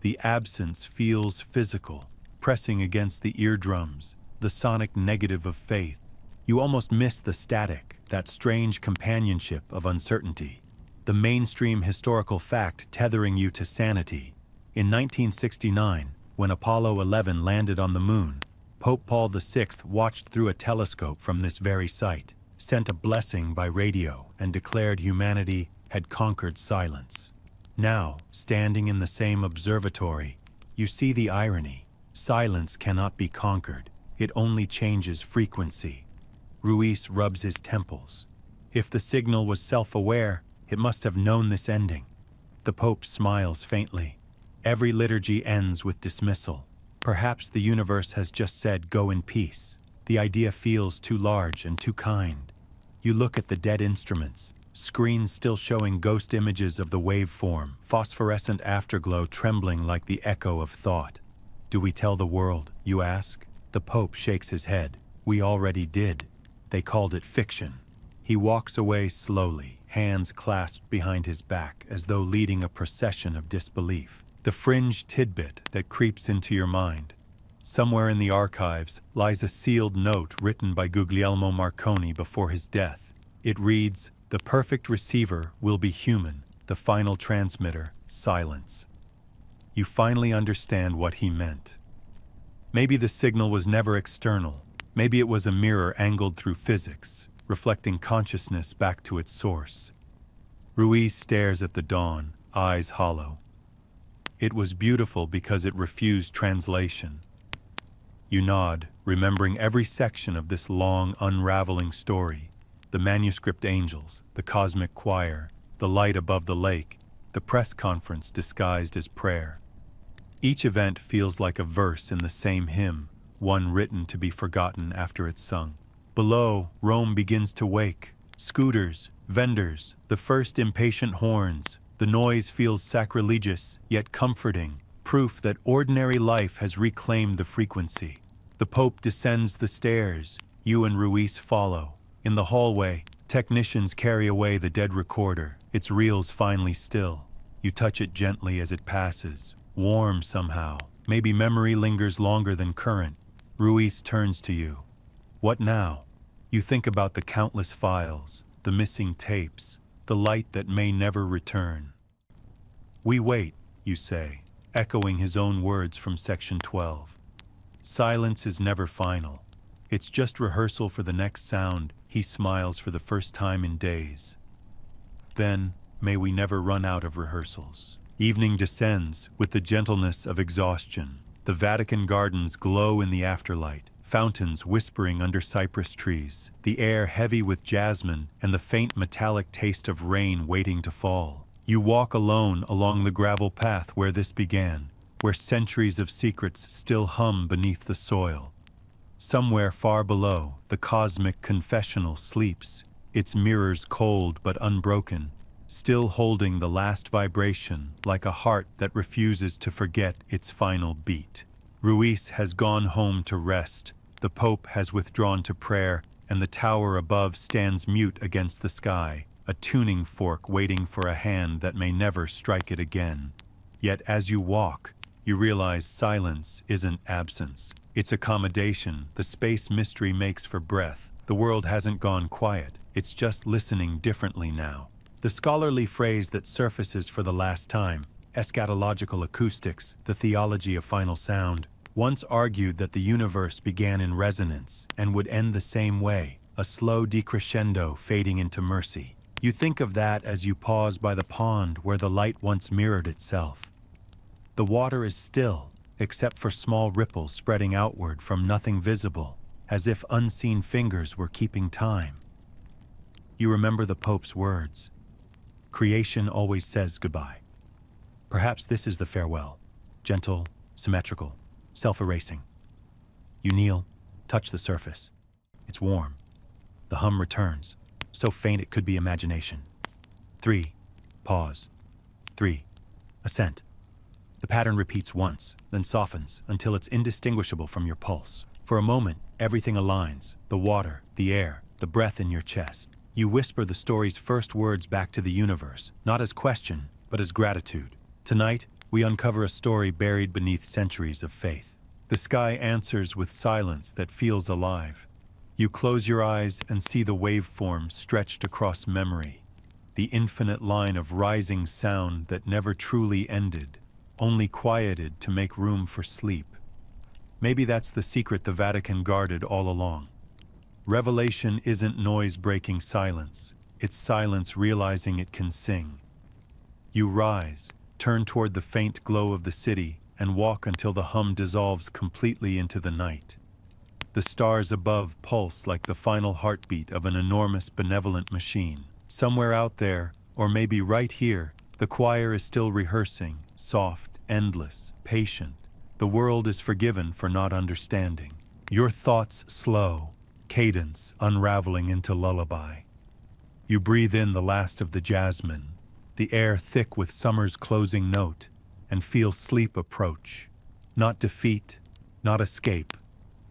The absence feels physical, pressing against the eardrums, the sonic negative of faith. You almost miss the static, that strange companionship of uncertainty, the mainstream historical fact tethering you to sanity. In 1969, when Apollo 11 landed on the moon, Pope Paul VI watched through a telescope from this very site, sent a blessing by radio, and declared humanity had conquered silence. Now, standing in the same observatory, you see the irony. Silence cannot be conquered. It only changes frequency. Ruiz rubs his temples. If the signal was self-aware, it must have known this ending. The Pope smiles faintly. Every liturgy ends with dismissal. Perhaps the universe has just said, go in peace. The idea feels too large and too kind. You look at the dead instruments, screens still showing ghost images of the waveform, phosphorescent afterglow trembling like the echo of thought. Do we tell the world, you ask? The Pope shakes his head. We already did. They called it fiction. He walks away slowly, hands clasped behind his back as though leading a procession of disbelief. The fringe tidbit that creeps into your mind. Somewhere in the archives lies a sealed note written by Guglielmo Marconi before his death. It reads, "The perfect receiver will be human, the final transmitter, silence." You finally understand what he meant. Maybe the signal was never external. Maybe it was a mirror angled through physics, reflecting consciousness back to its source. Ruiz stares at the dawn, eyes hollow. It was beautiful because it refused translation. You nod, remembering every section of this long, unraveling story. The manuscript angels, the cosmic choir, the light above the lake, the press conference disguised as prayer. Each event feels like a verse in the same hymn, one written to be forgotten after it's sung. Below, Rome begins to wake. Scooters, vendors, the first impatient horns. The noise feels sacrilegious, yet comforting, proof that ordinary life has reclaimed the frequency. The Pope descends the stairs. You and Ruiz follow. In the hallway, technicians carry away the dead recorder, its reels finally still. You touch it gently as it passes, warm somehow. Maybe memory lingers longer than current. Ruiz turns to you. What now? You think about the countless files, the missing tapes, the light that may never return. We wait, you say, echoing his own words from section 12. Silence is never final. It's just rehearsal for the next sound. He smiles for the first time in days. Then, may we never run out of rehearsals. Evening descends with the gentleness of exhaustion. The Vatican gardens glow in the afterlight, fountains whispering under cypress trees, the air heavy with jasmine and the faint metallic taste of rain waiting to fall. You walk alone along the gravel path where this began, where centuries of secrets still hum beneath the soil. Somewhere far below, the cosmic confessional sleeps. its mirrors cold but unbroken, still holding the last vibration like a heart that refuses to forget its final beat. Ruiz has gone home to rest, the Pope has withdrawn to prayer, and the tower above stands mute against the sky, a tuning fork waiting for a hand that may never strike it again. Yet as you walk, you realize silence isn't absence. It's accommodation. The space mystery makes for breath. The world hasn't gone quiet. It's just listening differently now. The scholarly phrase that surfaces for the last time, eschatological acoustics, the theology of final sound, once argued that the universe began in resonance and would end the same way, a slow decrescendo fading into mercy. You think of that as you pause by the pond where the light once mirrored itself. The water is still, except for small ripples spreading outward from nothing visible, as if unseen fingers were keeping time. You remember the Pope's words. Creation always says goodbye. Perhaps this is the farewell, gentle, symmetrical, self-erasing. You kneel, touch the surface. It's warm. The hum returns, so faint it could be imagination. 3. Pause. 3. Ascent. The pattern repeats once, then softens until it's indistinguishable from your pulse. For a moment, everything aligns, the water, the air, the breath in your chest. You whisper the story's first words back to the universe, not as question, but as gratitude. Tonight, we uncover a story buried beneath centuries of faith. The sky answers with silence that feels alive. You close your eyes and see the waveform stretched across memory, the infinite line of rising sound that never truly ended, only quieted to make room for sleep. Maybe that's the secret the Vatican guarded all along. Revelation isn't noise breaking silence, it's silence realizing it can sing. You rise, turn toward the faint glow of the city, and walk until the hum dissolves completely into the night. The stars above pulse like the final heartbeat of an enormous benevolent machine. Somewhere out there, or maybe right here, the choir is still rehearsing, soft, endless, patient. The world is forgiven for not understanding. Your thoughts slow, cadence unraveling into lullaby. You breathe in the last of the jasmine, the air thick with summer's closing note, and feel sleep approach. Not defeat, not escape,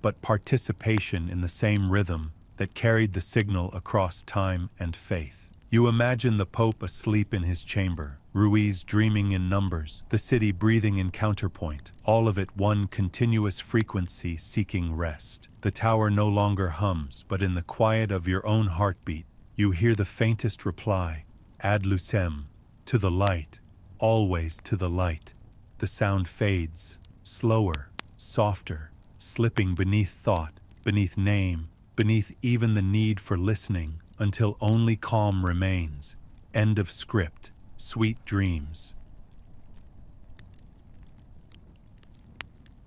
but participation in the same rhythm that carried the signal across time and faith. You imagine the Pope asleep in his chamber, Ruiz dreaming in numbers, the city breathing in counterpoint, all of it one continuous frequency seeking rest. The tower no longer hums, but in the quiet of your own heartbeat, you hear the faintest reply, ad lucem, to the light, always to the light. The sound fades, slower, softer, slipping beneath thought, beneath name, beneath even the need for listening, until only calm remains. End of script. Sweet dreams.